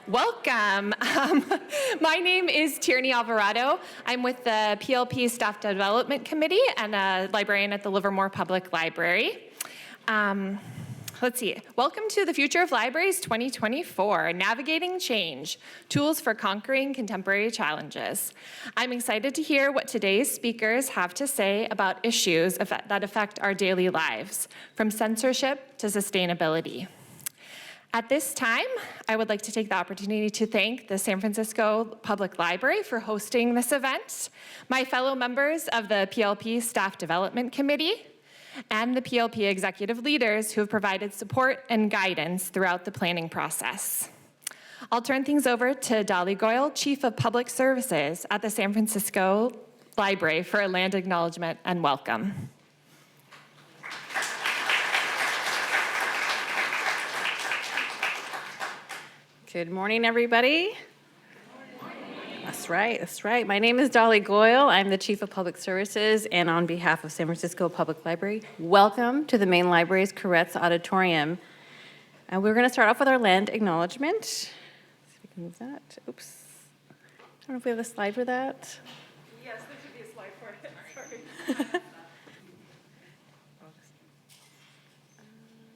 Welcome. My name is Tierney Alvarado. I'm with the PLP Staff Development Committee and a librarian at the Livermore Public Library. Let's see. Welcome to the Future of Libraries 2024, Navigating Change, Tools for Conquering Contemporary Challenges. I'm excited to hear what today's speakers have to say about issues that affect our daily lives, from censorship to sustainability. At this time, I would like to take the opportunity to thank the San Francisco Public Library for hosting this event, my fellow members of the PLP Staff Development Committee, and the PLP executive leaders who have provided support and guidance throughout the planning process. I'll turn things over to Dolly Goyle, Chief of Public Services at the San Francisco Library, for a land acknowledgement and welcome. Good morning, everybody. Good morning. That's right. My name is Dolly Goyle. I'm the Chief of Public Services, and on behalf of San Francisco Public Library, welcome to the main library's Koretz Auditorium. And we're going to start off with our land acknowledgement. See if we can move that. Oops. I don't know if we have a slide for that. Yes, there should be a slide for it. Sorry.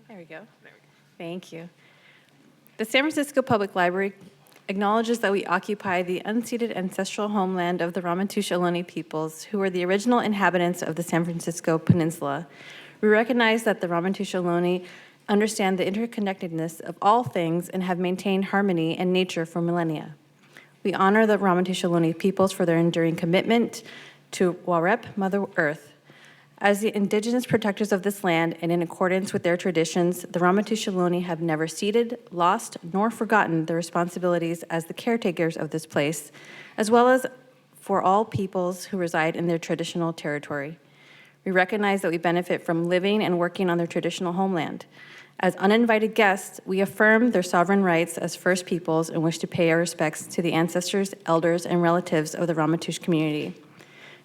There we go. Thank you. The San Francisco Public Library acknowledges that we occupy the unceded ancestral homeland of the Ramaytush Ohlone peoples, who are the original inhabitants of the San Francisco Peninsula. We recognize that the Ramaytush Ohlone understand the interconnectedness of all things and have maintained harmony and nature for millennia. We honor the Ramaytush Ohlone peoples for their enduring commitment to Warep, Mother Earth. As the indigenous protectors of this land, and in accordance with their traditions, the Ramaytush Ohlone have never ceded, lost, nor forgotten their responsibilities as the caretakers of this place, as well as for all peoples who reside in their traditional territory. We recognize that we benefit from living and working on their traditional homeland. As uninvited guests, we affirm their sovereign rights as First Peoples and wish to pay our respects to the ancestors, elders, and relatives of the Ramaytush community.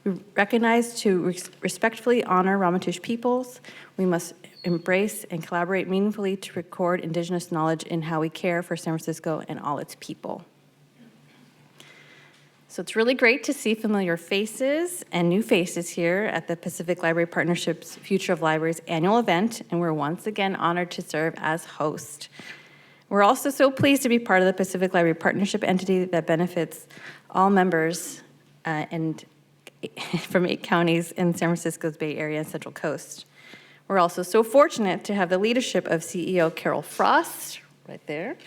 We recognize to respectfully honor Ramaytush peoples, we must embrace and collaborate meaningfully to record indigenous knowledge in how we care for San Francisco and all its people. So it's really great to see familiar faces and new faces here at the Pacific Library Partnership's Future of Libraries annual event, and we're once again honored to serve as host. We're also so pleased to be part of the Pacific Library Partnership entity that benefits all members and from 8 counties in San Francisco's Bay Area and Central Coast. We're also so fortunate to have the leadership of CEO Carol Frost, right there,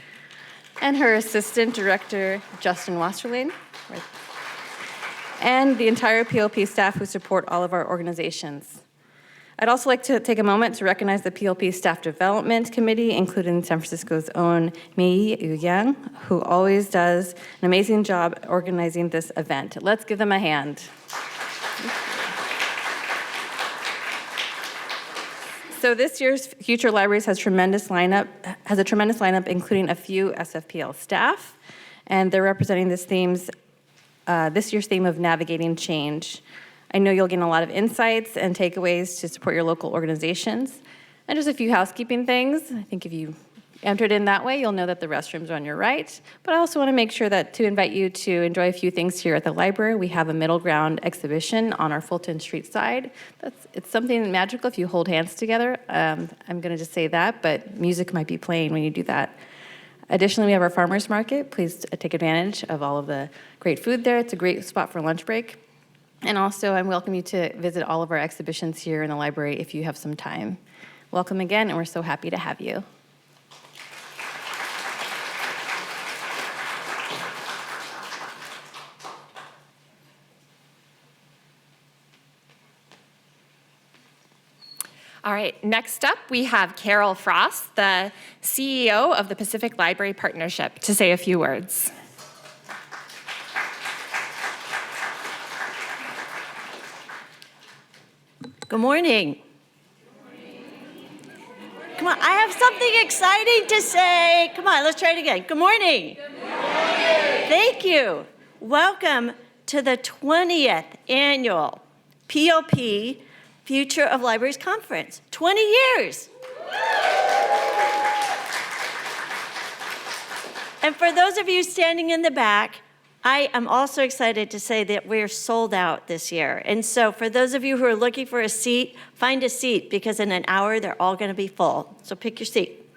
and her assistant director, Justin Wasterlain, right, and the entire PLP staff who support all of our organizations. I'd also like to take a moment to recognize the PLP Staff Development Committee, including San Francisco's own Mei Yang, who always does an amazing job organizing this event. Let's give them a hand. So this year's Future Libraries has a tremendous lineup, including a few SFPL staff, and they're representing this year's theme of navigating change. I know you'll gain a lot of insights and takeaways to support your local organizations. And just a few housekeeping things. I think if you entered in that way, you'll know that the restrooms are on your right. But I also want to make sure to invite you to enjoy a few things here at the library. We have a middle ground exhibition on our Fulton Street side. It's something magical if you hold hands together. I'm going to just say that, but music might be playing when you do that. Additionally, we have our farmers market. Please take advantage of all of the great food there. It's a great spot for lunch break. And also, I welcome you to visit all of our exhibitions here in the library if you have some time. Welcome again, and we're so happy to have you. All right, next up, we have Carol Frost, the CEO of the Pacific Library Partnership, to say a few words. Good morning. Come on, I have something exciting to say. Come on, let's try it again. Good morning. Good morning. Thank you. Welcome to the 20th annual PLP Future of Libraries Conference. 20 years. And for those of you standing in the back, I am also excited to say that we're sold out this year. And so for those of you who are looking for a seat, find a seat because in an hour, they're all going to be full. So pick your seat.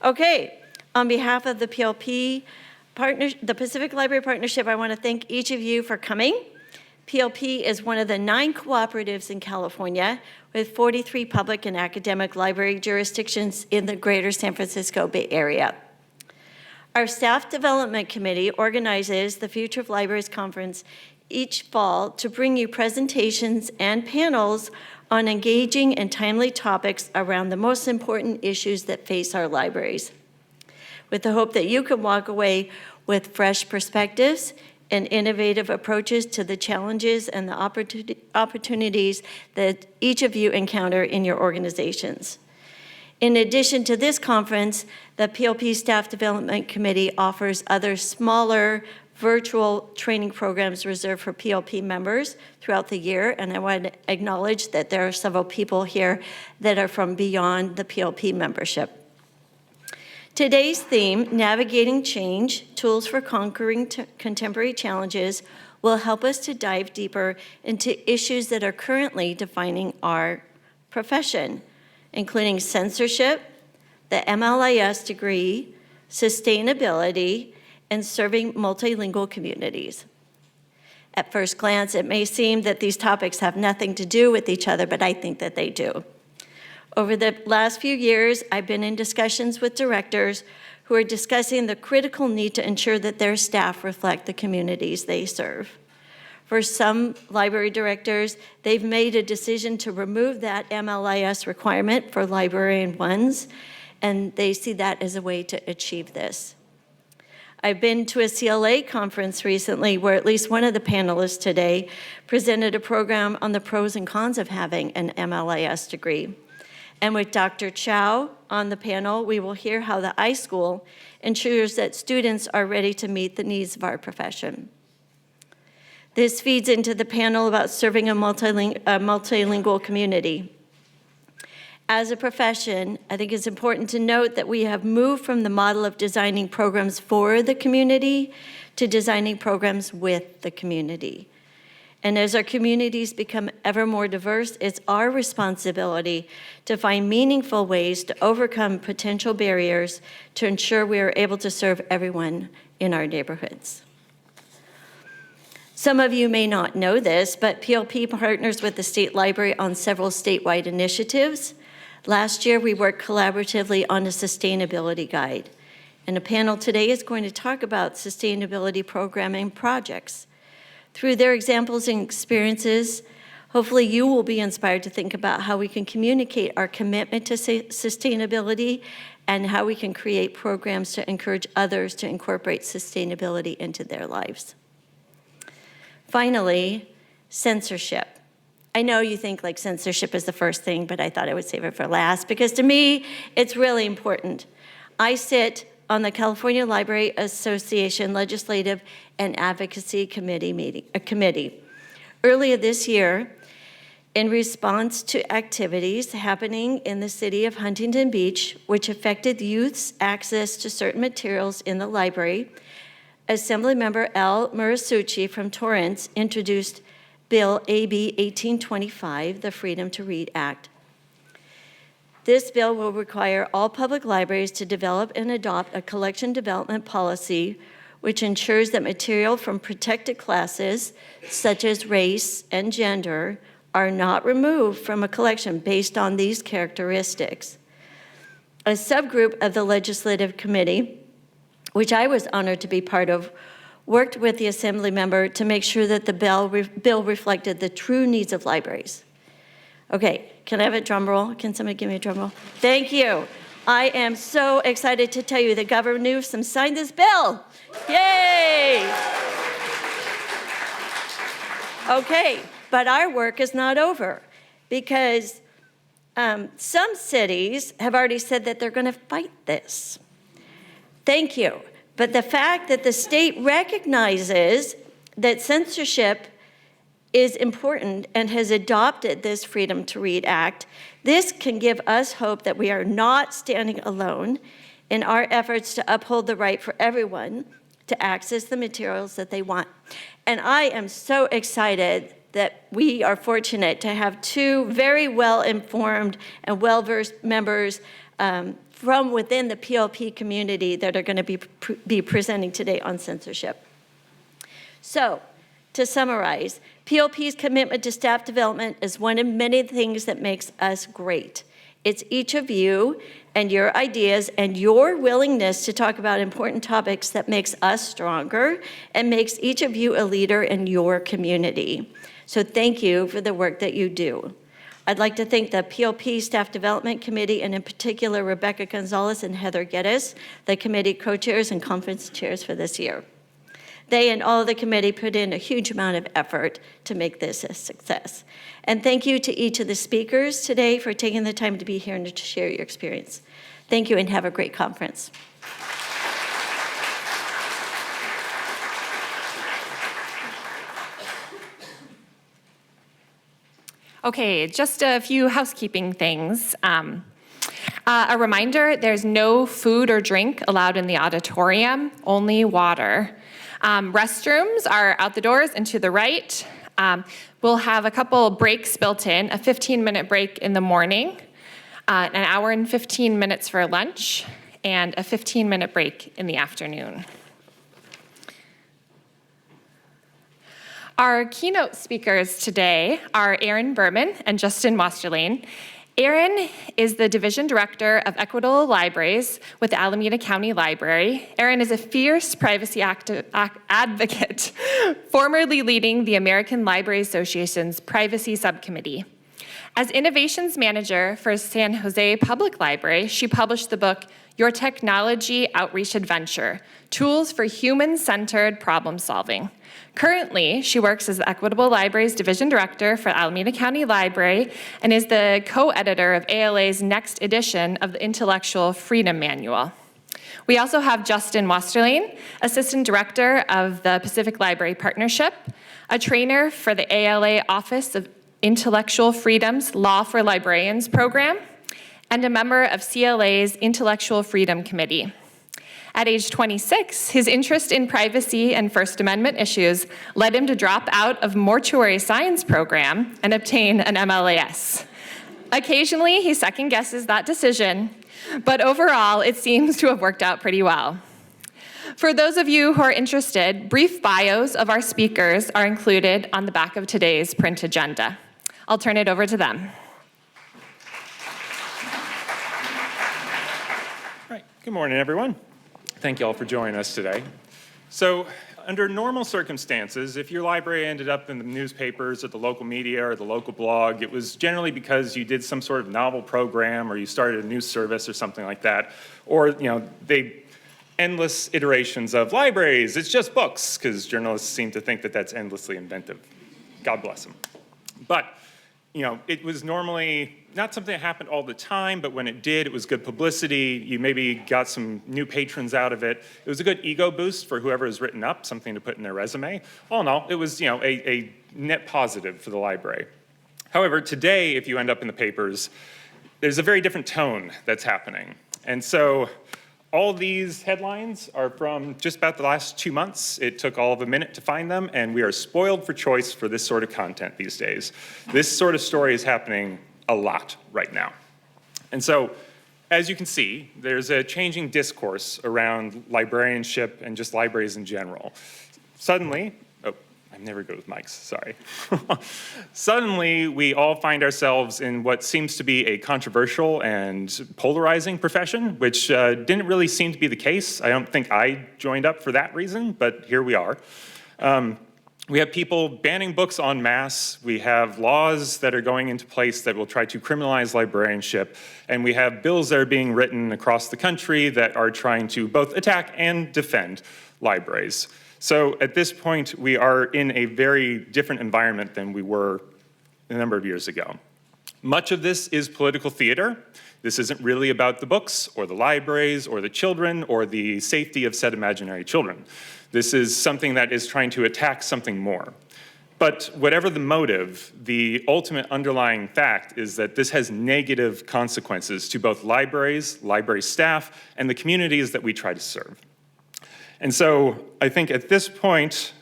Okay, on behalf of the PLP, the Pacific Library Partnership, I want to thank each of you for coming. PLP is one of the 9 cooperatives in California with 43 public and academic library jurisdictions in the greater San Francisco Bay Area. Our Staff Development Committee organizes the Future of Libraries Conference each fall to bring you presentations and panels on engaging and timely topics around the most important issues that face our libraries, with the hope that you can walk away with fresh perspectives and innovative approaches to the challenges and the opportunities that each of you encounter in your organizations. In addition to this conference, the PLP Staff Development Committee offers other smaller virtual training programs reserved for PLP members throughout the year, and I want to acknowledge that there are several people here that are from beyond the PLP membership. Today's theme, Navigating Change, Tools for Conquering Contemporary Challenges, will help us to dive deeper into issues that are currently defining our profession, including censorship, the MLIS degree, sustainability, and serving multilingual communities. At first glance, it may seem that these topics have nothing to do with each other, but I think that they do. Over the last few years, I've been in discussions with directors who are discussing the critical need to ensure that their staff reflect the communities they serve. For some library directors, they've made a decision to remove that MLIS requirement for librarian ones, and they see that as a way to achieve this. I've been to a CLA conference recently where at least one of the panelists today presented a program on the pros and cons of having an MLIS degree. And with Dr. Chow on the panel, we will hear how the iSchool ensures that students are ready to meet the needs of our profession. This feeds into the panel about serving a multilingual community. As a profession, I think it's important to note that we have moved from the model of designing programs for the community to designing programs with the community. And as our communities become ever more diverse, it's our responsibility to find meaningful ways to overcome potential barriers to ensure we are able to serve everyone in our neighborhoods. Some of you may not know this, but PLP partners with the State Library on several statewide initiatives. Last year, we worked collaboratively on a sustainability guide. And a panel today is going to talk about sustainability programming projects. Through their examples and experiences, hopefully you will be inspired to think about how we can communicate our commitment to sustainability and how we can create programs to encourage others to incorporate sustainability into their lives. Finally, censorship. I know you think like censorship is the first thing, but I thought I would save it for last because to me, it's really important. I sit on the California Library Association Legislative and Advocacy Committee. Earlier this year, in response to activities happening in the city of Huntington Beach, which affected youth's access to certain materials in the library, Assemblymember Al Murasucci from Torrance introduced Bill AB 1825, the Freedom to Read Act. This bill will require all public libraries to develop and adopt a collection development policy which ensures that material from protected classes, such as race and gender, are not removed from a collection based on these characteristics. A subgroup of the Legislative Committee, which I was honored to be part of, worked with the Assembly member to make sure that the bill reflected the true needs of libraries. Okay, can I have a drum roll? Can somebody give me a drum roll? Thank you. I am so excited to tell you that Governor Newsom signed this bill. Yay! Okay, but our work is not over because some cities have already said that they're going to fight this. Thank you. But the fact that the state recognizes that censorship is important and has adopted this Freedom to Read Act, this can give us hope that we are not standing alone in our efforts to uphold the right for everyone to access the materials that they want. And I am so excited that we are fortunate to have two very well-informed and well-versed members from within the PLP community that are going to be presenting today on censorship. So, to summarize, PLP's commitment to staff development is one of many things that makes us great. It's each of you and your ideas and your willingness to talk about important topics that makes us stronger and makes each of you a leader in your community. So thank you for the work that you do. I'd like to thank the PLP Staff Development Committee, and in particular, Rebecca Gonzalez and Heather Geddes, the committee co-chairs and conference chairs for this year. They and all of the committee put in a huge amount of effort to make this a success. And thank you to each of the speakers today for taking the time to be here and to share your experience. Thank you and have a great conference. Okay, just a few housekeeping things. A reminder, there's no food or drink allowed in the auditorium, only water. Restrooms are out the doors and to the right. We'll have a couple breaks built in, a 15-minute break in the morning, an hour and 15 minutes for lunch, and a 15-minute break in the afternoon. Our keynote speakers today are Erin Berman and Justin Wasterlain. Erin is the Division Director of Equitable Libraries with the Alameda County Library. Erin is a fierce privacy advocate, formerly leading the American Library Association's Privacy Subcommittee. As Innovations Manager for San Jose Public Library, she published the book, Your Technology Outreach Adventure, Tools for Human-Centered Problem Solving. Currently, she works as the Equitable Libraries Division Director for Alameda County Library and is the co-editor of ALA's next edition of the Intellectual Freedom Manual. We also have Justin Wasterlain, Assistant Director of the Pacific Library Partnership, a trainer for the ALA Office of Intellectual Freedom's Law for Librarians program, and a member of CLA's Intellectual Freedom Committee. At age 26, his interest in privacy and First Amendment issues led him to drop out of mortuary science program and obtain an MLIS. Occasionally, he second guesses that decision, but overall, it seems to have worked out pretty well. For those of you who are interested, brief bios of our speakers are included on the back of today's print agenda. I'll turn it over to them. Right. Good morning, everyone. Thank you all for joining us today. So, under normal circumstances, if your library ended up in the newspapers or the local media or the local blog, it was generally because you did some sort of novel program or you started a news service or something like that. Or, endless iterations of libraries, it's just books, because journalists seem to think that that's endlessly inventive. God bless them. But, it was normally not something that happened all the time, but when it did, it was good publicity. You maybe got some new patrons out of it. It was a good ego boost for whoever was written up, something to put in their resume. All in all, it was, a net positive for the library. However, today, if you end up in the papers, there's a very different tone that's happening. And so all these headlines are from just about the last 2 months. It took all of a minute to find them, and we are spoiled for choice for this sort of content these days. This sort of story is happening a lot right now. And so, as you can see, there's a changing discourse around librarianship and just libraries in general. Suddenly, I'm never good with mics, sorry. Suddenly, we all find ourselves in what seems to be a controversial and polarizing profession, which didn't really seem to be the case. I don't think I joined up for that reason, but here we are. We have people banning books en masse. We have laws that are going into place that will try to criminalize librarianship. And we have bills that are being written across the country that are trying to both attack and defend libraries. So at this point, we are in a very different environment than we were a number of years ago. Much of this is political theater. This isn't really about the books or the libraries or the children or the safety of said imaginary children. This is something that is trying to attack something more. But whatever the motive, the ultimate underlying fact is that this has negative consequences to both libraries, library staff, and the communities that we try to serve. And so I think at this point,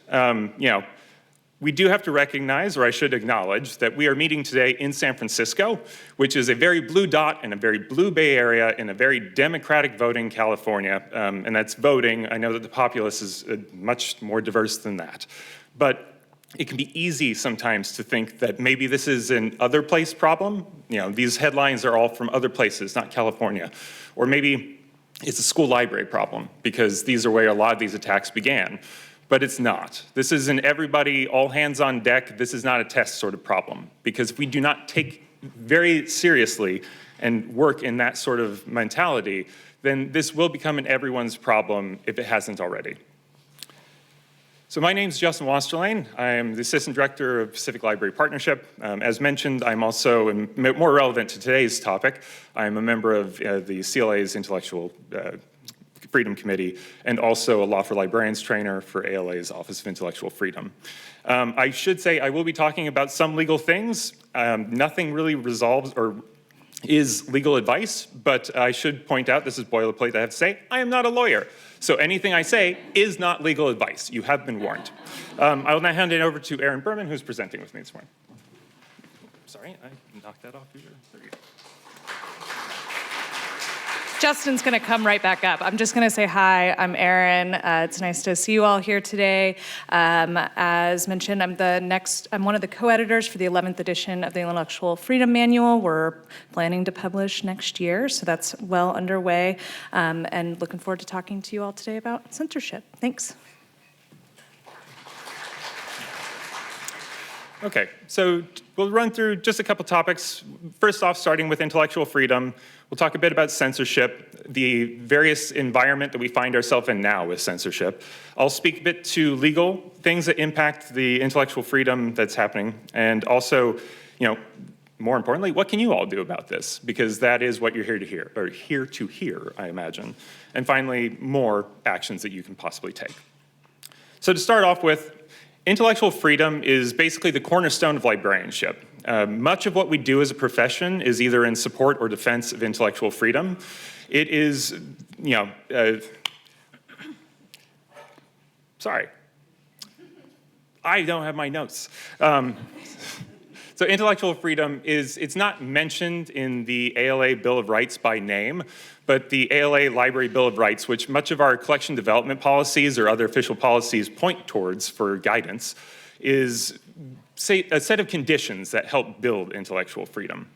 we do have to recognize, or I should acknowledge, that we are meeting today in San Francisco, which is a very blue dot in a very blue Bay Area in a very democratic voting California. And that's voting. I know that the populace is much more diverse than that. But it can be easy sometimes to think that maybe this is an other place problem. These headlines are all from other places, not California. Or maybe it's a school library problem, because these are where a lot of these attacks began. But it's not. This is an everybody, all hands on deck, this is not a test sort of problem. Because if we do not take very seriously and work in that sort of mentality, then this will become an everyone's problem if it hasn't already. So my name's Justin Wasterlain. I am the Assistant Director of Pacific Library Partnership. As mentioned, I'm also, and more relevant to today's topic, I'm a member of the CLA's Intellectual Freedom Committee, and also a Law for Librarians trainer for ALA's Office of Intellectual Freedom. I should say I will be talking about some legal things. Nothing really resolves or is legal advice, but I should point out, this is boilerplate I have to say, I am not a lawyer. So anything I say is not legal advice. You have been warned. I will now hand it over to Erin Berman, who's presenting with me this morning. Sorry, I knocked that off. There you go. Justin's going to come right back up. I'm just going to say hi. I'm Erin. It's nice to see you all here today. As mentioned, I'm one of the co-editors for the 11th edition of the Intellectual Freedom Manual. We're planning to publish next year, so that's well underway. And looking forward to talking to you all today about censorship. Thanks. Okay, so we'll run through just a couple topics. First off, starting with intellectual freedom. We'll talk a bit about censorship, the various environment that we find ourselves in now with censorship. I'll speak a bit to legal things that impact the intellectual freedom that's happening, and also, more importantly, what can you all do about this? Because that is what you're here to hear, I imagine. And finally, more actions that you can possibly take. So to start off with, intellectual freedom is basically the cornerstone of librarianship. Much of what we do as a profession is either in support or defense of intellectual freedom. It is, sorry, I don't have my notes. So intellectual freedom it's not mentioned in the ALA Bill of Rights by name, but the ALA Library Bill of Rights, which much of our collection development policies or other official policies point towards for guidance, is a set of conditions that help build intellectual freedom.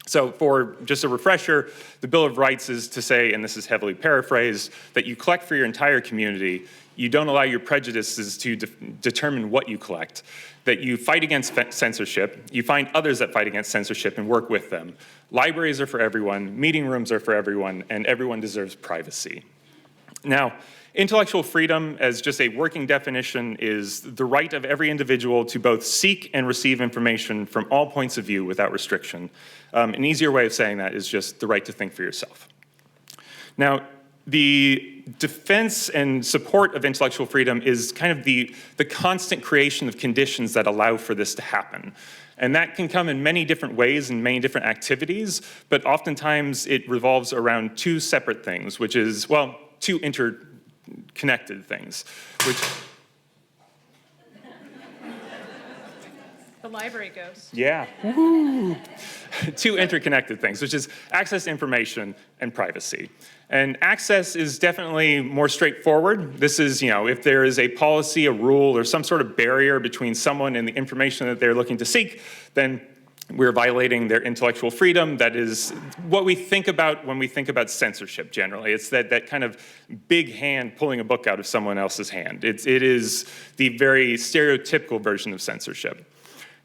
So for just a refresher, the Bill of Rights is to say, and this is heavily paraphrased, that you collect for your entire community, you don't allow your prejudices to determine what you collect, that you fight against censorship, you find others that fight against censorship and work with them. Libraries are for everyone, meeting rooms are for everyone, and everyone deserves privacy. Now, intellectual freedom, as just a working definition, is the right of every individual to both seek and receive information from all points of view without restriction. An easier way of saying that is just the right to think for yourself. Now, the defense and support of intellectual freedom is kind of the constant creation of conditions that allow for this to happen. And that can come in many different ways and many different activities, but oftentimes it revolves around two separate things, which is, well, two interconnected things, which... The library goes. Yeah. Woo-hoo. Two interconnected things, which is access to information and privacy. And access is definitely more straightforward. This is, if there is a policy, a rule, or some sort of barrier between someone and the information that they're looking to seek, then we're violating their intellectual freedom. That is what we think about when we think about censorship generally. It's that kind of big hand pulling a book out of someone else's hand. It is the very stereotypical version of censorship.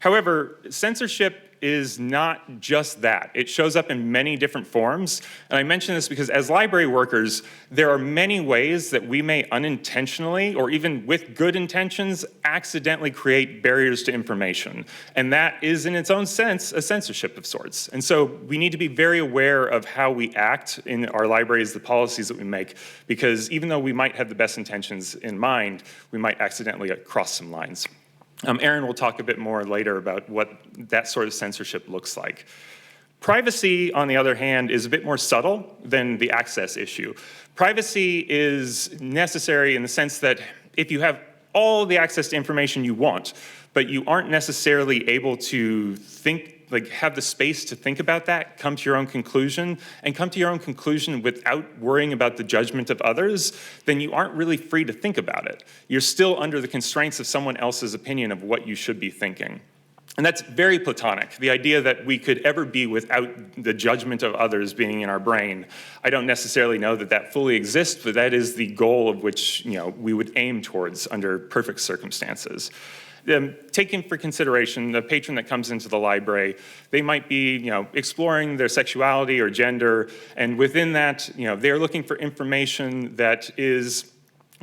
However, censorship is not just that. It shows up in many different forms. And I mention this because as library workers, there are many ways that we may unintentionally, or even with good intentions, accidentally create barriers to information. And that is, in its own sense, a censorship of sorts. And so we need to be very aware of how we act in our libraries, the policies that we make, because even though we might have the best intentions in mind, we might accidentally cross some lines. Erin will talk a bit more later about what that sort of censorship looks like. Privacy, on the other hand, is a bit more subtle than the access issue. Privacy is necessary in the sense that if you have all the access to information you want, but you aren't necessarily able to have the space to think about that, come to your own conclusion, and come to your own conclusion without worrying about the judgment of others, then you aren't really free to think about it. You're still under the constraints of someone else's opinion of what you should be thinking. And that's very Platonic, the idea that we could ever be without the judgment of others being in our brain. I don't necessarily know that that fully exists, but that is the goal of which we would aim towards under perfect circumstances. Taking for consideration the patron that comes into the library, they might be exploring their sexuality or gender, and within that they're looking for information that is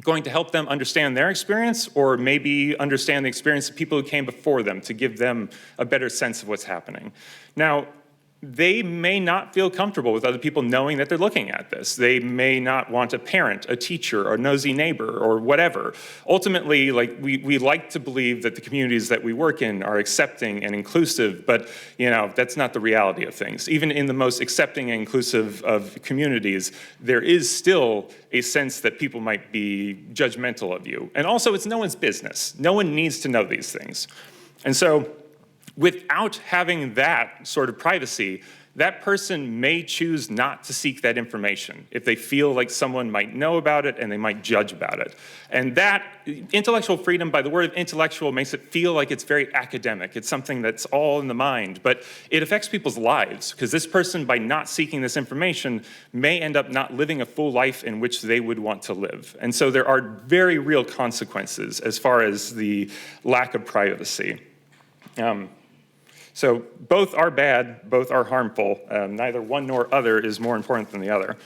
going to help them understand their experience, or maybe understand the experience of people who came before them to give them a better sense of what's happening. Now, they may not feel comfortable with other people knowing that they're looking at this. They may not want a parent, a teacher, or a nosy neighbor, or whatever. Ultimately, we like to believe that the communities that we work in are accepting and inclusive, but that's not the reality of things. Even in the most accepting and inclusive of communities, there is still a sense that people might be judgmental of you. And also, it's no one's business. No one needs to know these things. And so, without having that sort of privacy, that person may choose not to seek that information if they feel like someone might know about it and they might judge about it. And that intellectual freedom, by the word of intellectual, makes it feel like it's very academic. It's something that's all in the mind, but it affects people's lives, because this person, by not seeking this information, may end up not living a full life in which they would want to live. And so there are very real consequences as far as the lack of privacy. So both are bad, both are harmful. Neither one nor other is more important than the other.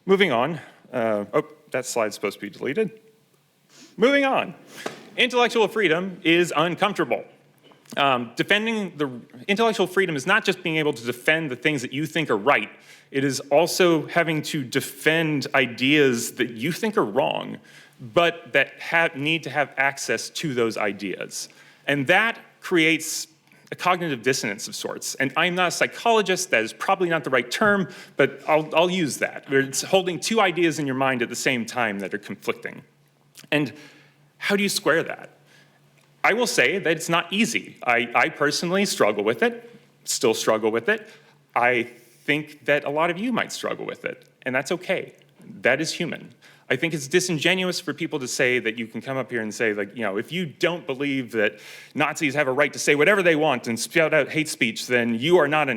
Moving on. That slide's supposed to be deleted. Moving on. Intellectual freedom is uncomfortable. Defending the intellectual freedom is not just being able to defend the things that you think are right. It is also having to defend ideas that you think are wrong, but that need to have access to those ideas. And that creates a cognitive dissonance of sorts. And I'm not a psychologist, that is probably not the right term, but I'll use that. It's holding two ideas in your mind at the same time that are conflicting. And how do you square that? I will say that it's not easy. I personally struggle with it, still struggle with it. I think that a lot of you might struggle with it, and that's okay. That is human. I think it's disingenuous for people to say that you can come up here and say, if you don't believe that Nazis have a right to say whatever they want and spout out hate speech, then you are not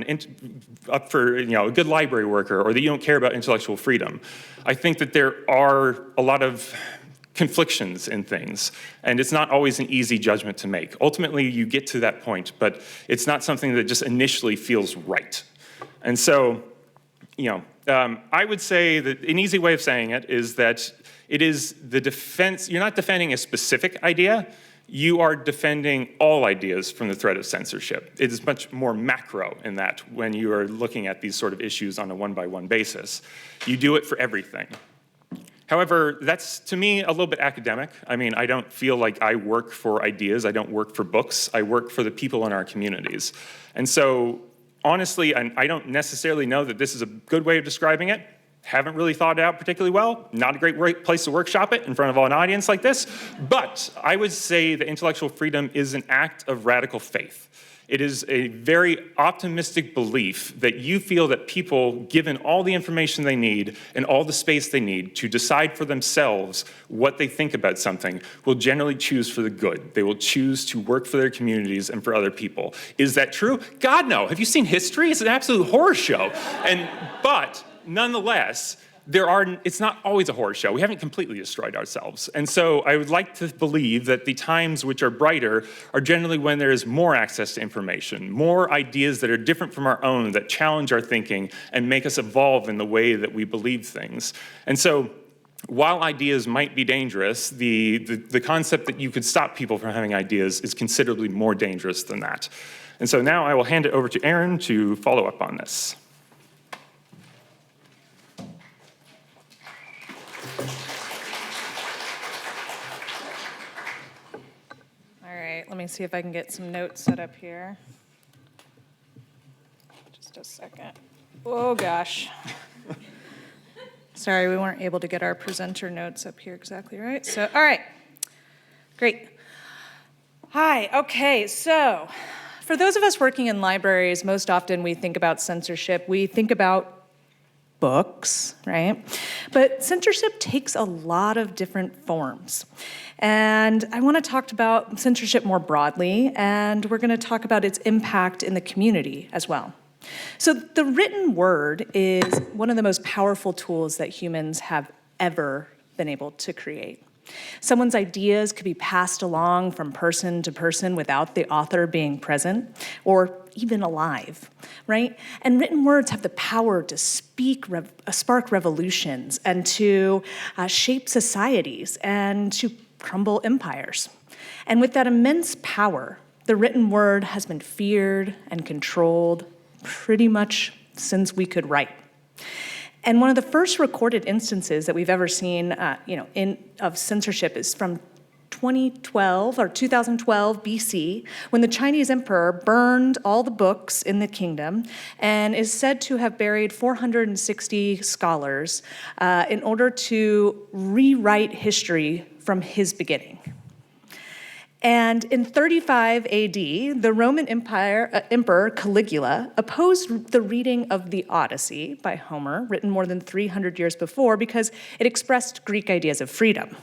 up for a good library worker, or that you don't care about intellectual freedom. I think that there are a lot of conflictions in things, and it's not always an easy judgment to make. Ultimately, you get to that point, but it's not something that just initially feels right. And so, I would say that an easy way of saying it is that it is the defense. You're not defending a specific idea. You are defending all ideas from the threat of censorship. It is much more macro in that when you are looking at these sort of issues on a one-by-one basis. You do it for everything. However, that's, to me, a little bit academic. I mean, I don't feel like I work for ideas. I don't work for books. I work for the people in our communities. And so, honestly, I don't necessarily know that this is a good way of describing it. Haven't really thought it out particularly well. Not a great place to workshop it in front of an audience like this. But I would say that intellectual freedom is an act of radical faith. It is a very optimistic belief that you feel that people, given all the information they need and all the space they need to decide for themselves what they think about something, will generally choose for the good. They will choose to work for their communities and for other people. Is that true? God, no. Have you seen history? It's an absolute horror show. But nonetheless, it's not always a horror show. We haven't completely destroyed ourselves. And so I would like to believe that the times which are brighter are generally when there is more access to information, more ideas that are different from our own, that challenge our thinking and make us evolve in the way that we believe things. And so while ideas might be dangerous, the concept that you could stop people from having ideas is considerably more dangerous than that. And so now I will hand it over to Erin to follow up on this. All right. me see if I can get some notes set up here. Just a second. Oh, gosh. Sorry, we weren't able to get our presenter notes up here exactly right. So, all right, great. Hi, okay, so for those of us working in libraries, most often we think about censorship. We think about books, right? But censorship takes a lot of different forms. And I want to talk about censorship more broadly, and we're going to talk about its impact in the community as well. So the written word is one of the most powerful tools that humans have ever been able to create. Someone's ideas could be passed along from person to person without the author being present or even alive, right? And written words have the power to spark revolutions and to shape societies and to crumble empires. And with that immense power, the written word has been feared and controlled pretty much since we could write. And one of the first recorded instances that we've ever seen, of censorship is from 2012 BC, when the Chinese emperor burned all the books in the kingdom and is said to have buried 460 scholars in order to rewrite history from his beginning. And in 35 AD, the Roman Emperor Caligula opposed the reading of the Odyssey by Homer, written more than 300 years before, because it expressed Greek ideas of freedom.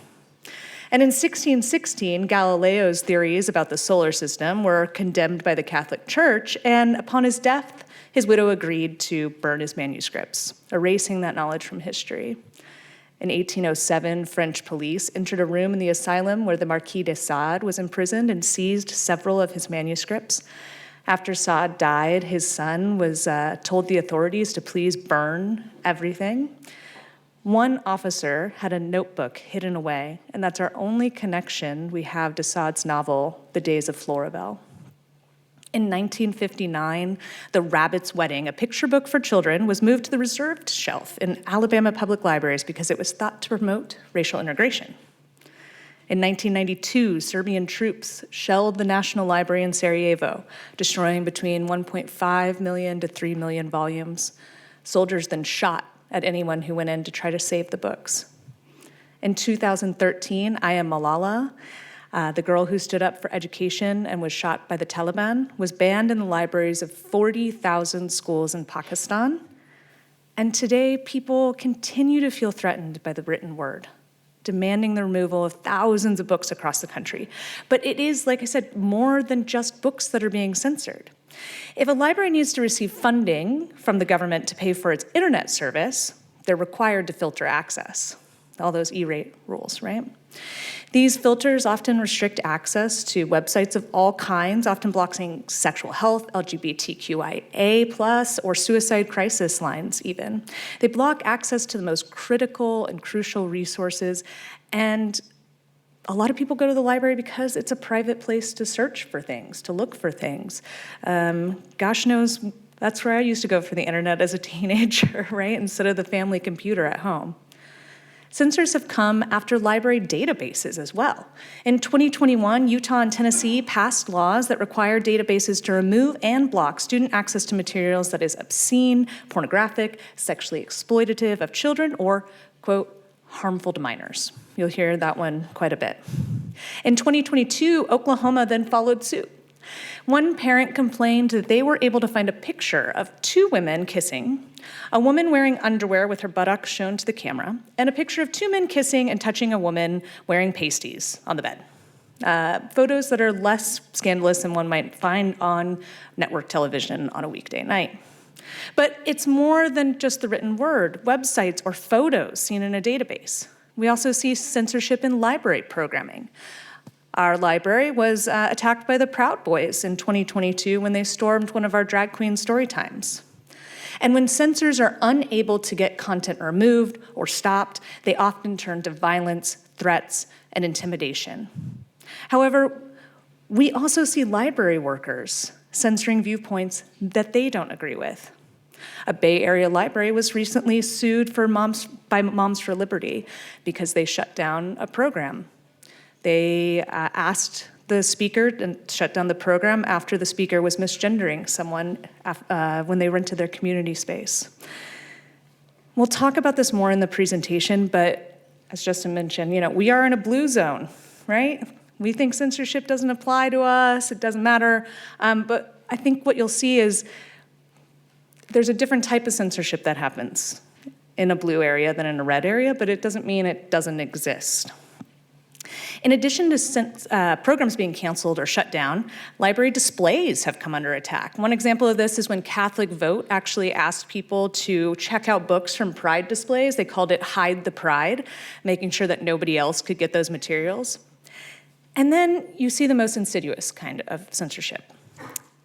And in 1616, Galileo's theories about the solar system were condemned by the Catholic Church, and upon his death, his widow agreed to burn his manuscripts, erasing that knowledge from history. In 1807, French police entered a room in the asylum where the Marquis de Sade was imprisoned and seized several of his manuscripts. After Sade died, his son was told the authorities to please burn everything. One officer had a notebook hidden away, and that's our only connection we have to Sade's novel, The Days of Floribel. In 1959, The Rabbit's Wedding, a picture book for children, was moved to the reserved shelf in Alabama Public Libraries because it was thought to promote racial integration. In 1992, Serbian troops shelled the National Library in Sarajevo, destroying between 1.5 million to 3 million volumes. Soldiers then shot at anyone who went in to try to save the books. In 2013, Aya Malala, the girl who stood up for education and was shot by the Taliban, was banned in the libraries of 40,000 schools in Pakistan. And today, people continue to feel threatened by the written word, demanding the removal of thousands of books across the country. But it is, like I said, more than just books that are being censored. If a library needs to receive funding from the government to pay for its internet service, they're required to filter access. All those E-rate rules, right? These filters often restrict access to websites of all kinds, often blocking sexual health, LGBTQIA+, or suicide crisis lines even. They block access to the most critical and crucial resources, and a lot of people go to the library because it's a private place to search for things, to look for things. Gosh knows, that's where I used to go for the internet as a teenager, right? Instead of the family computer at home. Censors have come after library databases as well. In 2021, Utah and Tennessee passed laws that require databases to remove and block student access to materials that is obscene, pornographic, sexually exploitative of children, or, quote, harmful to minors. You'll hear that one quite a bit. In 2022, Oklahoma then followed suit. One parent complained that they were able to find a picture of two women kissing, a woman wearing underwear with her buttocks shown to the camera, and a picture of two men kissing and touching a woman wearing pasties on the bed. Photos that are less scandalous than one might find on network television on a weekday night. But it's more than just the written word, websites, or photos seen in a database. We also see censorship in library programming. Our library was attacked by the Proud Boys in 2022 when they stormed one of our drag queen story times. And when censors are unable to get content removed or stopped, they often turn to violence, threats, and intimidation. However, we also see library workers censoring viewpoints that they don't agree with. A Bay Area library was recently sued by Moms for Liberty because they shut down a program. They asked the speaker and shut down the program after the speaker was misgendering someone when they went to their community space. We'll talk about this more in the presentation, but as Justin mentioned, we are in a blue zone, right? We think censorship doesn't apply to us, it doesn't matter, but I think what you'll see is there's a different type of censorship that happens in a blue area than in a red area, but it doesn't mean it doesn't exist. In addition to programs being canceled or shut down, library displays have come under attack. One example of this is when Catholic Vote actually asked people to check out books from Pride displays. They called it Hide the Pride, making sure that nobody else could get those materials. And then you see the most insidious kind of censorship.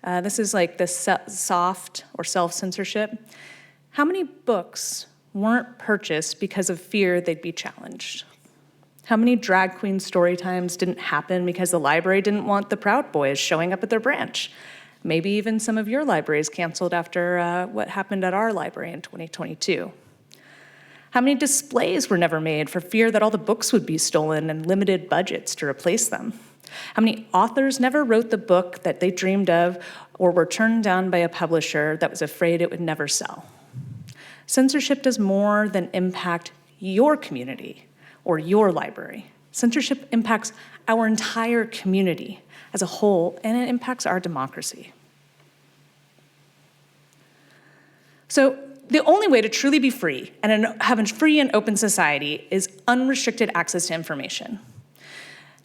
This is like the soft or self-censorship. How many books weren't purchased because of fear they'd be challenged? How many drag queen story times didn't happen because the library didn't want the Proud Boys showing up at their branch? Maybe even some of your libraries canceled after what happened at our library in 2022. How many displays were never made for fear that all the books would be stolen and limited budgets to replace them? How many authors never wrote the book that they dreamed of or were turned down by a publisher that was afraid it would never sell? Censorship does more than impact your community or your library. Censorship impacts our entire community as a whole, and it impacts our democracy. So the only way to truly be free and have a free and open society is unrestricted access to information.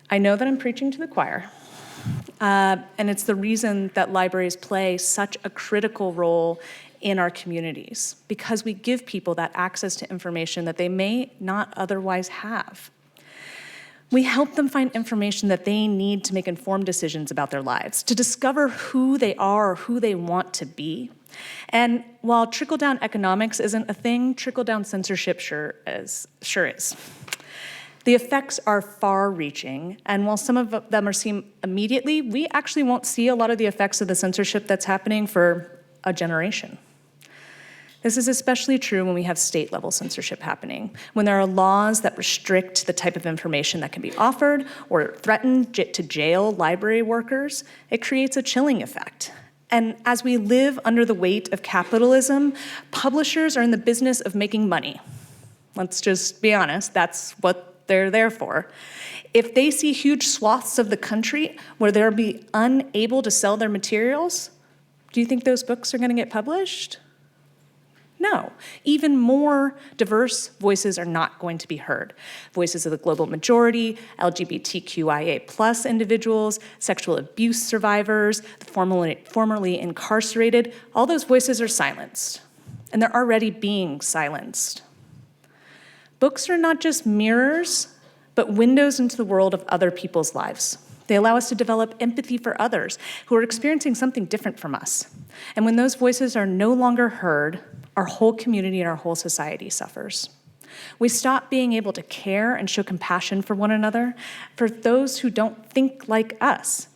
I know that I'm preaching to the choir, and it's the reason that libraries play such a critical role in our communities, because we give people that access to information that they may not otherwise have. We help them find information that they need to make informed decisions about their lives, to discover who they are or who they want to be. And while trickle-down economics isn't a thing, trickle-down censorship sure is. The effects are far-reaching, and while some of them are seen immediately, we actually won't see a lot of the effects of the censorship that's happening for a generation. This is especially true when we have state-level censorship happening, when there are laws that restrict the type of information that can be offered or threaten to jail library workers. It creates a chilling effect. And as we live under the weight of capitalism, publishers are in the business of making money. Let's just be honest, that's what they're there for. If they see huge swaths of the country where they'll be unable to sell their materials, do you think those books are going to get published? No. Even more diverse voices are not going to be heard. Voices of the global majority, LGBTQIA+ individuals, sexual abuse survivors, the formerly incarcerated, all those voices are silenced. And they're already being silenced. Books are not just mirrors, but windows into the world of other people's lives. They allow us to develop empathy for others who are experiencing something different from us. And when those voices are no longer heard, our whole community and our whole society suffers. We stop being able to care and show compassion for one another, for those who don't think like us.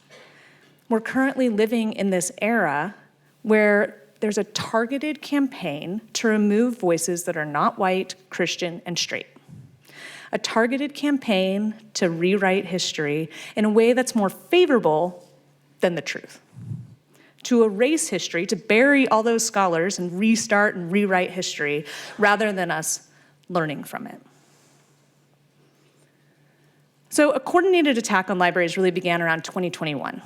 We're currently living in this era where there's a targeted campaign to remove voices that are not white, Christian, and straight. A targeted campaign to rewrite history in a way that's more favorable than the truth. To erase history, to bury all those scholars and restart and rewrite history rather than us learning from it. So a coordinated attack on libraries really began around 2021.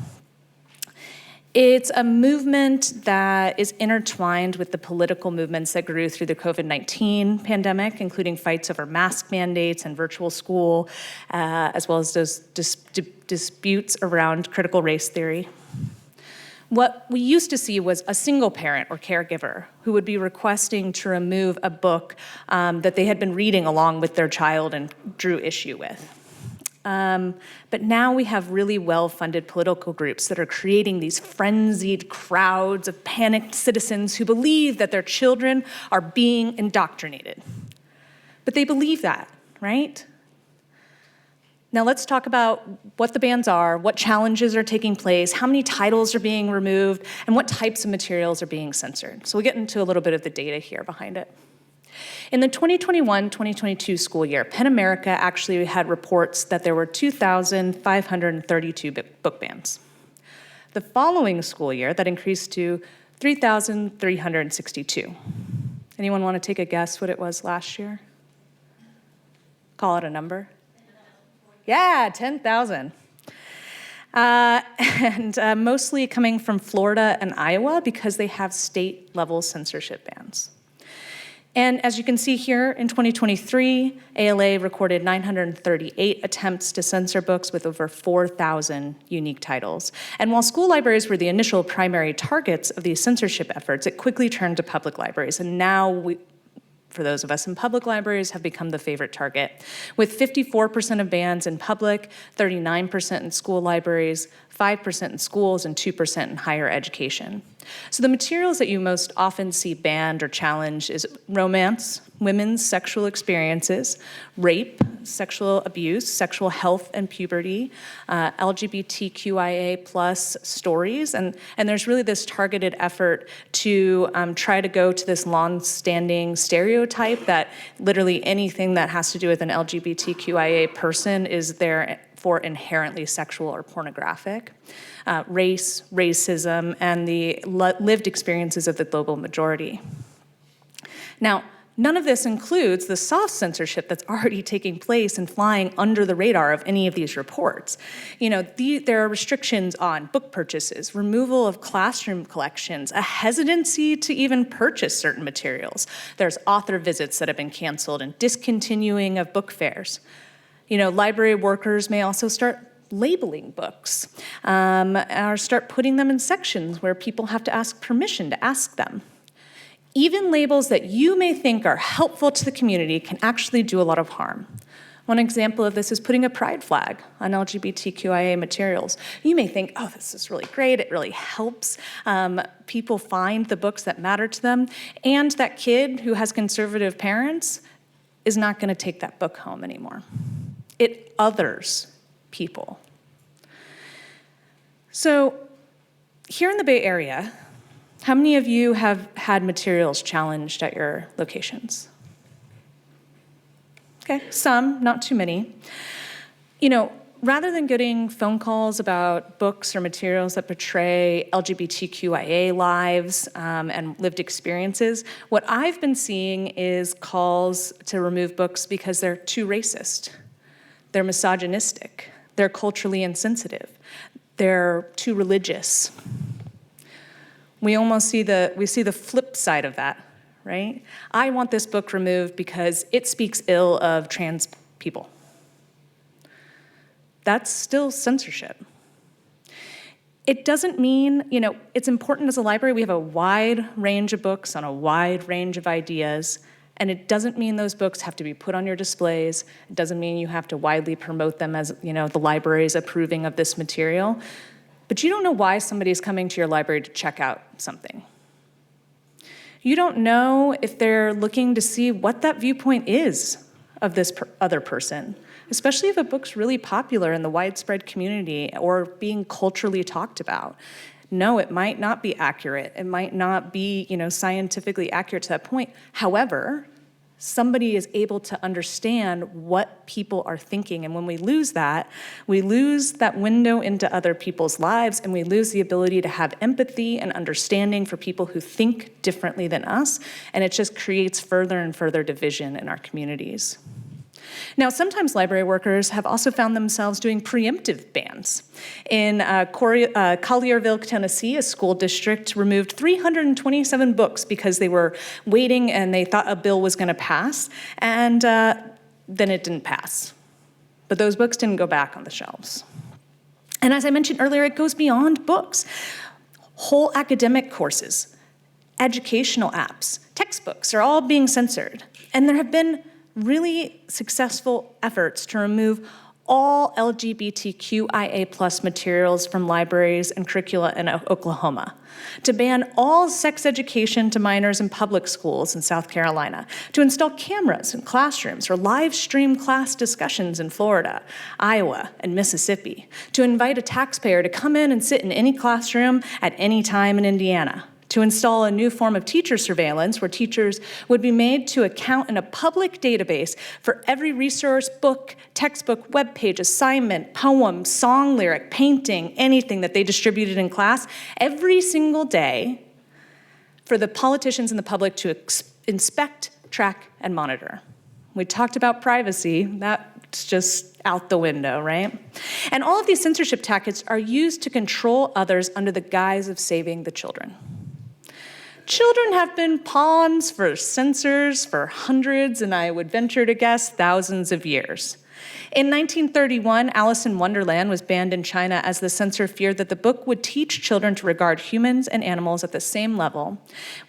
It's a movement that is intertwined with the political movements that grew through the COVID-19 pandemic, including fights over mask mandates and virtual school, as well as those disputes around critical race theory. What we used to see was a single parent or caregiver who would be requesting to remove a book that they had been reading along with their child and drew issue with. But now we have really well-funded political groups that are creating these frenzied crowds of panicked citizens who believe that their children are being indoctrinated. But they believe that, right? Now let's talk about what the bans are, what challenges are taking place, how many titles are being removed, and what types of materials are being censored. So we'll get into a little bit of the data here behind it. In the 2021-2022 school year, PEN America actually had reports that there were 2,532 book bans. The following school year, that increased to 3,362. Anyone want to take a guess what it was last year? Call it a number. Yeah, 10,000. And mostly coming from Florida and Iowa because they have state-level censorship bans. And as you can see here, in 2023, ALA recorded 938 attempts to censor books with over 4,000 unique titles. And while school libraries were the initial primary targets of these censorship efforts, it quickly turned to public libraries. And now for those of us in public libraries, have become the favorite target, with 54% of bans in public, 39% in school libraries, 5% in schools, and 2% in higher education. So the materials that you most often see banned or challenged is romance, women's sexual experiences, rape, sexual abuse, sexual health and puberty, LGBTQIA plus stories, and there's really this targeted effort to try to go to this long-standing stereotype that literally anything that has to do with an LGBTQIA person is therefore inherently sexual or pornographic. Race, racism, and the lived experiences of the global majority. Now, none of this includes the soft censorship that's already taking place and flying under the radar of any of these reports. You know, there are restrictions on book purchases, removal of classroom collections, a hesitancy to even purchase certain materials. There's author visits that have been canceled and discontinuing of book fairs. You know, library workers may also start labeling books or start putting them in sections where people have to ask permission to ask them. Even labels that you may think are helpful to the community can actually do a lot of harm. One example of this is putting a pride flag on LGBTQIA materials. You may think, oh, this is really great, it really helps people find the books that matter to them, and that kid who has conservative parents is not going to take that book home anymore. It others people. So here in the Bay Area, how many of you have had materials challenged at your locations? Okay, some, not too many. You know, rather than getting phone calls about books or materials that portray LGBTQIA lives and lived experiences, what I've been seeing is calls to remove books because they're too racist. They're misogynistic. They're culturally insensitive. They're too religious. We see the flip side of that, right? I want this book removed because it speaks ill of trans people. That's still censorship. It doesn't mean, you know, it's important as a library, we have a wide range of books on a wide range of ideas, and it doesn't mean those books have to be put on your displays. It doesn't mean you have to widely promote them as, you know, the library is approving of this material. But you don't know why somebody's coming to your library to check out something. You don't know if they're looking to see what that viewpoint is of this other person, especially if a book's really popular in the widespread community or being culturally talked about. No, it might not be accurate. It might not be, you know, scientifically accurate to that point. However, somebody is able to understand what people are thinking. And when we lose that window into other people's lives, and we lose the ability to have empathy and understanding for people who think differently than us, and it just creates further and further division in our communities. Now, sometimes library workers have also found themselves doing preemptive bans. In Collierville, Tennessee, a school district removed 327 books because they were waiting and they thought a bill was going to pass, and then it didn't pass. But those books didn't go back on the shelves. And as I mentioned earlier, it goes beyond books. Whole academic courses, educational apps, textbooks are all being censored. And there have been really successful efforts to remove all LGBTQIA plus materials from libraries and curricula in Oklahoma, to ban all sex education to minors in public schools in South Carolina, to install cameras in classrooms or live stream class discussions in Florida, Iowa, and Mississippi, to invite a taxpayer to come in and sit in any classroom at any time in Indiana, to install a new form of teacher surveillance where teachers would be made to account in a public database for every resource, book, textbook, webpage, assignment, poem, song lyric, painting, anything that they distributed in class every single day for the politicians and the public to inspect, track, and monitor. We talked about privacy. That's just out the window, right? And all of these censorship tactics are used to control others under the guise of saving the children. Children have been pawns for censors for hundreds, and I would venture to guess thousands of years. In 1931, Alice in Wonderland was banned in China as the censor feared that the book would teach children to regard humans and animals at the same level,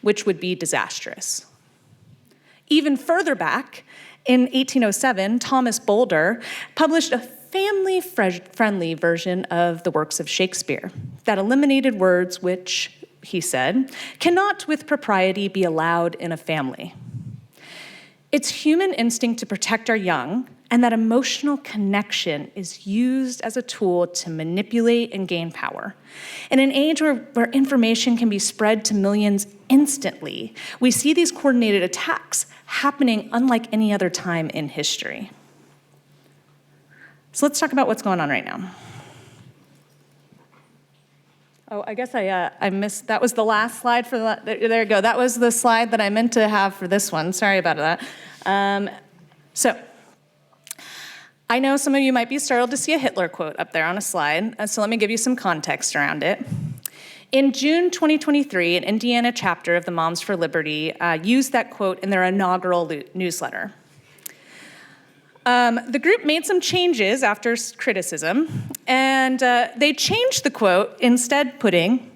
which would be disastrous. Even further back, in 1807, Thomas Boulder published a family-friendly version of the works of Shakespeare that eliminated words which, he said, cannot with propriety be allowed in a family. It's human instinct to protect our young, and that emotional connection is used as a tool to manipulate and gain power. In an age where information can be spread to millions instantly, we see these coordinated attacks happening unlike any other time in history. So let's talk about what's going on right now. Oh, I guess I missed, that was the last slide for the, there you go. That was the slide that I meant to have for this one. Sorry about that. So I know some of you might be startled to see a Hitler quote up there on a slide, so let me give you some context around it. In June 2023, an Indiana chapter of the Moms for Liberty used that quote in their inaugural newsletter. The group made some changes after criticism, and they changed the quote, instead putting,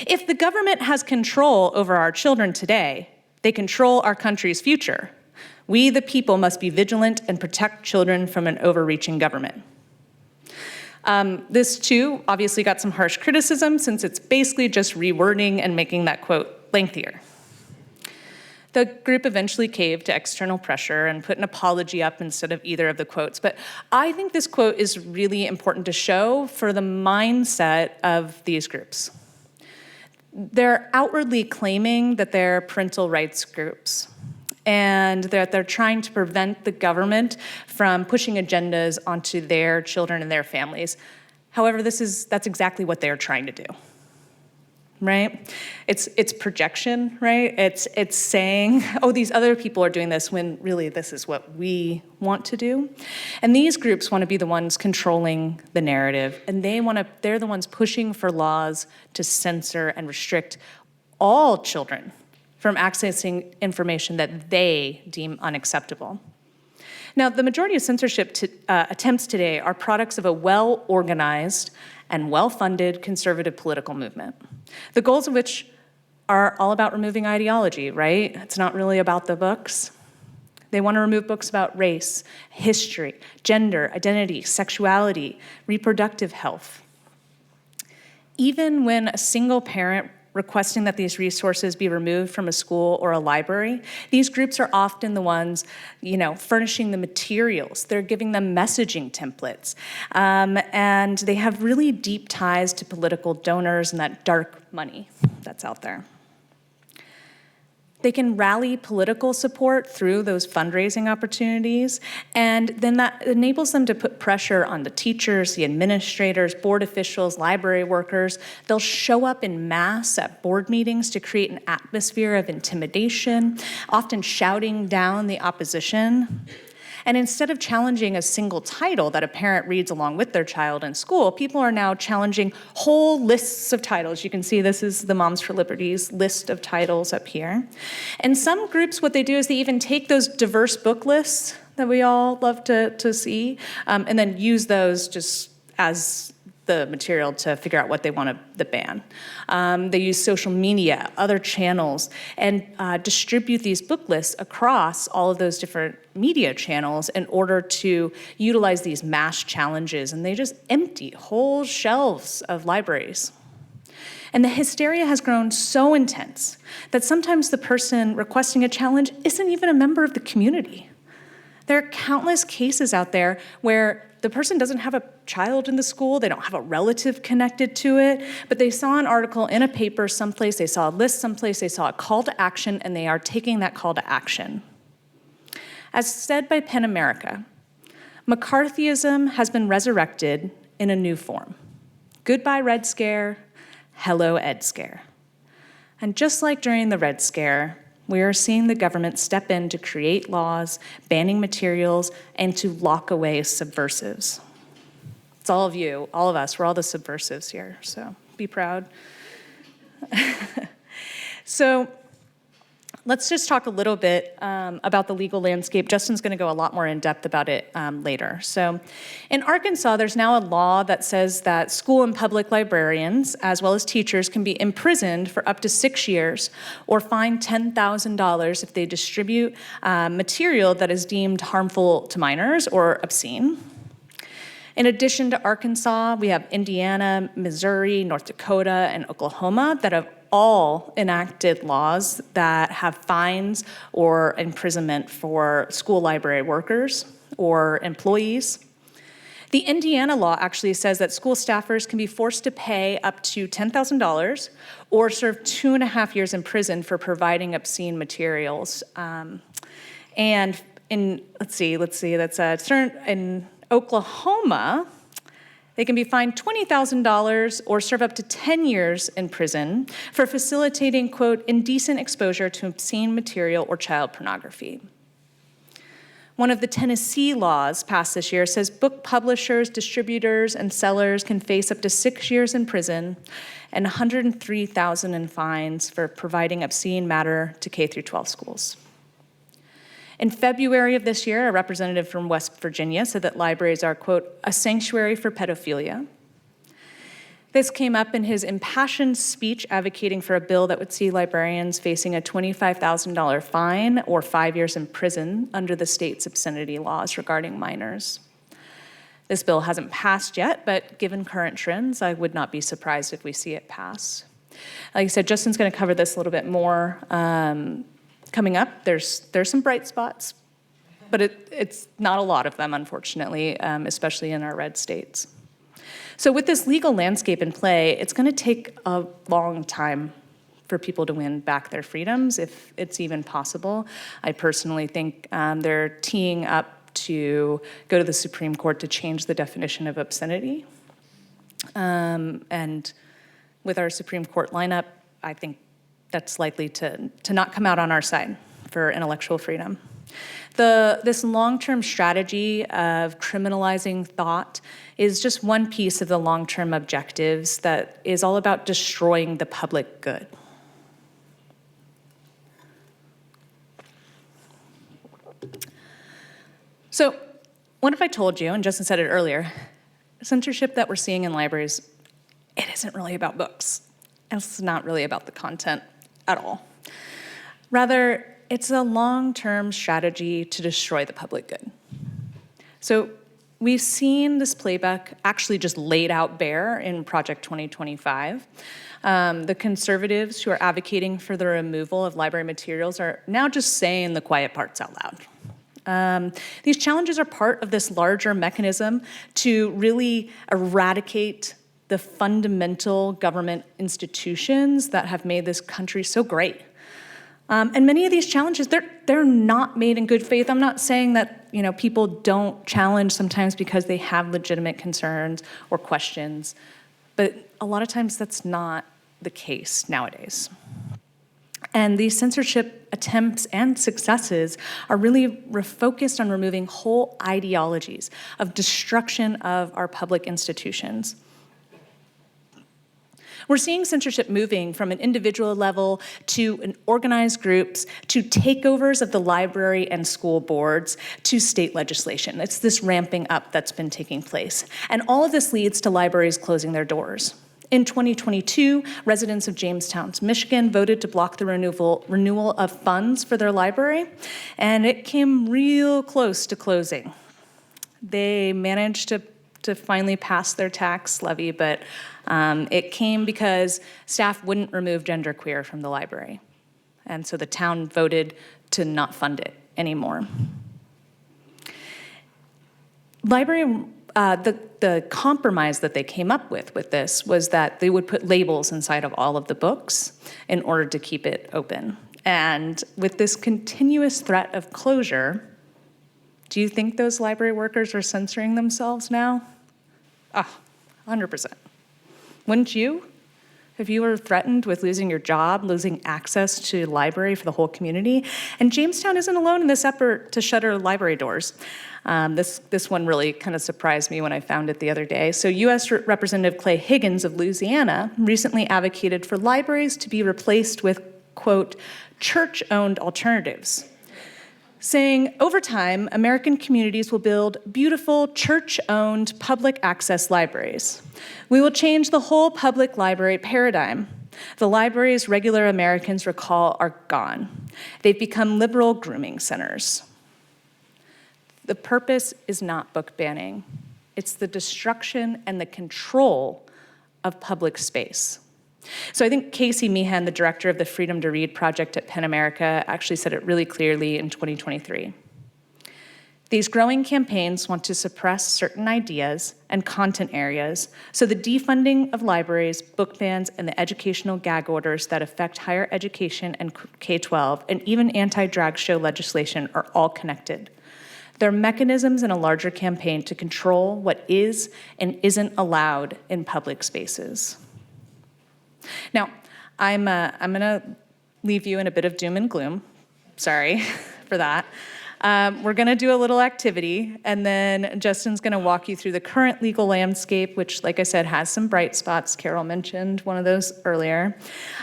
"If the government has control over our children today, they control our country's future. We, the people, must be vigilant and protect children from an overreaching government." This, too, obviously got some harsh criticism since it's basically just rewording and making that quote lengthier. The group eventually caved to external pressure and put an apology up instead of either of the quotes. But I think this quote is really important to show for the mindset of these groups. They're outwardly claiming that they're parental rights groups, and that they're trying to prevent the government from pushing agendas onto their children and their families. However, that's exactly what they're trying to do, right? It's projection, right? It's saying, oh, these other people are doing this when really this is what we want to do. And these groups want to be the ones controlling the narrative, and they're the ones pushing for laws to censor and restrict all children from accessing information that they deem unacceptable. Now, the majority of censorship attempts today are products of a well-organized and well-funded conservative political movement, the goals of which are all about removing ideology, right? It's not really about the books. They want to remove books about race, history, gender, identity, sexuality, reproductive health. Even when a single parent requesting that these resources be removed from a school or a library, these groups are often the ones, furnishing the materials. They're giving them messaging templates. And they have really deep ties to political donors and that dark money that's out there. They can rally political support through those fundraising opportunities, and then that enables them to put pressure on the teachers, the administrators, board officials, library workers. They'll show up in mass at board meetings to create an atmosphere of intimidation, often shouting down the opposition. And instead of challenging a single title that a parent reads along with their child in school, people are now challenging whole lists of titles. You can see this is the Moms for Liberty's list of titles up here. And some groups, what they do is they even take those diverse book lists that we all love to see, and then use those just as the material to figure out what they want to ban. They use social media, other channels, and distribute these book lists across all of those different media channels in order to utilize these mass challenges, and they just empty whole shelves of libraries. And the hysteria has grown so intense that sometimes the person requesting a challenge isn't even a member of the community. There are countless cases out there where the person doesn't have a child in the school, they don't have a relative connected to it, but they saw an article in a paper someplace, they saw a list someplace, they saw a call to action, and they are taking that call to action. As said by PEN America, McCarthyism has been resurrected in a new form. Goodbye Red Scare, hello Ed Scare. And just like during the Red Scare, we are seeing the government step in to create laws, banning materials, and to lock away subversives. It's all of you, all of us, we're all the subversives here, so be proud. So let's just talk a little bit about the legal landscape. Justin's gonna go a lot more in depth about it later. So in Arkansas, there's now a law that says that school and public librarians, as well as teachers, can be imprisoned for up to 6 years or fined $10,000 if they distribute material that is deemed harmful to minors or obscene. In addition to Arkansas, we have Indiana, Missouri, North Dakota, and Oklahoma that have all enacted laws that have fines or imprisonment for school library workers or employees. The Indiana law actually says that school staffers can be forced to pay up to $10,000 or serve 2.5 years in prison for providing obscene materials. And in, in Oklahoma, they can be fined $20,000 or serve up to 10 years in prison for facilitating, quote, indecent exposure to obscene material or child pornography. One of the Tennessee laws passed this year says book publishers, distributors, and sellers can face up to 6 years in prison and $103,000 in fines for providing obscene matter to K-12 schools. In February of this year, a representative from West Virginia said that libraries are, quote, a sanctuary for pedophilia. This came up in his impassioned speech advocating for a bill that would see librarians facing a $25,000 fine or 5 years in prison under the state's obscenity laws regarding minors. This bill hasn't passed yet, but given current trends, I would not be surprised if we see it pass. Like I said, Justin's gonna cover this a little bit more. Coming up, there's some bright spots, but it's not a lot of them, unfortunately, especially in our red states. So with this legal landscape in play, it's going to take a long time for people to win back their freedoms, if it's even possible. I personally think they're teeing up to go to the Supreme Court to change the definition of obscenity. And with our Supreme Court lineup, I think that's likely to not come out on our side for intellectual freedom. This long-term strategy of criminalizing thought is just one piece of the long-term objectives that is all about destroying the public good. So what if I told you, and Justin said it earlier, censorship that we're seeing in libraries, it isn't really about books. It's not really about the content at all. Rather, it's a long-term strategy to destroy the public good. So we've seen this playbook actually just laid out bare in Project 2025. The conservatives who are advocating for the removal of library materials are now just saying the quiet parts out loud. These challenges are part of this larger mechanism to really eradicate the fundamental government institutions that have made this country so great. And many of these challenges, they're not made in good faith. I'm not saying that people don't challenge sometimes because they have legitimate concerns or questions, but a lot of times that's not the case nowadays. And these censorship attempts and successes are really focused on removing whole ideologies of destruction of our public institutions. We're seeing censorship moving from an individual level to an organized groups, to takeovers of the library and school boards, to state legislation. It's this ramping up that's been taking place. And all of this leads to libraries closing their doors. In 2022, residents of Jamestown, Michigan voted to block the renewal of funds for their library, and it came real close to closing. They managed to finally pass their tax levy, but it came because staff wouldn't remove genderqueer from the library. And so the town voted to not fund it anymore. the compromise that they came up with this was that they would put labels inside of all of the books in order to keep it open. And with this continuous threat of closure, do you think those library workers are censoring themselves now? 100%. Wouldn't you? If you were threatened with losing your job, losing access to library for the whole community. And Jamestown isn't alone in this effort to shutter library doors. This one really kind of surprised me when I found it the other day. So U.S. Representative Clay Higgins of Louisiana recently advocated for libraries to be replaced with, quote, church-owned alternatives, saying, over time, American communities will build beautiful church-owned public access libraries. We will change the whole public library paradigm. The libraries regular Americans recall are gone. They've become liberal grooming centers. The purpose is not book banning. It's the destruction and the control of public space. So I think Casey Meehan, the director of the Freedom to Read project at PEN America, actually said it really clearly in 2023. These growing campaigns want to suppress certain ideas and content areas, so the defunding of libraries, book bans, and the educational gag orders that affect higher education and K-12, and even anti-drag show legislation are all connected. They're mechanisms in a larger campaign to control what is and isn't allowed in public spaces. Now, I'm gonna leave you in a bit of doom and gloom. Sorry for that. We're gonna do a little activity, and then Justin's gonna walk you through the current legal landscape, which, like I said, has some bright spots. Carol mentioned one of those earlier.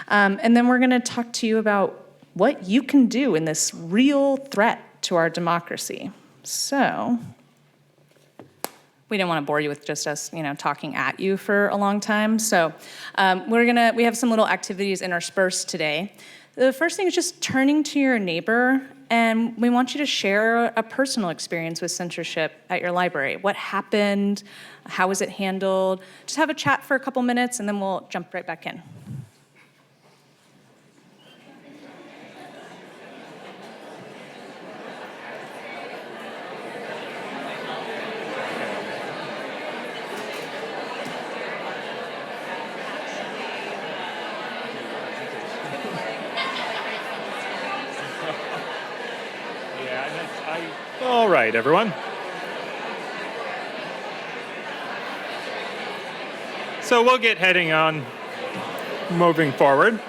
And then we're gonna talk to you about what you can do in this real threat to our democracy. So, we didn't want to bore you with just us, talking at you for a long time. So we have some little activities interspersed today. The first thing is just turning to your neighbor, and we want you to share a personal experience with censorship at your library. What happened? How was it handled? Just have a chat for a couple minutes, and then we'll jump right back in. All right, everyone. So we'll get heading on, moving forward.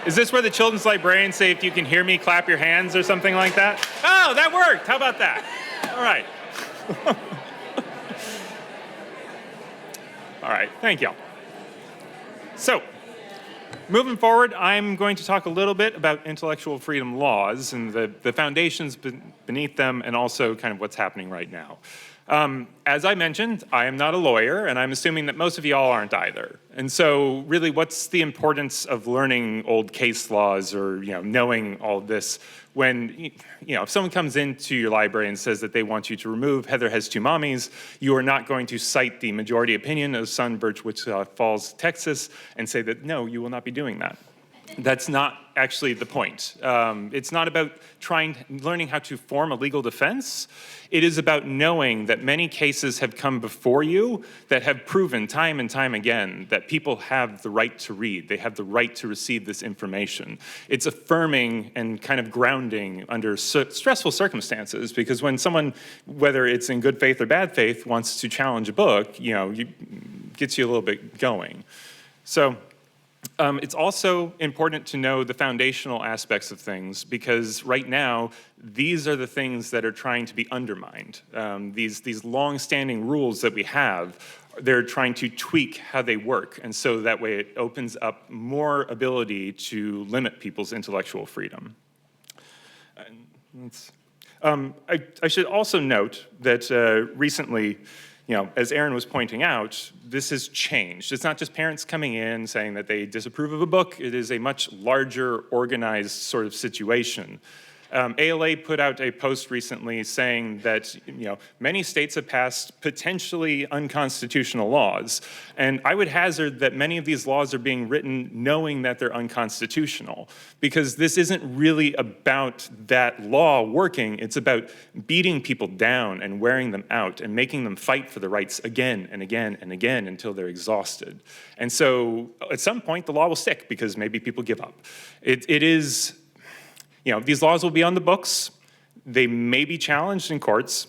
Is this where the children's librarians say, if you can hear me, clap your hands or something like that? Oh, that worked. How about that? All right. All right, thank y'all. So, moving forward, I'm going to talk a little bit about intellectual freedom laws and the foundations beneath them, and also kind of what's happening right now. As I mentioned, I am not a lawyer, and I'm assuming that most of y'all aren't either. And so really, what's the importance of learning old case laws or knowing all of this when, if someone comes into your library and says that they want you to remove Heather Has Two Mommies, you are not going to cite the majority opinion of Sunbirch Falls, Texas, and say that, no, you will not be doing that. That's not actually the point. It's not about learning how to form a legal defense. It is about knowing that many cases have come before you that have proven time and time again that people have the right to read. They have the right to receive this information. It's affirming and kind of grounding under stressful circumstances, because when someone, whether it's in good faith or bad faith, wants to challenge a book, gets you a little bit going. So, it's also important to know the foundational aspects of things, because right now, these are the things that are trying to be undermined. These long-standing rules that we have, they're trying to tweak how they work, and so that way it opens up more ability to limit people's intellectual freedom. I should also note that recently, as Erin was pointing out, this has changed. It's not just parents coming in saying that they disapprove of a book. It is a much larger, organized sort of situation. ALA put out a post recently saying that many states have passed potentially unconstitutional laws, and I would hazard that many of these laws are being written knowing that they're unconstitutional, because this isn't really about that law working. It's about beating people down and wearing them out and making them fight for the rights again and again and again until they're exhausted. And so at some point the law will stick because maybe people give up. It is. These laws will be on the books. They may be challenged in courts.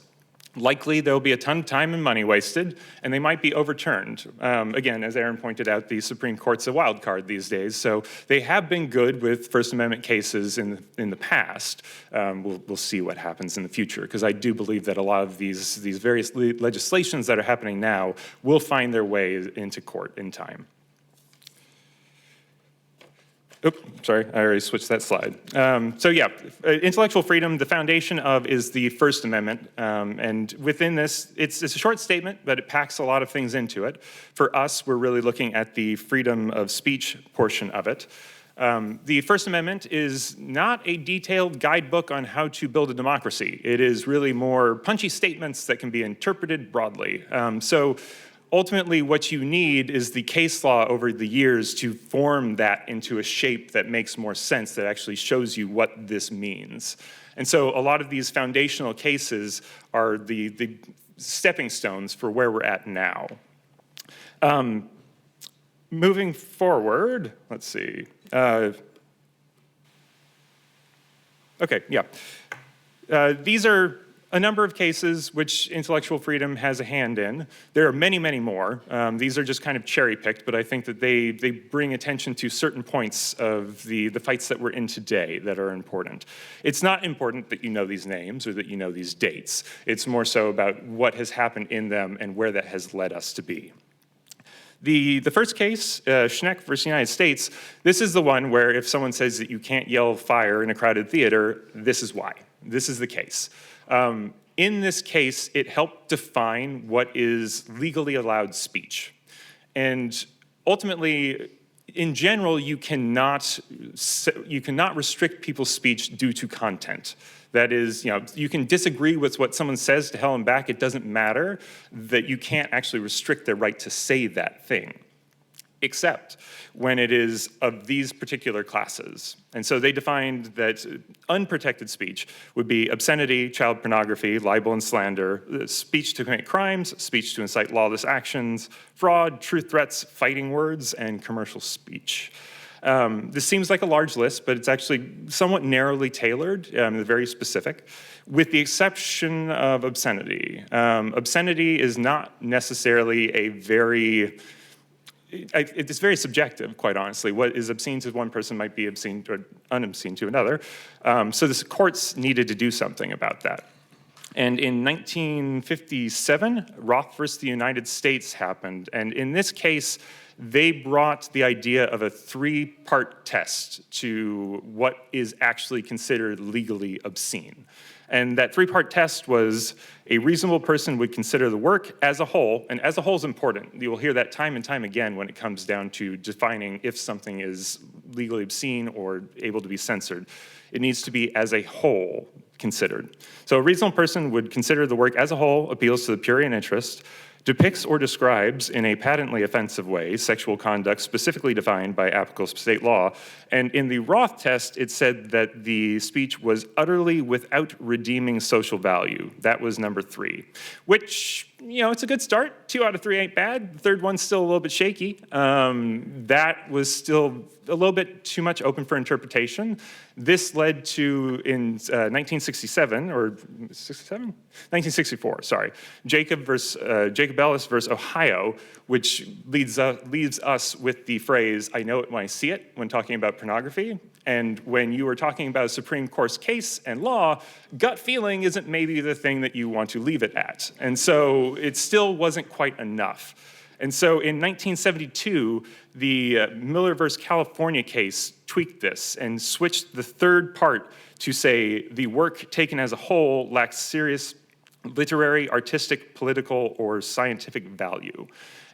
Likely there will be a ton of time and money wasted, and they might be overturned. Again, as Erin pointed out, the Supreme Court's a wild card these days, so they have been good with First Amendment cases in the past. We'll see what happens in the future, because I do believe that a lot of these various legislations that are happening now will find their way into court in time. Oops, sorry, I already switched that slide. Intellectual freedom, the foundation of is the First Amendment. And within this, it's a short statement, but it packs a lot of things into it. For us, we're really looking at the freedom of speech portion of it. The First Amendment is not a detailed guidebook on how to build a democracy. It is really more punchy statements that can be interpreted broadly. Ultimately, what you need is the case law over the years to form that into a shape that makes more sense, that actually shows you what this means. And so a lot of these foundational cases are the stepping stones for where we're at now. Moving forward, let's see. These are a number of cases which intellectual freedom has a hand in. There are many, many more. These are just kind of cherry-picked, but I think that they bring attention to certain points of the fights that we're in today that are important. It's not important that you know these names or that you know these dates. It's more so about what has happened in them and where that has led us to be. The first case, Schneck versus United States, this is the one where if someone says that you can't yell fire in a crowded theater, this is why. This is the case. In this case, it helped define what is legally allowed speech. And ultimately, in general, you cannot restrict people's speech due to content. That is, you can disagree with what someone says to hell and back. It doesn't matter that you can't actually restrict their right to say that thing, except when it is of these particular classes. And so they defined that unprotected speech would be obscenity, child pornography, libel and slander, speech to commit crimes, speech to incite lawless actions, fraud, truth threats, fighting words, and commercial speech. This seems like a large list, but it's actually somewhat narrowly tailored, very specific, with the exception of obscenity. Obscenity is not necessarily it's very subjective, quite honestly. What is obscene to one person might be obscene or unobscene to another. So the courts needed to do something about that. And in 1957, Roth versus the United States happened. And in this case, they brought the idea of a three-part test to what is actually considered legally obscene. And that three-part test was a reasonable person would consider the work as a whole, and as a whole is important. You will hear that time and time again when it comes down to defining if something is legally obscene or able to be censored. It needs to be as a whole considered. So a reasonable person would consider the work as a whole appeals to the prurient interest, depicts or describes in a patently offensive way sexual conduct specifically defined by applicable state law. And in the Roth test, it said that the speech was utterly without redeeming social value. That was number 3, which, it's a good start. 2 out of 3 ain't bad. The third one's still a little bit shaky. That was still a little bit too much open for interpretation. This led to, in 1964, sorry, Jacob Ellis versus Ohio, which leaves us with the phrase, I know it when I see it, when talking about pornography. And when you are talking about a Supreme Court case and law, gut feeling isn't maybe the thing that you want to leave it at. And so it still wasn't quite enough. And so in 1972, the Miller versus California case tweaked this and switched the third part to say the work taken as a whole lacks serious literary, artistic, political, or scientific value.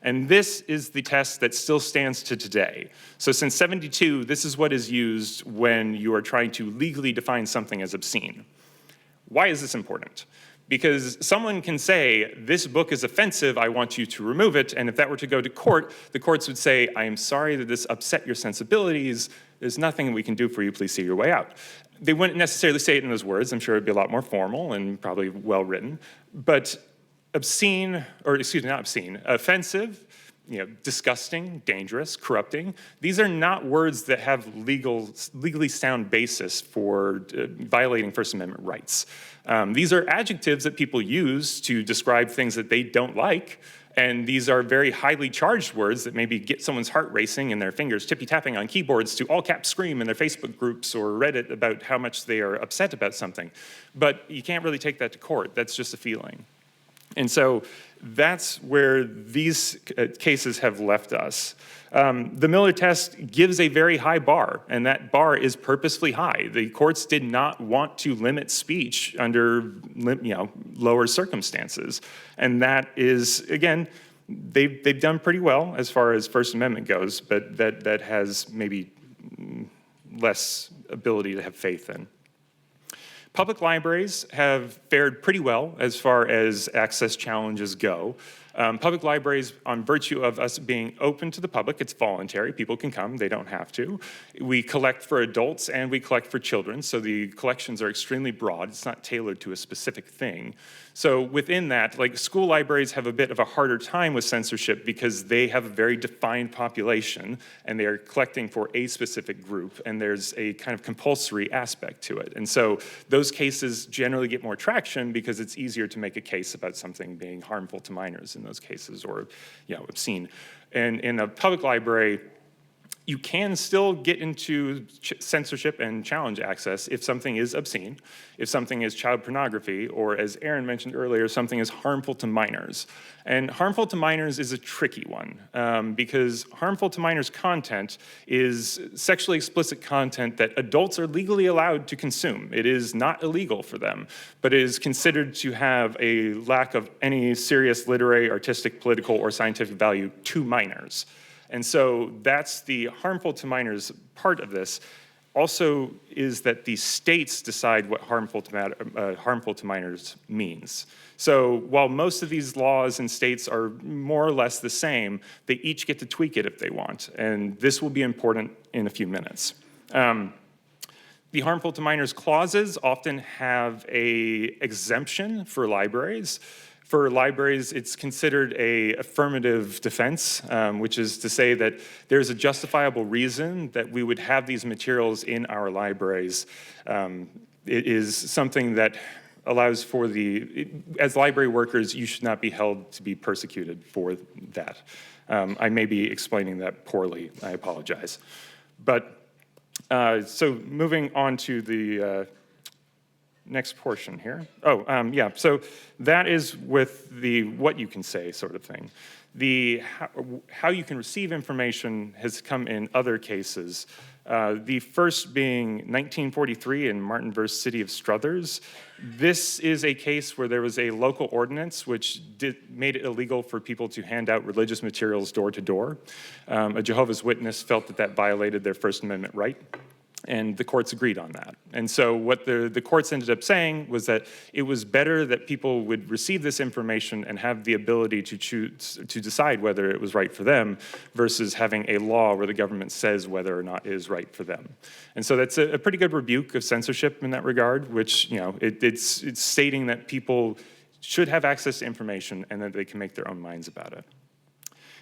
And this is the test that still stands to today. So since '72, this is what is used when you are trying to legally define something as obscene. Why is this important? Because someone can say, this book is offensive, I want you to remove it, and if that were to go to court, the courts would say, I am sorry that this upset your sensibilities, there's nothing we can do for you, please see your way out. They wouldn't necessarily say it in those words, I'm sure it'd be a lot more formal and probably well-written, but obscene, or excuse me, not obscene, offensive, disgusting, dangerous, corrupting, these are not words that have legally sound basis for violating First Amendment rights. These are adjectives that people use to describe things that they don't like, and these are very highly charged words that maybe get someone's heart racing and their fingers tippy-tapping on keyboards to all-caps scream in their Facebook groups or Reddit about how much they are upset about something. But you can't really take that to court, that's just a feeling. And so that's where these cases have left us. The Miller test gives a very high bar, and that bar is purposefully high. The courts did not want to limit speech under lower circumstances. And that is, again, they've done pretty well as far as First Amendment goes, but that has maybe less ability to have faith in. Public libraries have fared pretty well as far as access challenges go. Public libraries, on virtue of us being open to the public, it's voluntary, people can come, they don't have to. We collect for adults and we collect for children, so the collections are extremely broad, it's not tailored to a specific thing. So within that, like school libraries have a bit of a harder time with censorship because they have a very defined population and they are collecting for a specific group and there's a kind of compulsory aspect to it. And so those cases generally get more traction because it's easier to make a case about something being harmful to minors in those cases or obscene. And in a public library, you can still get into censorship and challenge access if something is obscene, if something is child pornography, or as Erin mentioned earlier, something is harmful to minors. And harmful to minors is a tricky one because harmful to minors content is sexually explicit content that adults are legally allowed to consume. It is not illegal for them, but it is considered to have a lack of any serious literary, artistic, political, or scientific value to minors. And so that's the harmful to minors part of this. Also is that the states decide what harmful to minors means. So while most of these laws in states are more or less the same, they each get to tweak it if they want. And this will be important in a few minutes. The harmful to minors clauses often have an exemption for libraries. For libraries, it's considered an affirmative defense, which is to say that there's a justifiable reason that we would have these materials in our libraries. It is something that allows for as library workers, you should not be held to be persecuted for that. I may be explaining that poorly, I apologize. But, so moving on to the next portion here. Yeah, so that is with the what you can say sort of thing. The how you can receive information has come in other cases. The first being 1943 in Martin v. City of Struthers. This is a case where there was a local ordinance which made it illegal for people to hand out religious materials door to door. A Jehovah's Witness felt that violated their First Amendment right. And the courts agreed on that. And so what the courts ended up saying was that it was better that people would receive this information and have the ability to choose to decide whether it was right for them versus having a law where the government says whether or not it is right for them. And so that's a pretty good rebuke of censorship in that regard, which, it's stating that people should have access to information and that they can make their own minds about it.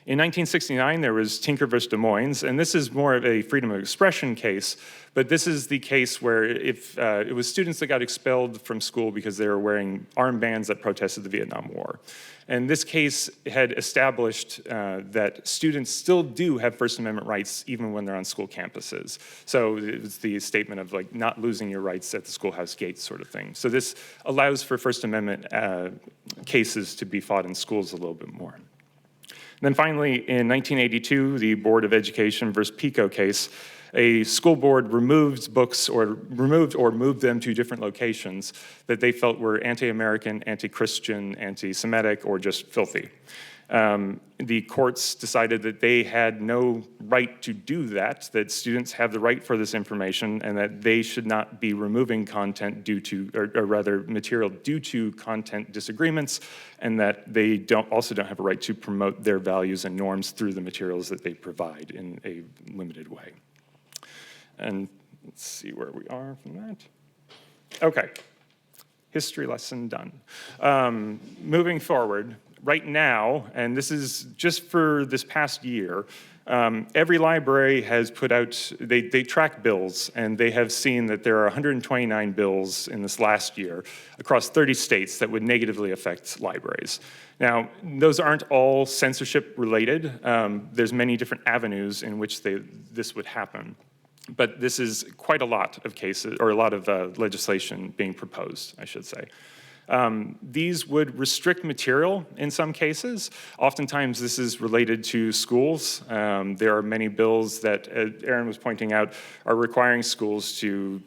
In 1969, there was Tinker v. Des Moines, and this is more of a freedom of expression case, but this is the case where if it was students that got expelled from school because they were wearing armbands that protested the Vietnam War. And this case had established that students still do have First Amendment rights even when they're on school campuses. So it's the statement of like not losing your rights at the schoolhouse gates sort of thing. So this allows for First Amendment cases to be fought in schools a little bit more. And then finally, in 1982, the Board of Education versus PICO case. a school board removed books or moved them to different locations that they felt were anti-American, anti-Christian, anti-Semitic, or just filthy. The courts decided that they had no right to do that students have the right for this information, and that they should not be removing content due to, or rather material due to content disagreements, and that they also don't have a right to promote their values and norms through the materials that they provide in a limited way. And let's see where we are from that. Okay, history lesson done. Moving forward, right now, and this is just for this past year, every library has put out, they track bills, and they have seen that there are 129 bills in this last year across 30 states that would negatively affect libraries. Now, those aren't all censorship related. There's many different avenues in which this would happen. But this is quite a lot of cases, or a lot of legislation being proposed, I should say. These would restrict material in some cases. Oftentimes this is related to schools. There are many bills that, as Erin was pointing out, are requiring schools to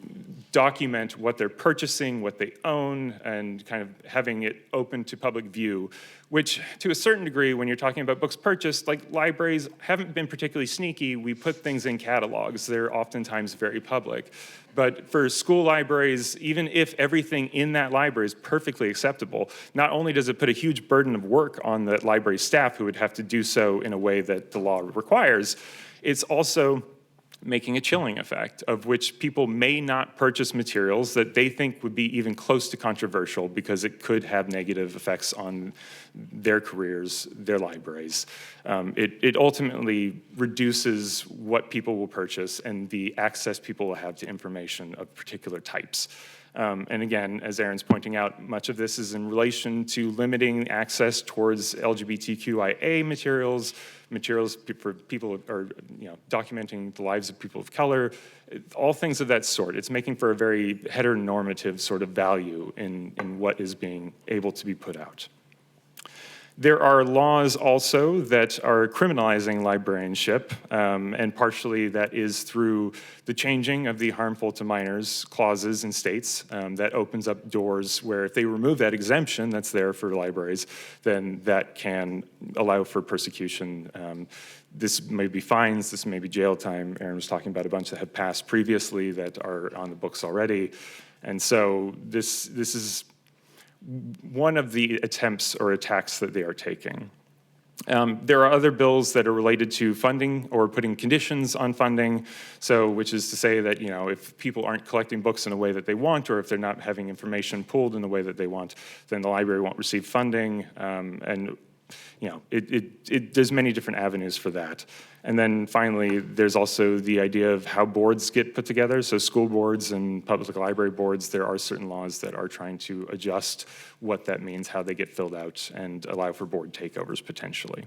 document what they're purchasing, what they own, and kind of having it open to public view, which to a certain degree, when you're talking about books purchased, like libraries haven't been particularly sneaky. We put things in catalogs. They're oftentimes very public. But for school libraries, even if everything in that library is perfectly acceptable, not only does it put a huge burden of work on the library staff who would have to do so in a way that the law requires, it's also making a chilling effect, of which people may not purchase materials that they think would be even close to controversial because it could have negative effects on their careers, their libraries. It ultimately reduces what people will purchase and the access people will have to information of particular types. And again, as Erin's pointing out, much of this is in relation to limiting access towards LGBTQIA materials for people who are documenting the lives of people of color, all things of that sort. It's making for a very heteronormative sort of value in what is being able to be put out. There are laws also that are criminalizing librarianship, and partially that is through the changing of the harmful to minors clauses in states. That opens up doors where if they remove that exemption that's there for libraries, then that can allow for persecution. This may be fines, this may be jail time. Erin was talking about a bunch that have passed previously that are on the books already. And so this is one of the attempts or attacks that they are taking. There are other bills that are related to funding or putting conditions on funding, which is to say that if people aren't collecting books in a way that they want, or if they're not having information pooled in the way that they want, then the library won't receive funding. And there's many different avenues for that. And then finally, there's also the idea of how boards get put together. So school boards and public library boards, there are certain laws that are trying to adjust what that means, how they get filled out, and allow for board takeovers potentially.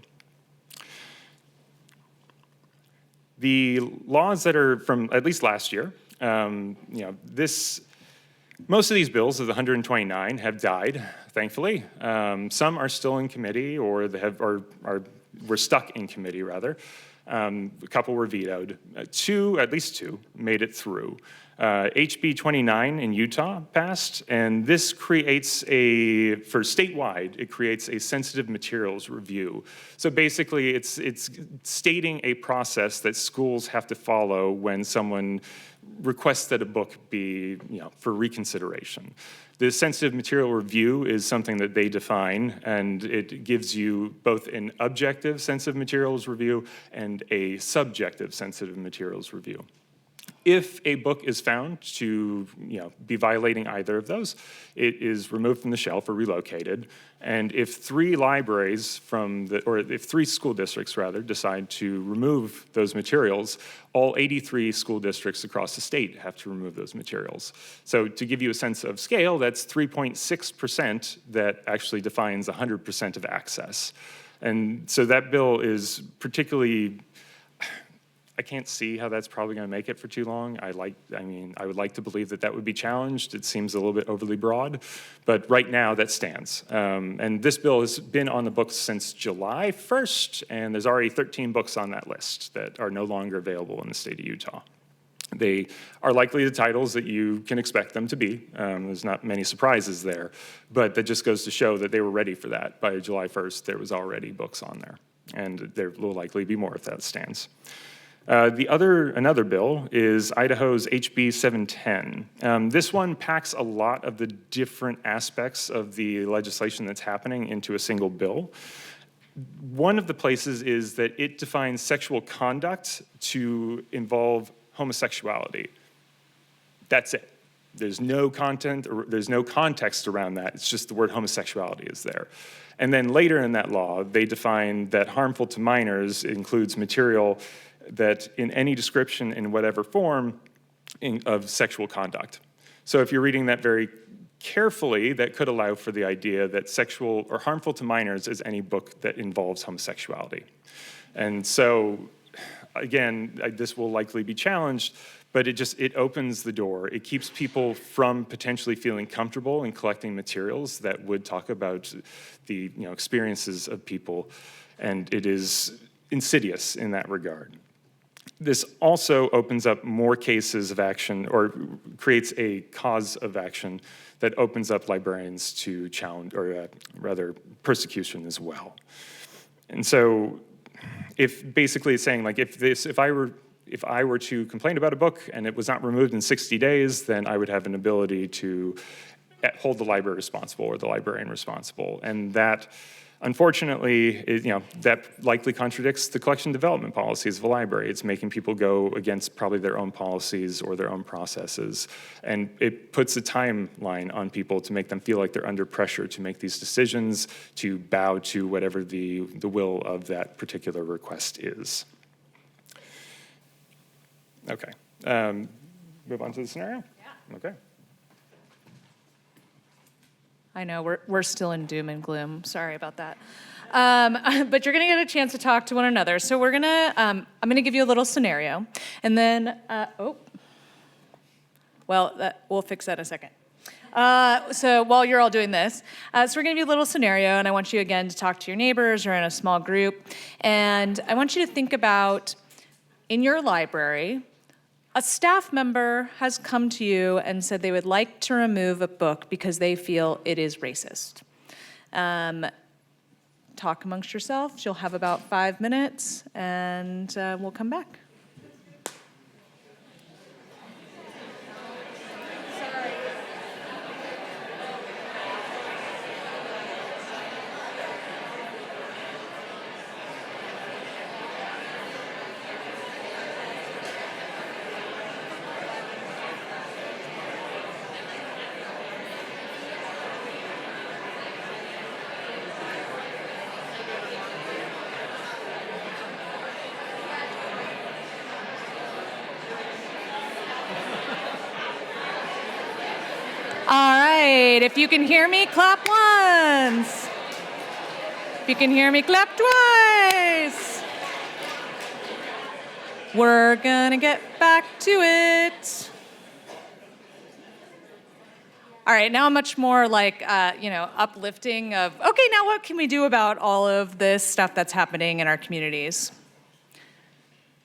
The laws that are from at least last year, most of these bills of the 129 have died, thankfully. Some are still in committee, or were stuck in committee rather. A couple were vetoed. At least two, made it through. HB 29 in Utah passed, and this creates for statewide, it creates a sensitive materials review. So basically, it's stating a process that schools have to follow when someone requests that a book be, for reconsideration. The sensitive material review is something that they define, and it gives you both an objective sensitive materials review and a subjective sensitive materials review. If a book is found to be violating either of those, it is removed from the shelf or relocated. And if three school districts rather decide to remove those materials, all 83 school districts across the state have to remove those materials. So to give you a sense of scale, that's 3.6% that actually defines 100% of access. And so that bill is particularly, I can't see how that's probably going to make it for too long. I would like to believe that would be challenged. It seems a little bit overly broad, but right now that stands. And this bill has been on the books since July 1st, and there's already 13 books on that list that are no longer available in the state of Utah. They are likely the titles that you can expect them to be. There's not many surprises there, but that just goes to show that they were ready for that. By July 1st, there was already books on there, and there will likely be more if that stands. Another bill is Idaho's HB 710. This one packs a lot of the different aspects of the legislation that's happening into a single bill. One of the places is that it defines sexual conduct to involve homosexuality. That's it. There's no content, or there's no context around that. It's just the word homosexuality is there. And then later in that law, they define that harmful to minors includes material that in any description in whatever form of sexual conduct. So if you're reading that very carefully, that could allow for the idea that sexual or harmful to minors is any book that involves homosexuality. And so, again, this will likely be challenged, but it opens the door. It keeps people from potentially feeling comfortable in collecting materials that would talk about the experiences of people, and it is insidious in that regard. This also opens up more cases of action, or creates a cause of action that opens up librarians to challenge, or rather persecution as well. And so, if basically it's saying, like, if I were to complain about a book and it was not removed in 60 days, then I would have an ability to hold the library responsible or the librarian responsible, and that, unfortunately, that likely contradicts the collection development policies of a library. It's making people go against probably their own policies or their own processes, and it puts a timeline on people to make them feel like they're under pressure to make these decisions, to bow to whatever the will of that particular request is. Okay, move on to the scenario? Yeah. Okay. I know, we're still in doom and gloom. Sorry about that. But you're going to get a chance to talk to one another. So I'm going to give you a little scenario. And then, we'll fix that in a second. So while you're all doing this, so we're going to give you a little scenario, and I want you, again, to talk to your neighbors or in a small group. And I want you to think about, in your library, a staff member has come to you and said they would like to remove a book because they feel it is racist. Talk amongst yourselves. You'll have about 5 minutes, and we'll come back. All right, if you can hear me, clap once. If you can hear me, clap twice. We're gonna get back to it. All right, now much more like, uplifting of, okay, now what can we do about all of this stuff that's happening in our communities?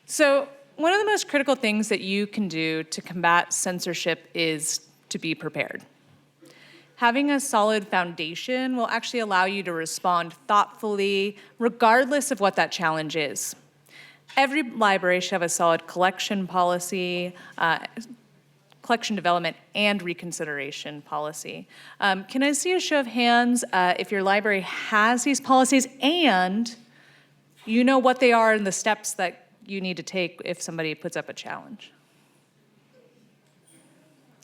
So one of the most critical things that you can do to combat censorship is to be prepared. Having a solid foundation will actually allow you to respond thoughtfully, regardless of what that challenge is. Every library should have a solid collection policy, collection development, and reconsideration policy. Can I see a show of hands if your library has these policies and you know what they are and the steps that you need to take if somebody puts up a challenge?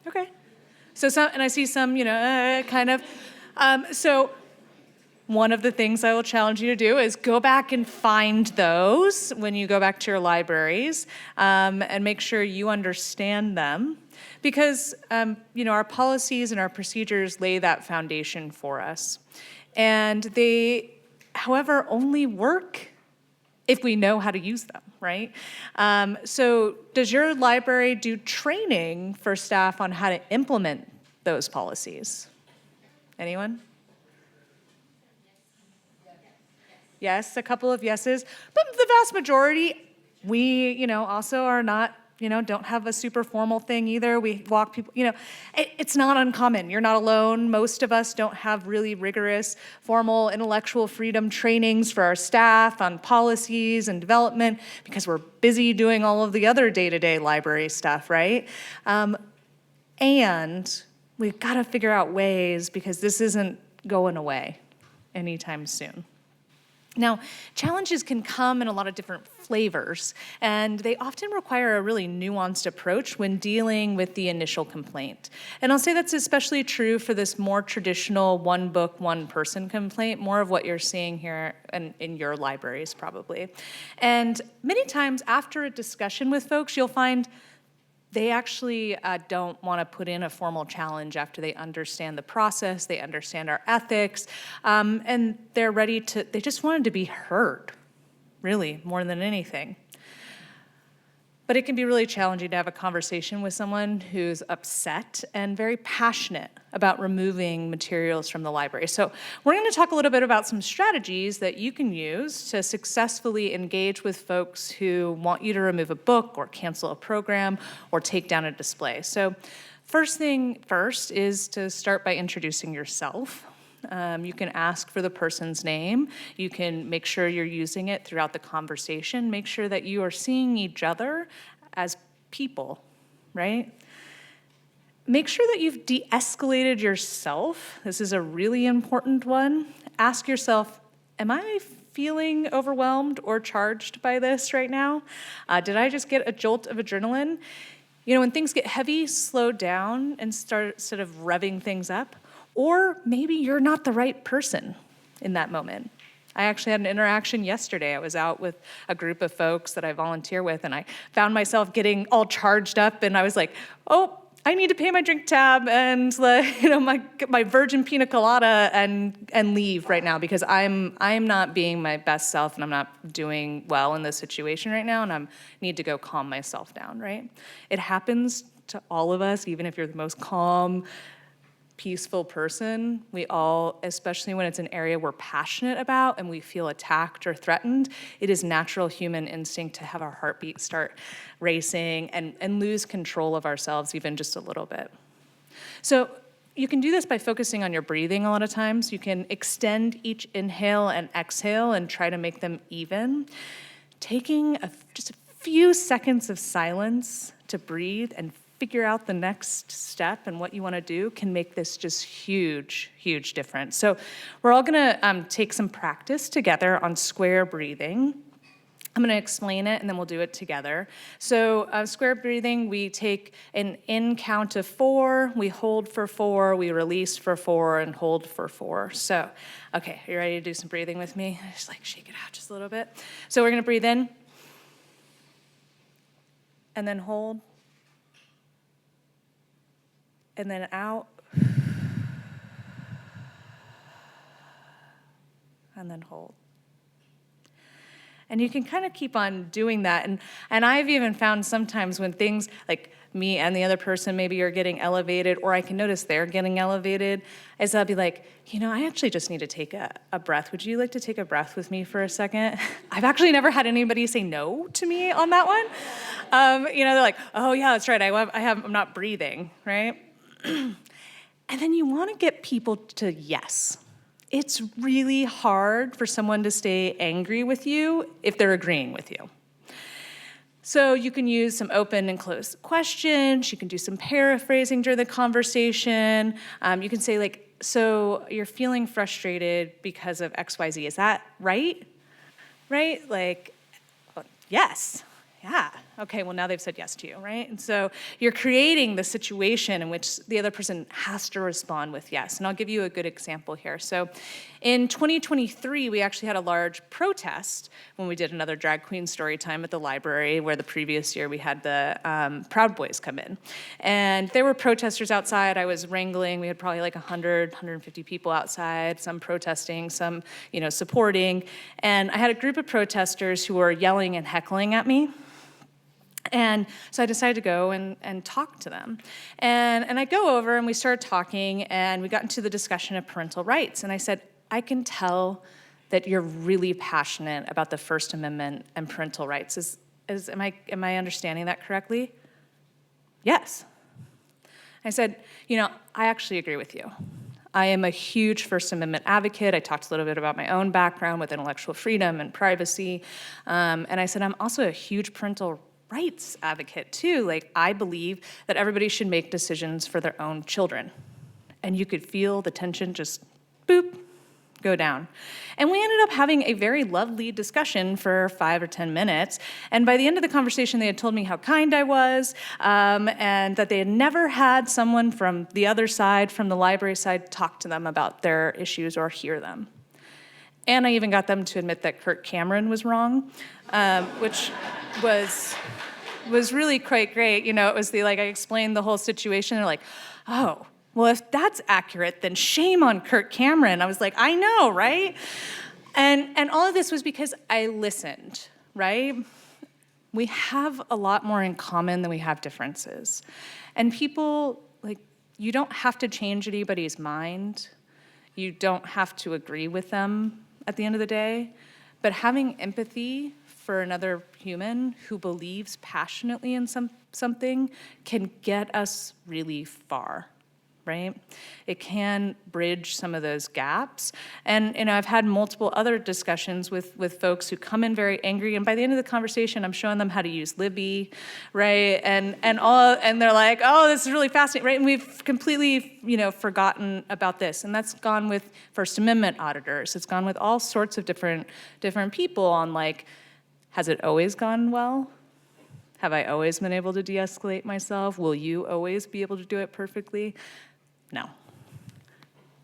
Okay. So and I see some, kind of. So one of the things I will challenge you to do is go back and find those when you go back to your libraries, and make sure you understand them. Because, our policies and our procedures lay that foundation for us. And they, however, only work if we know how to use them, right? So does your library do training for staff on how to implement those policies? Anyone? Yes, a couple of yeses, but the vast majority, we, also are not don't have a super formal thing either. We walk people, it's not uncommon. You're not alone. Most of us don't have really rigorous formal intellectual freedom trainings for our staff on policies and development because we're busy doing all of the other day-to-day library stuff, right? And we've got to figure out ways, because this isn't going away anytime soon. Now, challenges can come in a lot of different flavors, and they often require a really nuanced approach when dealing with the initial complaint. And I'll say that's especially true for this more traditional one book, one person complaint, more of what you're seeing here in your libraries probably. And many times after a discussion with folks, you'll find they actually don't want to put in a formal challenge after they understand the process, they understand our ethics, and they just wanted to be heard, really, more than anything. But it can be really challenging to have a conversation with someone who's upset and very passionate about removing materials from the library. So we're going to talk a little bit about some strategies that you can use to successfully engage with folks who want you to remove a book or cancel a program or take down a display. So first thing first is to start by introducing yourself. You can ask for the person's name. You can make sure you're using it throughout the conversation. Make sure that you are seeing each other as people, right? Make sure that you've de-escalated yourself. This is a really important one. Ask yourself, am I feeling overwhelmed or charged by this right now? Did I just get a jolt of adrenaline? When things get heavy, slow down and start sort of revving things up. Or maybe you're not the right person in that moment. I actually had an interaction yesterday. I was out with a group of folks that I volunteer with, and I found myself getting all charged up, and I was like, oh, I need to pay my drink tab and my virgin pina colada and leave right now, because I'm not being my best self, and I'm not doing well in this situation right now, and I need to go calm myself down, right? It happens to all of us, even if you're the most calm, peaceful person. We all, especially when it's an area we're passionate about and we feel attacked or threatened, it is natural human instinct to have our heartbeat start racing and lose control of ourselves even just a little bit. So you can do this by focusing on your breathing a lot of times. You can extend each inhale and exhale and try to make them even. Taking just a few seconds of silence to breathe and figure out the next step and what you want to do can make this just huge, huge difference. So we're all going to take some practice together on square breathing. I'm going to explain it, and then we'll do it together. So square breathing, we take an in count of 4, we hold for 4, we release for 4, and hold for 4. So, okay, are you ready to do some breathing with me? Just shake it out just a little bit. So we're going to breathe in, and then hold, and then out, and then hold. And you can kind of keep on doing that. And I've even found sometimes when things like me and the other person maybe are getting elevated, or I can notice they're getting elevated, is I'll be like, I actually just need to take a breath. Would you like to take a breath with me for a second? I've actually never had anybody say no to me on that one. They're like, oh yeah, that's right, I'm not breathing, right? And then you want to get people to yes. It's really hard for someone to stay angry with you if they're agreeing with you. So you can use some open and closed questions. You can do some paraphrasing during the conversation. You can say so you're feeling frustrated because of XYZ. Is that right? Right? Yes. Yeah, okay, well now they've said yes to you, right? And so you're creating the situation in which the other person has to respond with yes. And I'll give you a good example here. So in 2023, we actually had a large protest when we did another drag queen story time at the library, where the previous year we had the Proud Boys come in. And there were protesters outside. I was wrangling. We had probably 100, 150 people outside, some protesting, some supporting. And I had a group of protesters who were yelling and heckling at me. And so I decided to go and talk to them. And I go over, and we started talking, and we got into the discussion of parental rights. And I said, I can tell that you're really passionate about the First Amendment and parental rights. Am I understanding that correctly? Yes. I said, I actually agree with you. I am a huge First Amendment advocate. I talked a little bit about my own background with intellectual freedom and privacy. And I said, I'm also a huge parental rights advocate too. Like, I believe that everybody should make decisions for their own children. And you could feel the tension just boop, go down. And we ended up having a very lovely discussion for 5 or 10 minutes. And by the end of the conversation, they had told me how kind I was, and that they had never had someone from the other side, from the library side, talk to them about their issues or hear them. And I even got them to admit that Kirk Cameron was wrong, which was really quite great. It was I explained the whole situation. They're like, oh, well, if that's accurate, then shame on Kirk Cameron. I was like, I know, right? And all of this was because I listened, right? We have a lot more in common than we have differences. And people, you don't have to change anybody's mind. You don't have to agree with them at the end of the day. But having empathy for another human who believes passionately in something can get us really far. Right? It can bridge some of those gaps. And I've had multiple other discussions with folks who come in very angry, and by the end of the conversation, I'm showing them how to use Libby, right? And they're like, oh, this is really fascinating, right? And we've completely, forgotten about this. And that's gone with First Amendment auditors. It's gone with all sorts of different people on has it always gone well? Have I always been able to de-escalate myself? Will you always be able to do it perfectly? No.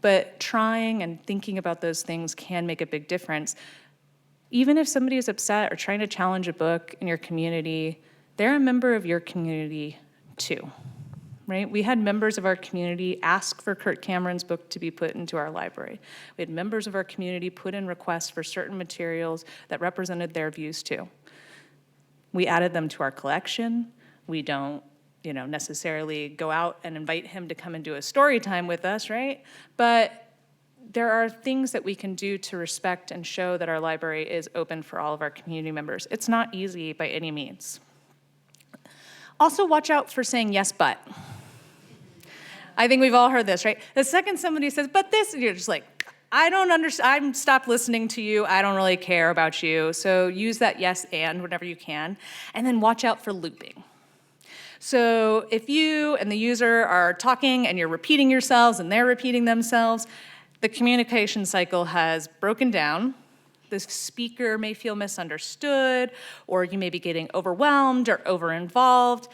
But trying and thinking about those things can make a big difference. Even if somebody is upset or trying to challenge a book in your community, they're a member of your community too, right? We had members of our community ask for Kirk Cameron's book to be put into our library. We had members of our community put in requests for certain materials that represented their views too. We added them to our collection. We don't necessarily go out and invite him to come and do a story time with us, right? But there are things that we can do to respect and show that our library is open for all of our community members. It's not easy by any means. Also, watch out for saying yes, but. I think we've all heard this, right? The second somebody says, but this, you're just like, I don't understand, I've stopped listening to you, I don't really care about you. So use that yes and whenever you can. And then watch out for looping. So if you and the user are talking and you're repeating yourselves and they're repeating themselves, the communication cycle has broken down. The speaker may feel misunderstood, or you may be getting overwhelmed or over-involved.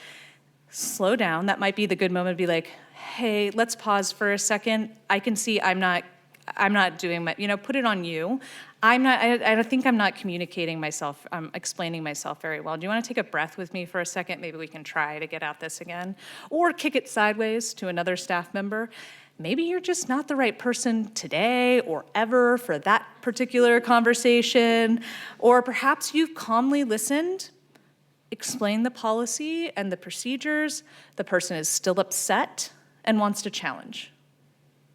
Slow down. That might be the good moment to be like, hey, let's pause for a second. I can see I'm not doing my, put it on you. I think I'm not communicating myself, I'm explaining myself very well. Do you want to take a breath with me for a second? Maybe we can try to get at this again. Or kick it sideways to another staff member. Maybe you're just not the right person today or ever for that particular conversation. Or perhaps you've calmly listened, explained the policy and the procedures. The person is still upset and wants to challenge.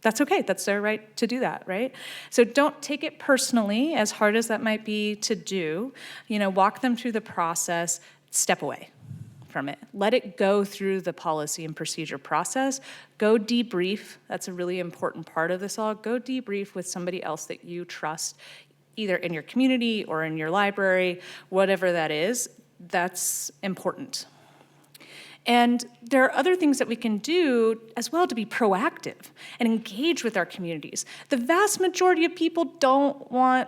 That's okay, that's their right to do that, right? So don't take it personally, as hard as that might be to do. Walk them through the process, step away from it. Let it go through the policy and procedure process. Go debrief, that's a really important part of this all. Go debrief with somebody else that you trust, either in your community or in your library, whatever that is, that's important. And there are other things that we can do as well to be proactive and engage with our communities. The vast majority of people don't want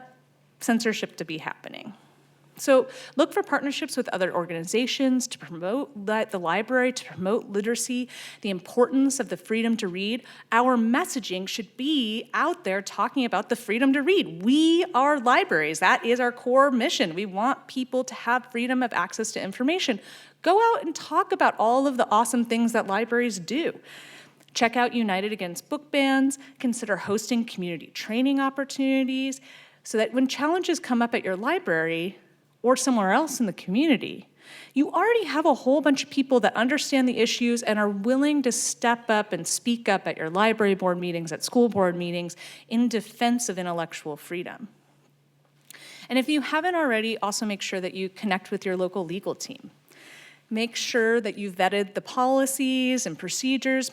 censorship to be happening. So look for partnerships with other organizations to promote the library, to promote literacy, the importance of the freedom to read. Our messaging should be out there talking about the freedom to read. We are libraries. That is our core mission. We want people to have freedom of access to information. Go out and talk about all of the awesome things that libraries do. Check out United Against Book Bans. Consider hosting community training opportunities so that when challenges come up at your library or somewhere else in the community, you already have a whole bunch of people that understand the issues and are willing to step up and speak up at your library board meetings, at school board meetings, in defense of intellectual freedom. And if you haven't already, also make sure that you connect with your local legal team. Make sure that you've vetted the policies and procedures.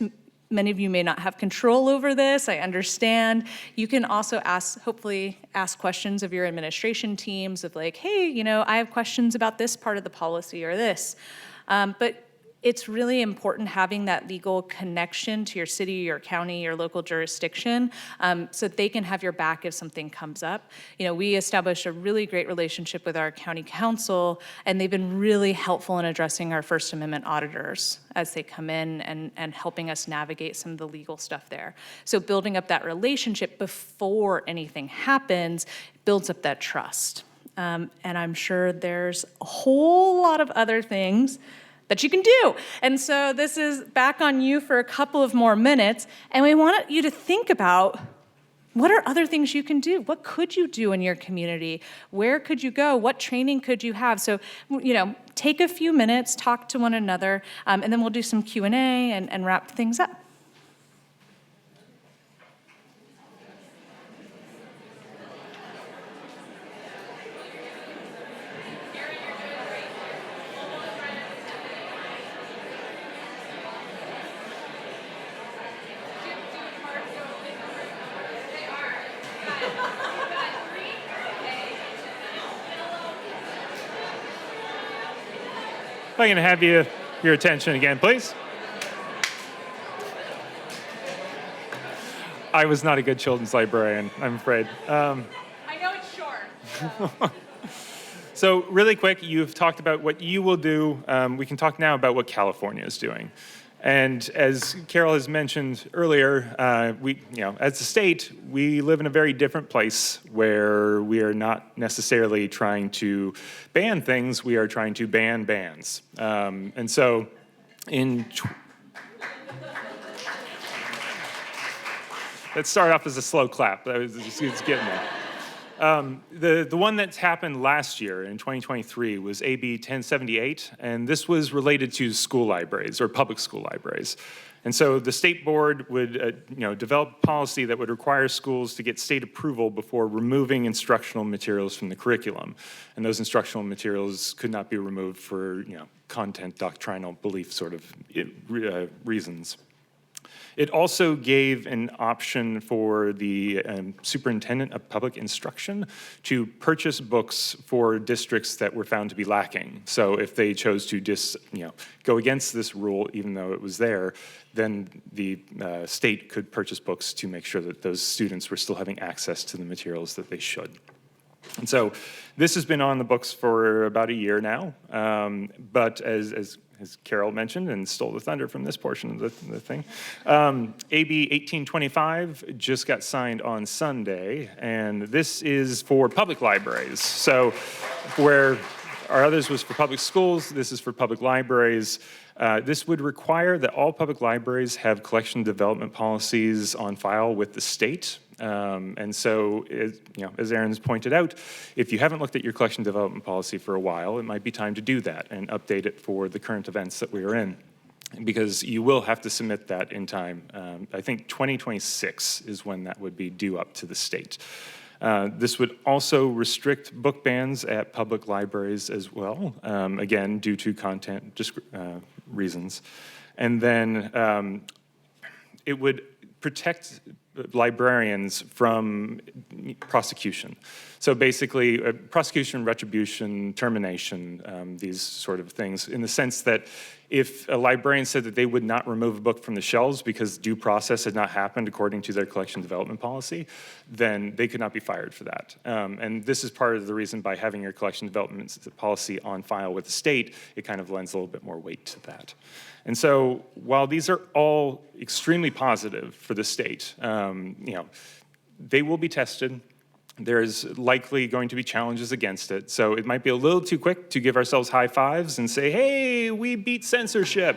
Many of you may not have control over this, I understand. You can also hopefully ask questions of your administration teams of like, hey, I have questions about this part of the policy or this. But it's really important having that legal connection to your city, your county, your local jurisdiction, so that they can have your back if something comes up. We established a really great relationship with our county council, and they've been really helpful in addressing our First Amendment auditors as they come in and helping us navigate some of the legal stuff there. So building up that relationship before anything happens builds up that trust. And I'm sure there's a whole lot of other things that you can do. And so this is back on you for a couple of more minutes, and we want you to think about what are other things you can do? What could you do in your community? Where could you go? What training could you have? So, take a few minutes, talk to one another, and then we'll do some Q&A and wrap things up. If I can have your attention again, please. I was not a good children's librarian, I'm afraid. I know it's short. So really quick, you've talked about what you will do. We can talk now about what California is doing. And as Carol has mentioned earlier, as a state, we live in a very different place where we are not necessarily trying to ban things, we are trying to ban bans. And so let's start off as a slow clap. It's getting there. The one that's happened last year in 2023 was AB 1078, and this was related to school libraries or public school libraries. And so the state board would develop a policy that would require schools to get state approval before removing instructional materials from the curriculum. And those instructional materials could not be removed for content, doctrinal belief sort of reasons. It also gave an option for the superintendent of public instruction to purchase books for districts that were found to be lacking. So if they chose to go against this rule, even though it was there, then the state could purchase books to make sure that those students were still having access to the materials that they should. And so this has been on the books for about a year now, but as Carol mentioned and stole the thunder from this portion of the thing, AB 1825 just got signed on Sunday, and this is for public libraries. So where our others was for public schools, this is for public libraries. This would require that all public libraries have collection development policies on file with the state. And so, as Erin's pointed out, if you haven't looked at your collection development policy for a while, it might be time to do that and update it for the current events that we are in, because you will have to submit that in time. I think 2026 is when that would be due up to the state. This would also restrict book bans at public libraries as well, again, due to content reasons. And then it would protect librarians from prosecution. So basically, prosecution, retribution, termination, these sort of things, in the sense that if a librarian said that they would not remove a book from the shelves because due process had not happened according to their collection development policy, then they could not be fired for that. And this is part of the reason by having your collection development policy on file with the state, it kind of lends a little bit more weight to that. And so while these are all extremely positive for the state, they will be tested. There's likely going to be challenges against it. So it might be a little too quick to give ourselves high fives and say, hey, we beat censorship.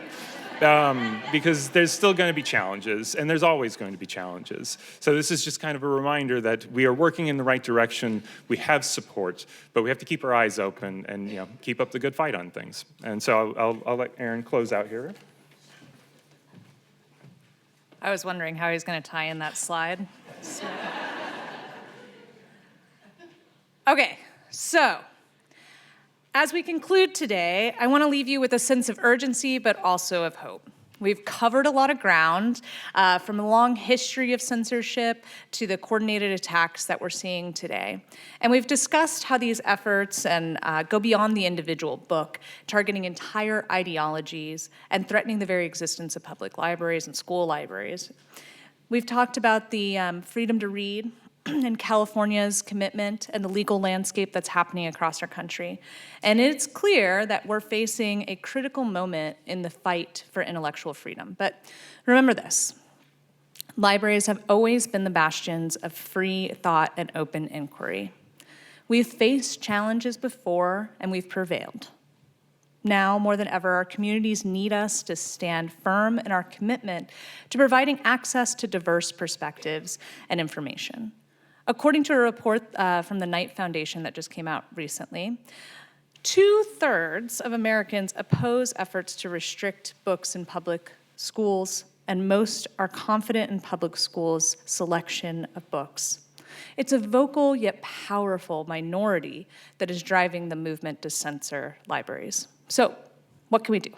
Because there's still going to be challenges, and there's always going to be challenges. So this is just kind of a reminder that we are working in the right direction. We have support, but we have to keep our eyes open and keep up the good fight on things. And so I'll let Erin close out here. I was wondering how he's going to tie in that slide. Okay, So, as we conclude today, I want to leave you with a sense of urgency, but also of hope. We've covered a lot of ground, from a long history of censorship to the coordinated attacks that we're seeing today. And we've discussed how these efforts go beyond the individual book, targeting entire ideologies and threatening the very existence of public libraries and school libraries. We've talked about the freedom to read and California's commitment and the legal landscape that's happening across our country. And it's clear that we're facing a critical moment in the fight for intellectual freedom. But remember this, libraries have always been the bastions of free thought and open inquiry. We've faced challenges before and we've prevailed. Now, more than ever, our communities need us to stand firm in our commitment to providing access to diverse perspectives and information. According to a report from the Knight Foundation that just came out recently, 2/3 of Americans oppose efforts to restrict books in public schools, and most are confident in public schools' selection of books. It's a vocal yet powerful minority that is driving the movement to censor libraries. So, what can we do?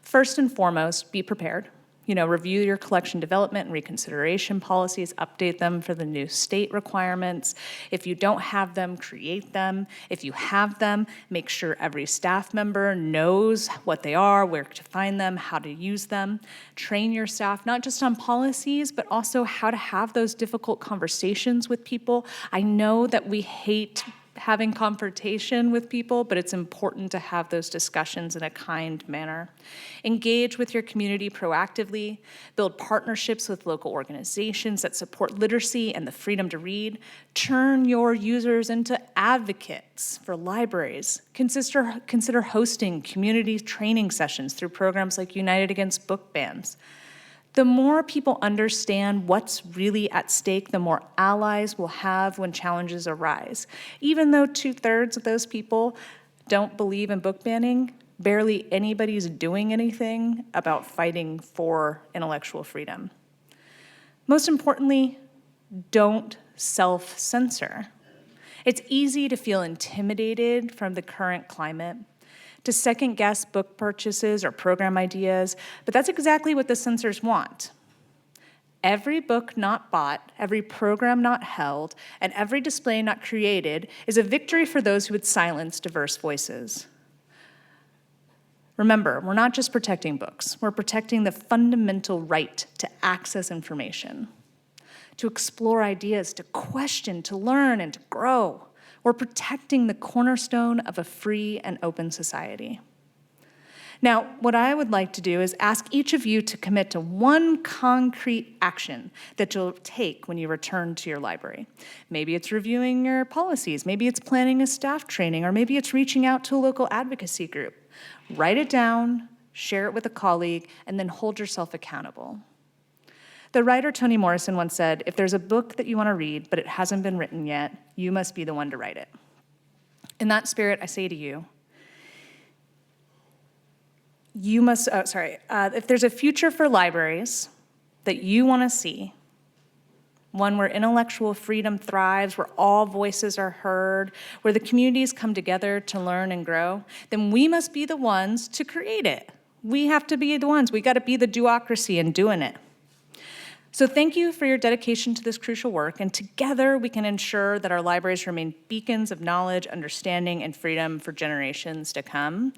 First and foremost, be prepared. Review your collection development and reconsideration policies, update them for the new state requirements. If you don't have them, create them. If you have them, make sure every staff member knows what they are, where to find them, how to use them. Train your staff, not just on policies, but also how to have those difficult conversations with people. I know that we hate having confrontation with people, but it's important to have those discussions in a kind manner. Engage with your community proactively, build partnerships with local organizations that support literacy and the freedom to read, turn your users into advocates for libraries. Consider hosting community training sessions through programs like United Against Book Bans. The more people understand what's really at stake, the more allies we'll have when challenges arise. Even though 2/3 of those people don't believe in book banning, barely anybody's doing anything about fighting for intellectual freedom. Most importantly, don't self-censor. It's easy to feel intimidated from the current climate, to second-guess book purchases or program ideas, but that's exactly what the censors want. Every book not bought, every program not held, and every display not created is a victory for those who would silence diverse voices. Remember, we're not just protecting books, we're protecting the fundamental right to access information, to explore ideas, to question, to learn, and to grow. We're protecting the cornerstone of a free and open society. Now, what I would like to do is ask each of you to commit to one concrete action that you'll take when you return to your library. Maybe it's reviewing your policies, maybe it's planning a staff training, or maybe it's reaching out to a local advocacy group. Write it down, share it with a colleague, and then hold yourself accountable. The writer Toni Morrison once said, if there's a book that you want to read, but it hasn't been written yet, you must be the one to write it. In that spirit, I say to you, if there's a future for libraries that you want to see, one where intellectual freedom thrives, where all voices are heard, where the communities come together to learn and grow, then we must be the ones to create it. We have to be the ones. We got to be the duocracy in doing it. So thank you for your dedication to this crucial work, and together we can ensure that our libraries remain beacons of knowledge, understanding, and freedom for generations to come.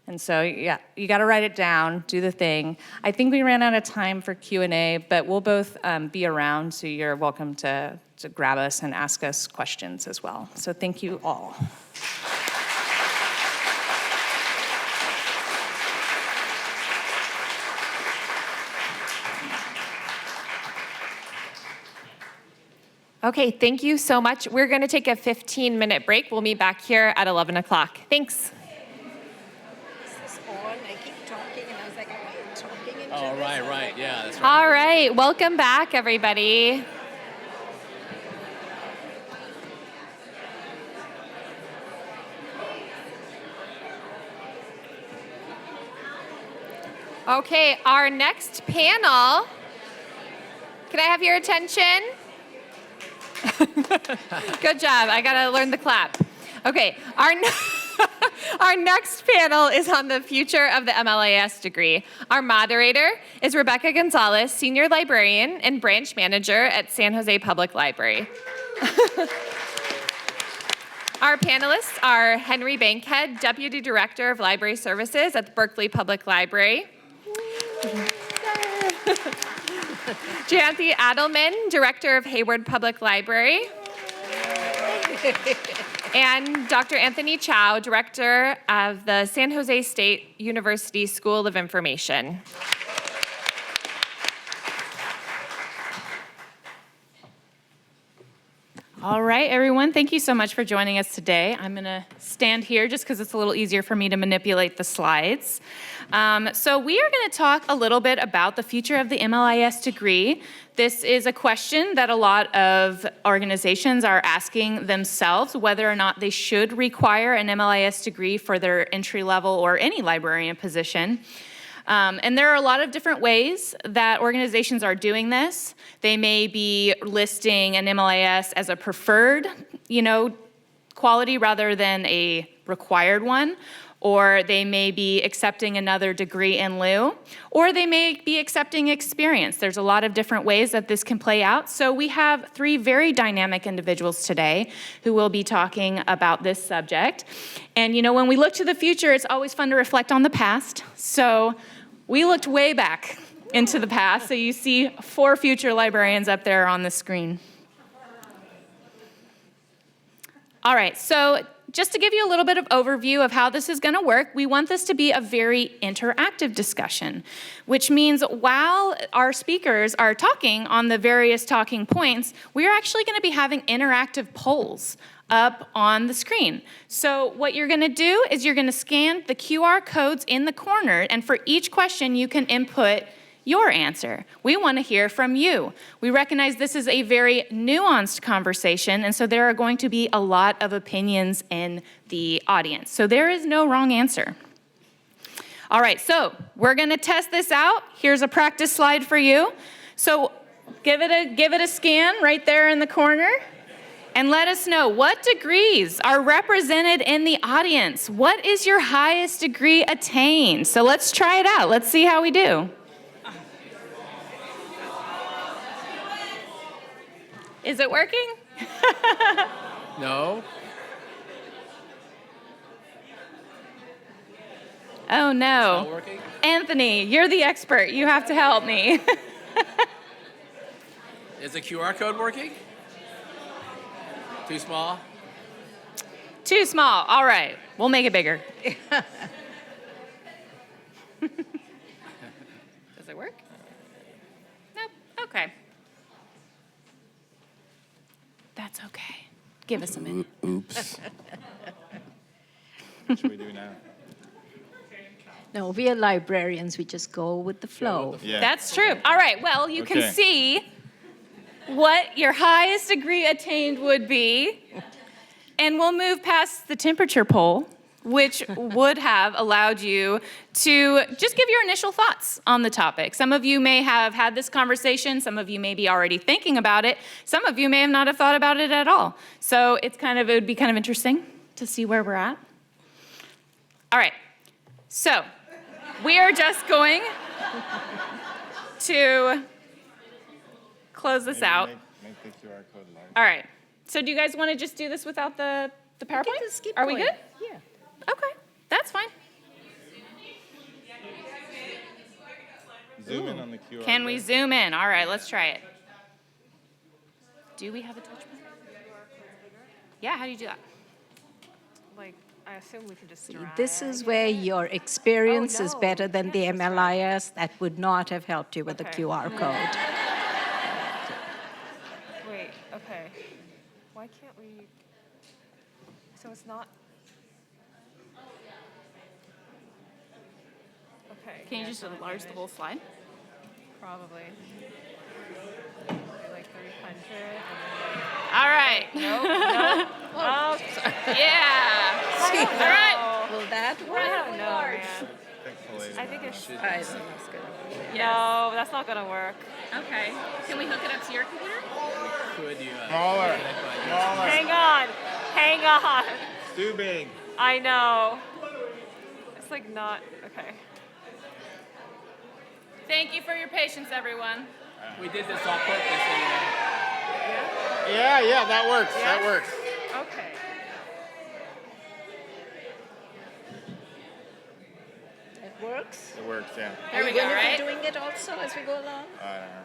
And so, yeah, you got to write it down, do the thing. I think we ran out of time for Q&A, but we'll both be around, so you're welcome to grab us and ask us questions as well. So thank you all. Okay, thank you so much. We're going to take a 15-minute break. We'll meet back here at 11 o'clock. Thanks. Oh, right, yeah, that's right. All right, welcome back, everybody. Okay, our next panel, can I have your attention? Good job, I gotta learn the clap. Okay, our next panel is on the future of the MLIS degree. Our moderator is Rebecca Gonzalez, Senior Librarian and Branch Manager at San Jose Public Library. Our panelists are Henry Bankhead, Deputy Director of Library Services at the Berkeley Public Library. Jayanti Addleman, Director of Hayward Public Library. And Dr. Anthony Chow, Director of the San Jose State University School of Information. All right, everyone, thank you so much for joining us today. I'm going to stand here just because it's a little easier for me to manipulate the slides. So we are going to talk a little bit about the future of the MLIS degree. This is a question that a lot of organizations are asking themselves, whether or not they should require an MLIS degree for their entry level or any librarian position. And there are a lot of different ways that organizations are doing this. They may be listing an MLIS as a preferred, quality rather than a required one, or they may be accepting another degree in lieu, or they may be accepting experience. There's a lot of different ways that this can play out. So we have 3 very dynamic individuals today who will be talking about this subject. And when we look to the future, it's always fun to reflect on the past. So we looked way back into the past. So you see 4 future librarians up there on the screen. All right, so just to give you a little bit of overview of how this is going to work, we want this to be a very interactive discussion, which means while our speakers are talking on the various talking points, we're actually going to be having interactive polls up on the screen. So what you're going to do is you're going to scan the QR codes in the corner, and for each question you can input your answer. We want to hear from you. We recognize this is a very nuanced conversation, and so there are going to be a lot of opinions in the audience. So there is no wrong answer. All right, so we're going to test this out. Here's a practice slide for you. So give it a scan right there in the corner, and let us know what degrees are represented in the audience. What is your highest degree attained? So let's try it out. Let's see how we do. Is it working? No? Oh, no. Not working? Anthony, you're the expert. You have to help me. Is the QR code working? Too small? Too small. All right. We'll make it bigger. Does it work? Nope. Okay. That's okay. Give us a minute. Oops. What should we do now? No, we are librarians. We just go with the flow. Yeah. That's true. All right. Well, you can Okay. see what your highest degree attained would be. And we'll move past the temperature poll, which would have allowed you to just give your initial thoughts on the topic. Some of you may have had this conversation. Some of you may be already thinking about it. Some of you may have not have thought about it at all. So it would be kind of interesting to see where we're at. All right. So we are just going to close this out. Make the QR code large. All right. So do you guys want to just do this without the PowerPoint? just keep Are we going. good? Yeah. Okay, that's fine. Zoom in on the QR Can we code. zoom in? All right, let's try it. Do we have a touch bar? Yeah, how do you do that? I assume we can just This is where your experience is better than the MLIS. That would not have helped you with the Okay. QR code. Wait, okay. Why can't we? So it's not. Okay. Can you just enlarge the whole slide? Probably. Like 300. All right. Oh, Yeah. All right. Will that I work? don't know, man. I think it's. No, that's not gonna work. Okay. Can we hook it up to your computer? Could you? Smaller. Hang on. Hang on. Too big. I know. It's like not, okay. Thank you for your patience, everyone. We did this on purpose, so you know. Yeah, that works. That works. Okay. It works. It works, yeah. There we Are go, you going to right? be doing it also as we go along? I don't know.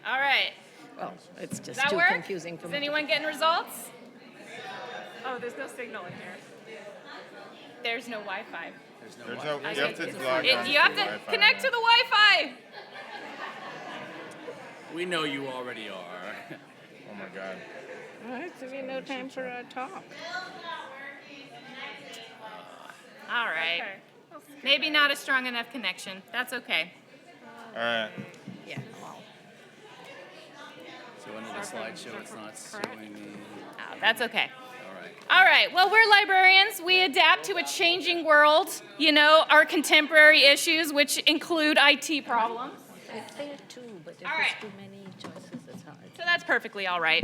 All right. Oh, it's just Does that too work? confusing for Is me. anyone getting results? Oh, there's no signal in here. There's no Wi-Fi. There's no, you have to It's- log on You have the to Wi-Fi. connect to the Wi-Fi. We know you already are. Oh my God. All right, so we have no time for our talk. All right. Maybe not a strong enough connection. That's okay. All right. Yeah, well, So under the slideshow, it's not showing me. Oh, that's okay. All right. All right. Well, we're librarians. We adapt to a changing world. You know, our contemporary issues, which include IT problems. it's there too, but if All right. there's too many choices, it's hard. So that's perfectly all right.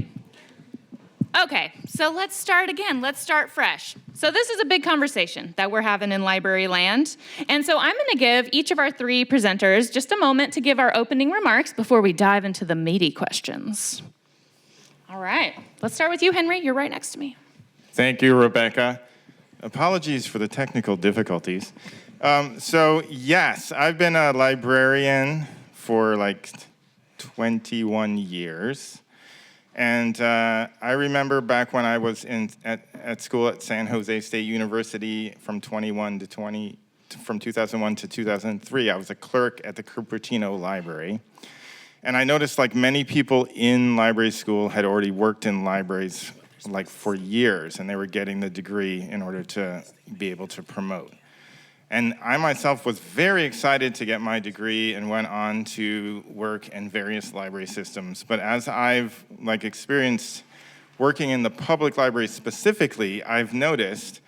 Okay, so let's start again. Let's start fresh. So this is a big conversation that we're having in library land. And so I'm going to give each of our three presenters just a moment to give our opening remarks before we dive into the meaty questions. All right, let's start with you, Henry. You're right next to me. Thank you, Rebecca. Apologies for the technical difficulties. So yes, I've been a librarian for like 21 years. And I remember back when I was at school at San Jose State University from 2001 to 2003, I was a clerk at the Cupertino Library. And I noticed like many people in library school had already worked in libraries like for years, and they were getting the degree in order to be able to promote. And I myself was very excited to get my degree and went on to work in various library systems. But as I've experienced working in the public library specifically, I've noticed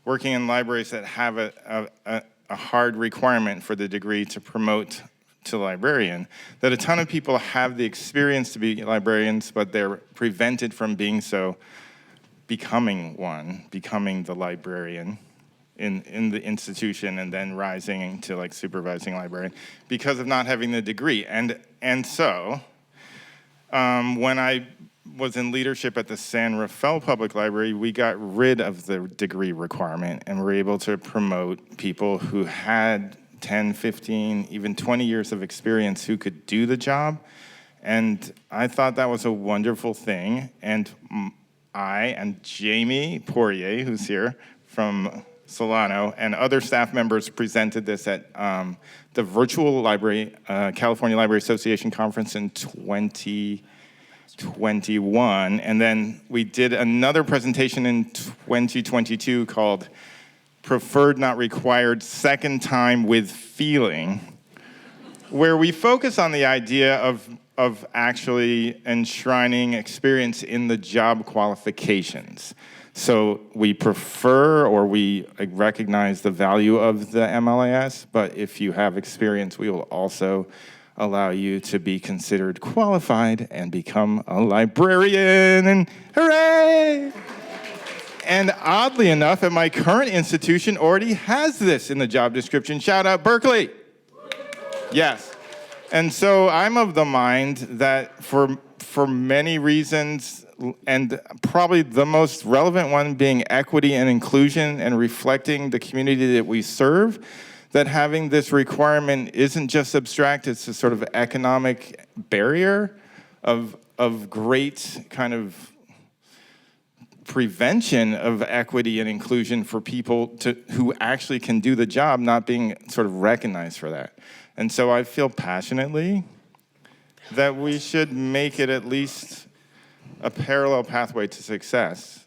working in libraries that have a hard requirement for the degree to promote to librarian, that a ton of people have the experience to be librarians, but they're prevented from being so, becoming the librarian in the institution and then rising to like supervising librarian because of not having the degree. And so when I was in leadership at the San Rafael Public Library, we got rid of the degree requirement and were able to promote people who had 10, 15, even 20 years of experience who could do the job. And I thought that was a wonderful thing. And I and Jamie Poirier, who's here from Solano, and other staff members presented this at the virtual library, California Library Association conference in 2021. And then we did another presentation in 2022 called Preferred Not Required, Second Time with Feeling, where we focus on the idea of actually enshrining experience in the job qualifications. So we prefer or we recognize the value of the MLIS, but if you have experience, we will also allow you to be considered qualified and become a librarian. And hooray! And oddly enough, at my current institution already has this in the job description. Shout out Berkeley. Yes. And so I'm of the mind that for many reasons, and probably the most relevant one being equity and inclusion and reflecting the community that we serve, that having this requirement isn't just abstract, it's a sort of economic barrier of great kind of prevention of equity and inclusion for people who actually can do the job, not being sort of recognized for that. And so I feel passionately that we should make it at least a parallel pathway to success.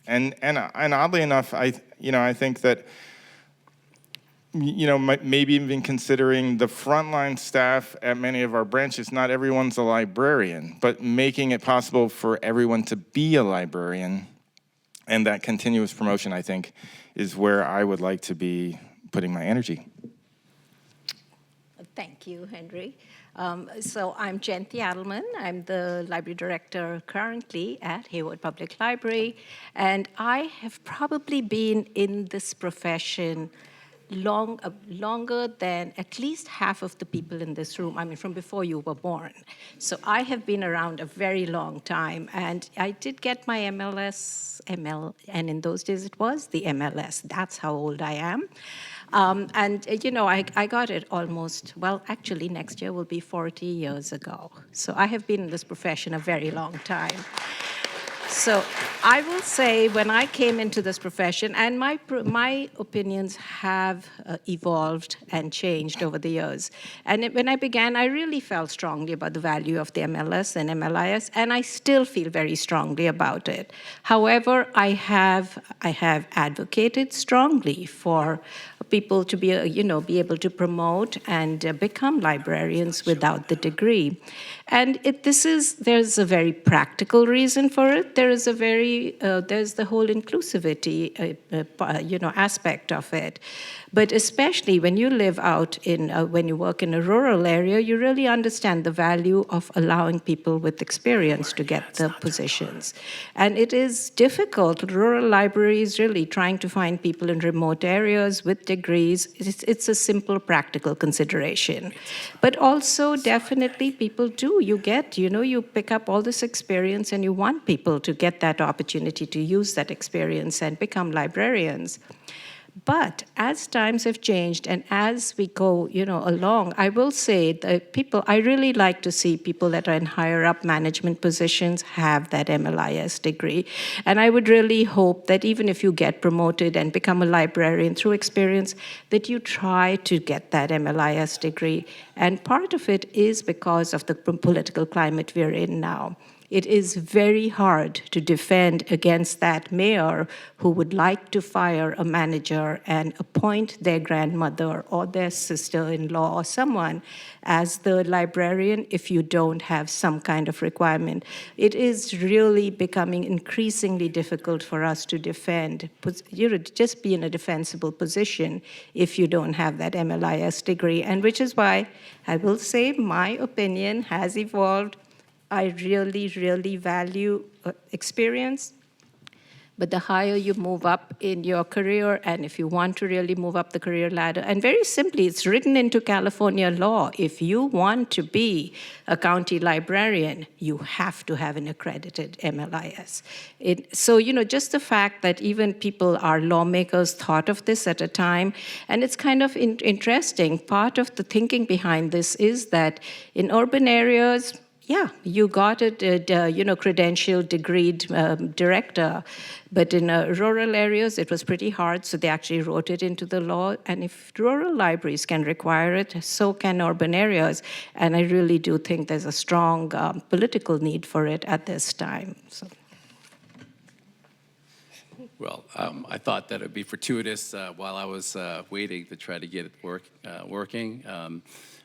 And oddly enough, I think that, maybe even considering the frontline staff at many of our branches, not everyone's a librarian, but making it possible for everyone to be a librarian, and that continuous promotion, I think, is where I would like to be putting my energy. Thank you, Henry. So I'm Jayanti Addleman. I'm the library director currently at Hayward Public Library, and I have probably been in this profession longer than at least half of the people in this room. I mean, from before you were born. So I have been around a very long time, and I did get my MLS, and in those days it was the MLS. That's how old I am. I got it almost, well, actually next year will be 40 years ago. So I have been in this profession a very long time. So I will say when I came into this profession, and my opinions have evolved and changed over the years. And when I began, I really felt strongly about the value of the MLS and MLIS, and I still feel very strongly about it. However, I have advocated strongly for people to be able to promote and become librarians without the degree. And there's a very practical reason for it. There's the whole inclusivity, aspect of it. But especially when you live out when you work in a rural area, you really understand the value of allowing people with experience to get the positions. And it is difficult. Rural libraries really trying to find people in remote areas with degrees. It's a simple, practical consideration. But also, definitely, people do. You pick up all this experience, and you want people to get that opportunity to use that experience and become librarians. But as times have changed and as we go, along, I will say that I really like to see people that are in higher up management positions have that MLIS degree. And I would really hope that even if you get promoted and become a librarian through experience, that you try to get that MLIS degree. And part of it is because of the political climate we're in now. It is very hard to defend against that mayor who would like to fire a manager and appoint their grandmother or their sister-in-law or someone as the librarian if you don't have some kind of requirement. It is really becoming increasingly difficult for us to defend, just be in a defensible position if you don't have that MLIS degree, and which is why I will say my opinion has evolved. I really, really value experience. But the higher you move up in your career, and if you want to really move up the career ladder, and very simply, it's written into California law, if you want to be a county librarian, you have to have an accredited MLIS. So, just the fact that even our lawmakers thought of this at a time, and it's kind of interesting, part of the thinking behind this is that in urban areas, yeah, you got a credentialed, degreed director. But in rural areas, it was pretty hard, so they actually wrote it into the law. And if rural libraries can require it, so can urban areas. And I really do think there's a strong political need for it at this time. So. Well, I thought that it would be fortuitous while I was waiting to try to get it working.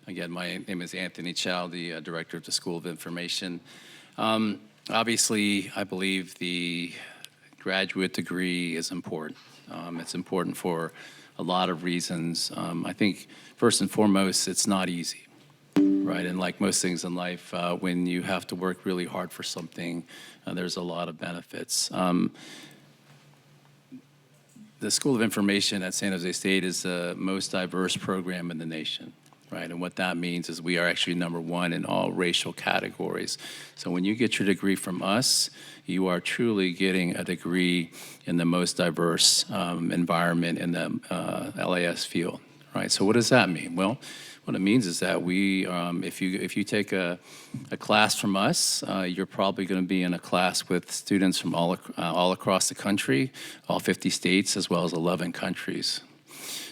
Again, my name is Anthony Chow, the director of the School of Information. Obviously, I believe the graduate degree is important. It's important for a lot of reasons. I think, first and foremost, it's not easy, right? And like most things in life, when you have to work really hard for something, there's a lot of benefits. The School of Information at San Jose State is the most diverse program in the nation. Right, and what that means is we are actually #1 in all racial categories. So when you get your degree from us, you are truly getting a degree in the most diverse environment in the LAS field. Right. So what does that mean? Well, what it means is that we, if you take a class from us, you're probably going to be in a class with students from all across the country, all 50 states, as well as 11 countries.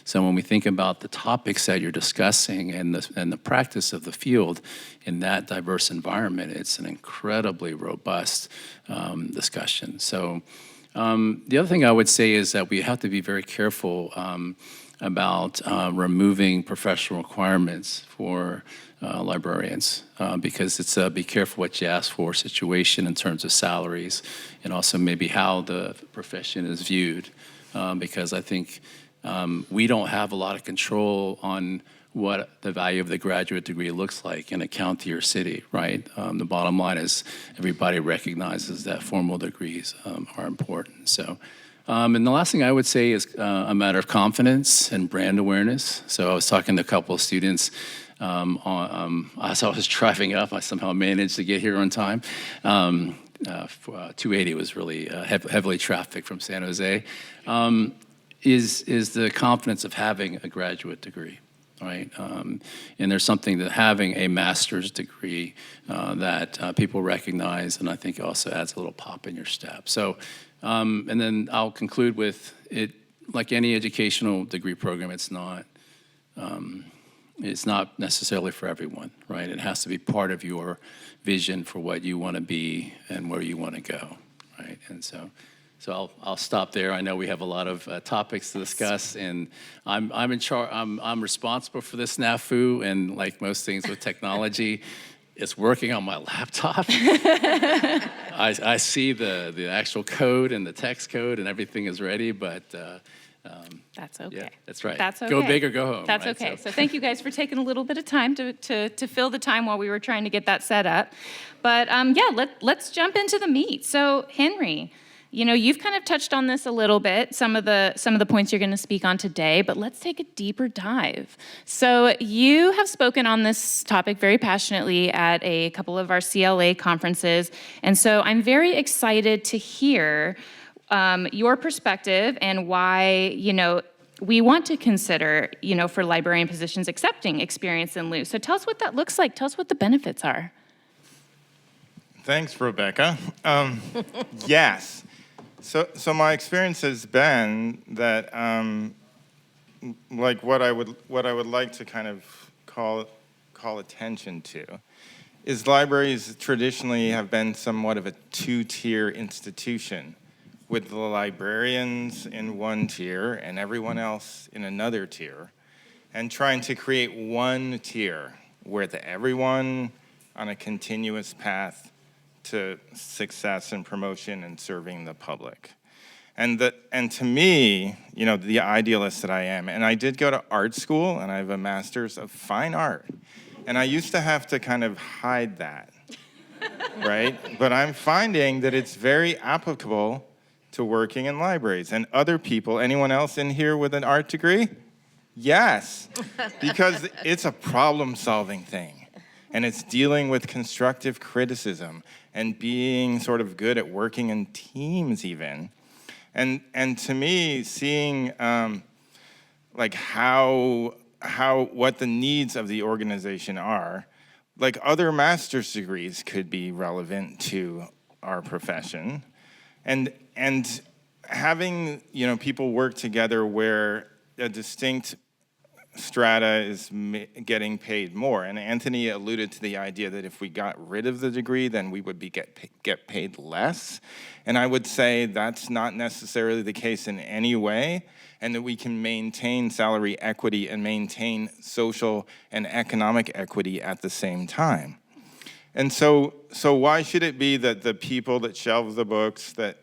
So when we think about the topics that you're discussing and the practice of the field in that diverse environment, it's an incredibly robust discussion. So the other thing I would say is that we have to be very careful about removing professional requirements for librarians because it's a be careful what you ask for situation in terms of salaries and also maybe how the profession is viewed because I think we don't have a lot of control on what the value of the graduate degree looks like in a county or city, right? The bottom line is everybody recognizes that formal degrees are important. So, and the last thing I would say is a matter of confidence and brand awareness. So I was talking to a couple of students as I was driving up. I somehow managed to get here on time. 280 was really heavily trafficked from San Jose. Is the confidence of having a graduate degree, right? And there's something that having a master's degree that people recognize, and I think also adds a little pop in your step. So, and then I'll conclude with it, like any educational degree program, it's not necessarily for everyone, right? It has to be part of your vision for what you want to be and where you want to go, right? And so I'll stop there. I know we have a lot of topics to discuss, and I'm in charge. I'm responsible for the snafu, and like most things with technology, it's working on my laptop. I see the actual code and the text code, and everything is ready, but. That's okay. Yeah, that's right. That's okay. Go big or go home. That's right? okay. So thank you guys for taking a little bit of time to fill the time while we were trying to get that set up. But let's jump into the meat. So Henry, you've kind of touched on this a little bit, some of the points you're going to speak on today, but let's take a deeper dive. So you have spoken on this topic very passionately at a couple of our CLA conferences, and so I'm very excited to hear your perspective and why, we want to consider, for librarian positions accepting experience in lieu. So tell us what that looks like. Tell us what the benefits are. Thanks, Rebecca. Yes. So my experience has been that, like what I would like to kind of call attention to, is libraries traditionally have been somewhat of a two-tier institution, with the librarians in one tier and everyone else in another tier, and trying to create one tier with everyone on a continuous path to success and promotion and serving the public. And to me, the idealist that I am, and I did go to art school, and I have a master's of fine art, and I used to have to kind of hide that, right? But I'm finding that it's very applicable to working in libraries. And other people, anyone else in here with an art degree? Yes, because it's a problem-solving thing. And it's dealing with constructive criticism and being sort of good at working in teams even. And to me, seeing like what the needs of the organization are, like other master's degrees could be relevant to our profession. And having people work together where a distinct strata is getting paid more. And Anthony alluded to the idea that if we got rid of the degree, then we would get paid less. And I would say that's not necessarily the case in any way, and that we can maintain salary equity and maintain social and economic equity at the same time. And so why should it be that the people that shelve the books, that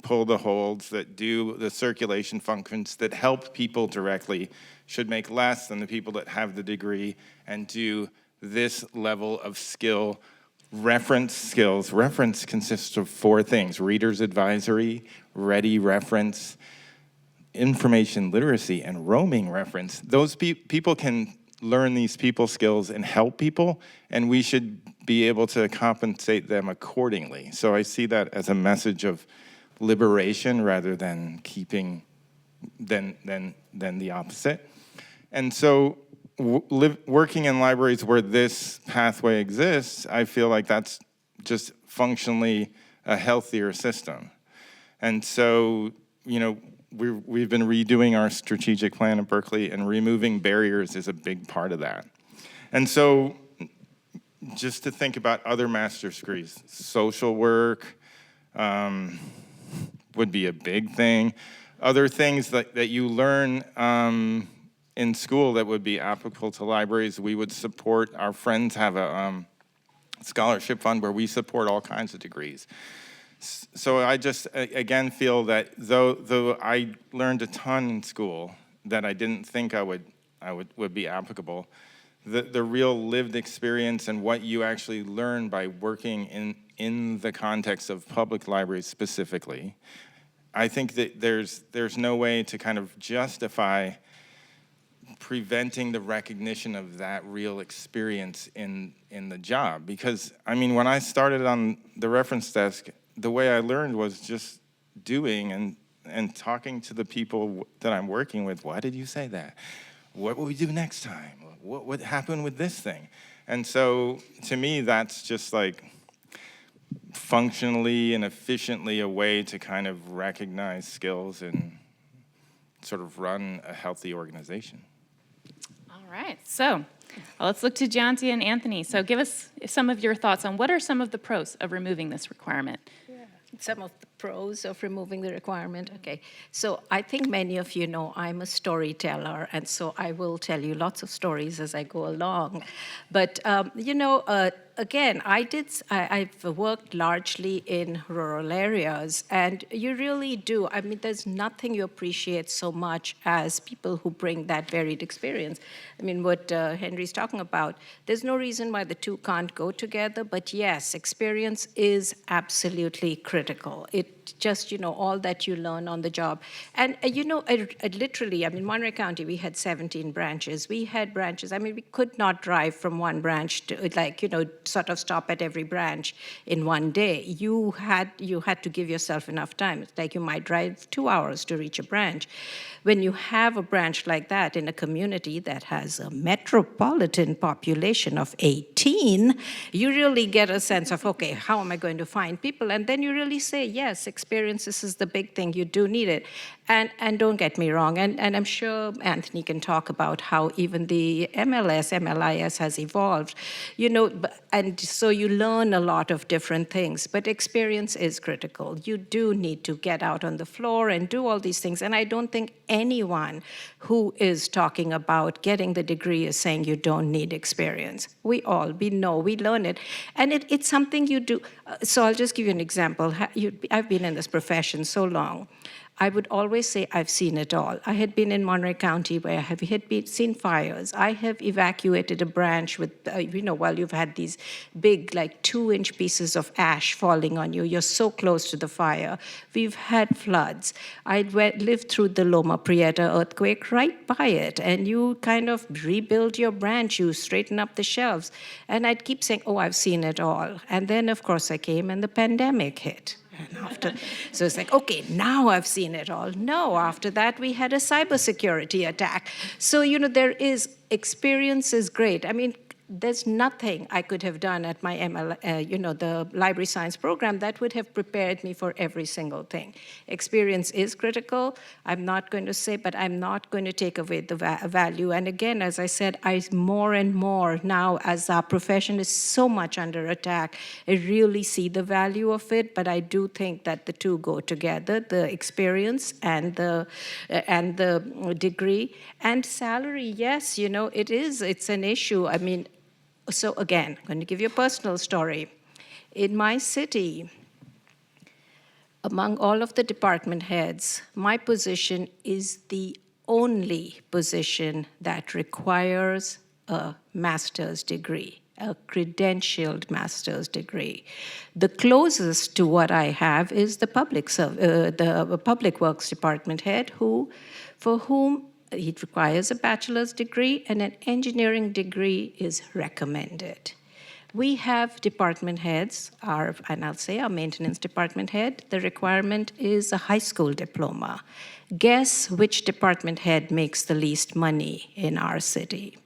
pull the holds, that do the circulation functions, that help people directly, should make less than the people that have the degree and do this level of skill? Reference skills. Reference consists of 4 things: reader's advisory, ready reference, information literacy, and roaming reference. Those people can learn these people skills and help people, and we should be able to compensate them accordingly. So I see that as a message of liberation rather than keeping than the opposite. And so working in libraries where this pathway exists, I feel like that's just functionally a healthier system. And so, we've been redoing our strategic plan at Berkeley, and removing barriers is a big part of that. And so just to think about other master's degrees, social work would be a big thing. Other things that you learn in school that would be applicable to libraries, we would support. Our friends have a scholarship fund where we support all kinds of degrees. So I just, again, feel that though I learned a ton in school that I didn't think I would be applicable. The real lived experience and what you actually learn by working in the context of public libraries specifically. I think that there's no way to kind of justify preventing the recognition of that real experience in the job. Because, I mean, when I started on the reference desk, the way I learned was just doing and talking to the people that I'm working with. Why did you say that? What will we do next time? What would happen with this thing? And so, to me, that's just like functionally and efficiently a way to kind of recognize skills and sort of run a healthy organization. All right, so let's look to Jayanti and Anthony. So give us some of your thoughts on what are some of the pros of removing this requirement? Some of the pros of removing the requirement. Okay, so I think many of you know I'm a storyteller, and so I will tell you lots of stories as I go along. But again, I've worked largely in rural areas, and you really do. I mean, there's nothing you appreciate so much as people who bring that varied experience. I mean, what Henry's talking about, there's no reason why the two can't go together, but yes, experience is absolutely critical. It just, all that you learn on the job. And, literally, I mean, Monterey County, we had 17 branches. We had branches, I mean, we could not drive from one branch to, sort of stop at every branch in one day. You had to give yourself enough time. It's like you might drive 2 hours to reach a branch. When you have a branch like that in a community that has a metropolitan population of 18, you really get a sense of, okay, how am I going to find people? And then you really say, yes, experience, this is the big thing, you do need it. And don't get me wrong, and I'm sure Anthony can talk about how even the MLIS has evolved, and so you learn a lot of different things, but experience is critical. You do need to get out on the floor and do all these things, and I don't think anyone who is talking about getting the degree is saying you don't need experience. We know, we learn it, and it's something you do. So I'll just give you an example. I've been in this profession so long. I would always say I've seen it all. I had been in Monterey County where I had seen fires. I have evacuated a branch with, while you've had these big, 2-inch pieces of ash falling on you. You're so close to the fire. We've had floods. I lived through the Loma Prieta earthquake right by it, and you kind of rebuild your branch, you straighten up the shelves. And I'd keep saying, oh, I've seen it all. And then, of course, I came and the pandemic hit. And so it's like, okay, now I've seen it all. No, after that, we had a cybersecurity attack. So, experience is great. I mean, there's nothing I could have done at my the library science program that would have prepared me for every single thing. Experience is critical. I'm not going to say, but I'm not going to take away the value. And again, as I said, more and more now, as our profession is so much under attack, I really see the value of it. But I do think that the two go together: the experience and the degree. And salary, yes, it's an issue. I mean. So again, I'm going to give you a personal story. In my city, among all of the department heads, my position is the only position that requires a master's degree, a credentialed master's degree. The closest to what I have is the public works department head, for whom it requires a bachelor's degree, and an engineering degree is recommended. We have department heads, and I'll say our maintenance department head, the requirement is a high school diploma. Guess which department head makes the least money in our city?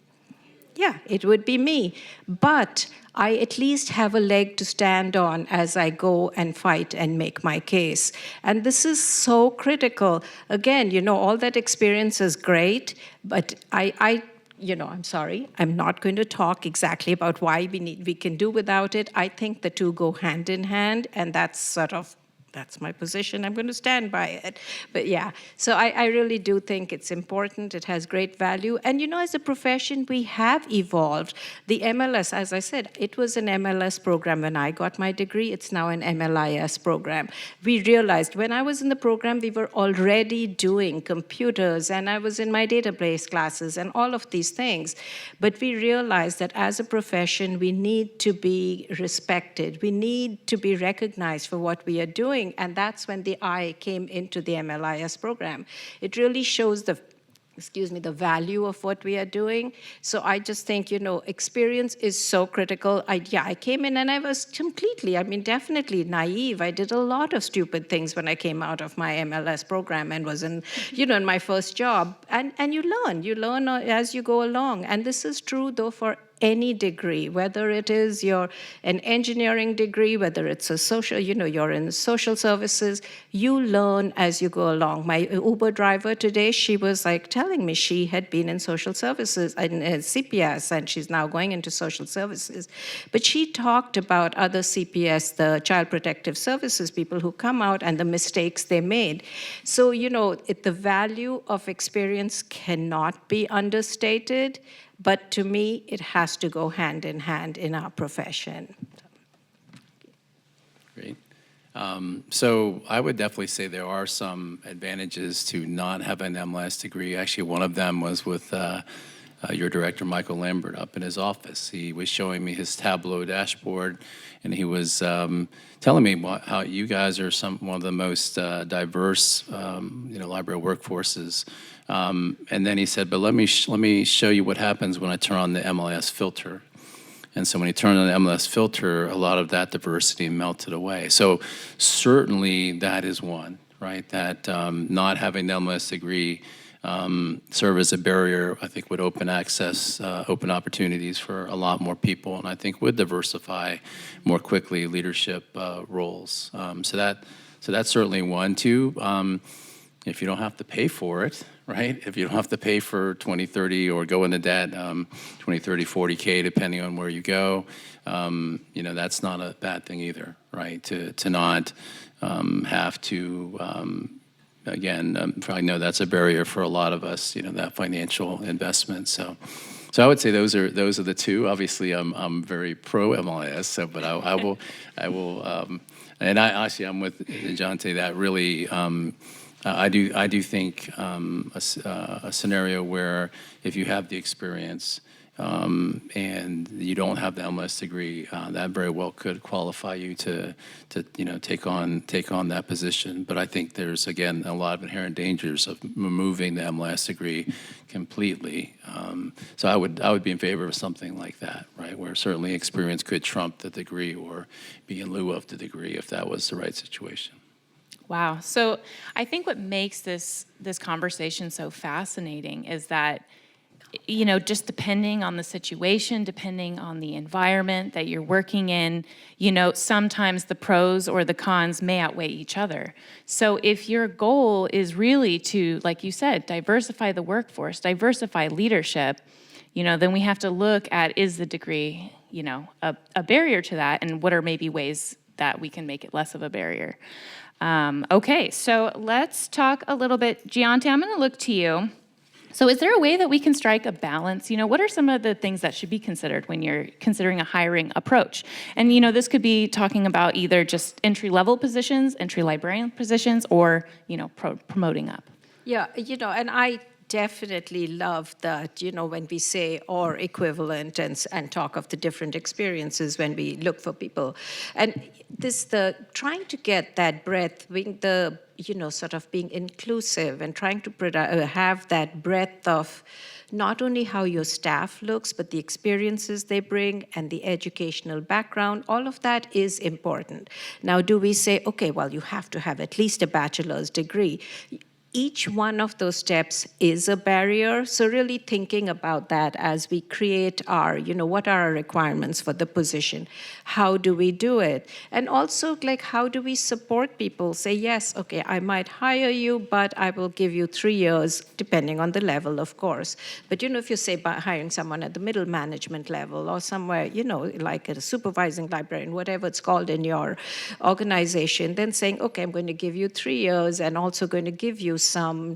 Yeah, it would be me. But I at least have a leg to stand on as I go and fight and make my case. And this is so critical. Again, all that experience is great, but I'm sorry, I'm not going to talk exactly about why we can do without it. I think the two go hand in hand, and that's sort of that's my position. I'm going to stand by it. But yeah, so I really do think it's important. It has great value. And as a profession, we have evolved. The MLS, as I said, it was an MLS program when I got my degree. It's now an MLIS program. We realized when I was in the program, we were already doing computers, and I was in my database classes and all of these things. But we realized that as a profession, we need to be respected. We need to be recognized for what we are doing. And that's when the I came into the MLIS program. It really shows the value of what we are doing. So I just think, experience is so critical. I came in and I was definitely naive. I did a lot of stupid things when I came out of my MLS program and was in my first job. And you learn as you go along. And this is true, though, for any degree, whether it is an engineering degree, whether it's a social, you're in social services, you learn as you go along. My Uber driver today, she was telling me she had been in social services, in CPS, and she's now going into social services. But she talked about other CPS, the Child Protective Services people who come out and the mistakes they made. So, the value of experience cannot be understated. But to me, it has to go hand in hand in our profession. Great. So I would definitely say there are some advantages to not having an MLS degree. Actually, one of them was with your director, Michael Lambert, up in his office. He was showing me his Tableau dashboard, and he was telling me how you guys are one of the most diverse, library workforces. And then he said, but let me show you what happens when I turn on the MLIS filter. And so when you turn on the MLS filter, a lot of that diversity melted away. So certainly that is one, right? That not having the MLS degree serve as a barrier, I think would open access, open opportunities for a lot more people, and I think would diversify more quickly leadership roles. So that's certainly one. Two, if you don't have to pay for it, right? If you don't have to pay for 20, 30, or go into debt, 20, 30, 40K, depending on where you go, that's not a bad thing either, right? To not have to, again, probably know that's a barrier for a lot of us, that financial investment. So I would say those are the two. Obviously, I'm very pro MLIS, but I will, and I'm with Jayanti that really. I do think a scenario where if you have the experience and you don't have the MLS degree, that very well could qualify you to take on that position. But I think there's, again, a lot of inherent dangers of removing the MLS degree completely. So I would be in favor of something like that, right, where certainly experience could trump the degree or be in lieu of the degree if that was the right situation. Wow. So I think what makes this conversation so fascinating is that, just depending on the situation, depending on the environment that you're working in, sometimes the pros or the cons may outweigh each other. So if your goal is really to, like you said, diversify the workforce, diversify leadership, then we have to look at, is the degree, a barrier to that, and what are maybe ways that we can make it less of a barrier. Okay, so let's talk a little bit. Jayanti, I'm going to look to you. So is there a way that we can strike a balance? What are some of the things that should be considered when you're considering a hiring approach? And, this could be talking about either just entry-level positions, entry librarian positions, or, promoting up. Yeah, and I definitely love that, when we say or equivalent and talk of the different experiences when we look for people. And trying to get that breadth, being sort of being inclusive and trying to have that breadth of not only how your staff looks, but the experiences they bring and the educational background, all of that is important. Now, do we say, okay, well, you have to have at least a bachelor's degree? each one of those steps is a barrier. So really thinking about that as we create our, what are our requirements for the position? How do we do it? And also, like, how do we support people? Say, yes, okay, I might hire you, but I will give you 3 years, depending on the level, of course. But, if you say by hiring someone at the middle management level or somewhere, like a supervising librarian, whatever it's called in your organization, then saying, okay, I'm going to give you 3 years and also going to give you some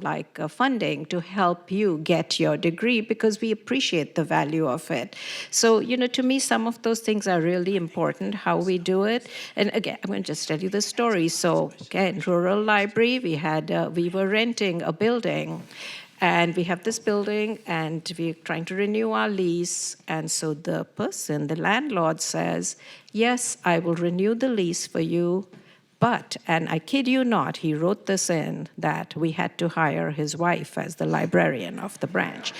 funding to help you get your degree because we appreciate the value of it. So, to me, some of those things are really important, how we do it. And again, I'm going to just tell you the story. So, again, rural library, we were renting a building. And we have this building, and we're trying to renew our lease. And so the landlord says, yes, I will renew the lease for you. But, and I kid you not, he wrote this in, that we had to hire his wife as the librarian of the branch.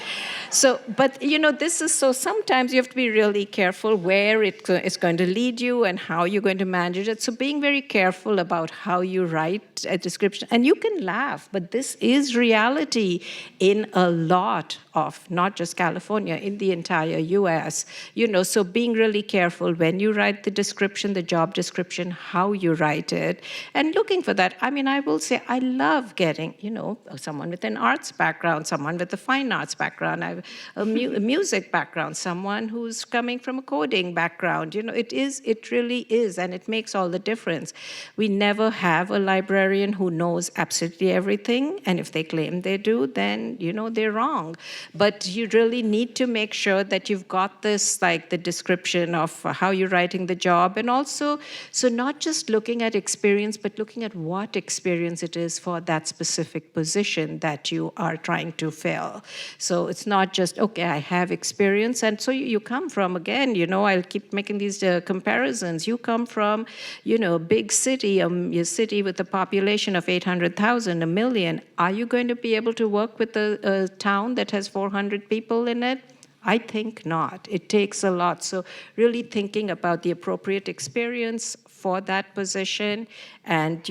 So, but this is, so sometimes you have to be really careful where it's going to lead you and how you're going to manage it. So being very careful about how you write a description. And you can laugh, but this is reality in a lot of, not just California, in the entire US. So being really careful when you write the description, the job description, how you write it, and looking for that. I mean, I will say I love getting, someone with an arts background, someone with a fine arts background, I have a music background, someone who's coming from a coding background. It really is, and it makes all the difference. We never have a librarian who knows absolutely everything, and if they claim they do, then, they're wrong. But you really need to make sure that you've got this, like the description of how you're writing the job, and also, so not just looking at experience, but looking at what experience it is for that specific position that you are trying to fill. So it's not just, okay, I have experience, and so you come from, again, I'll keep making these comparisons. You come from, a big city, a city with a population of 800,000, 1 million. Are you going to be able to work with a town that has 400 people in it? I think not. It takes a lot. So really thinking about the appropriate experience for that position and,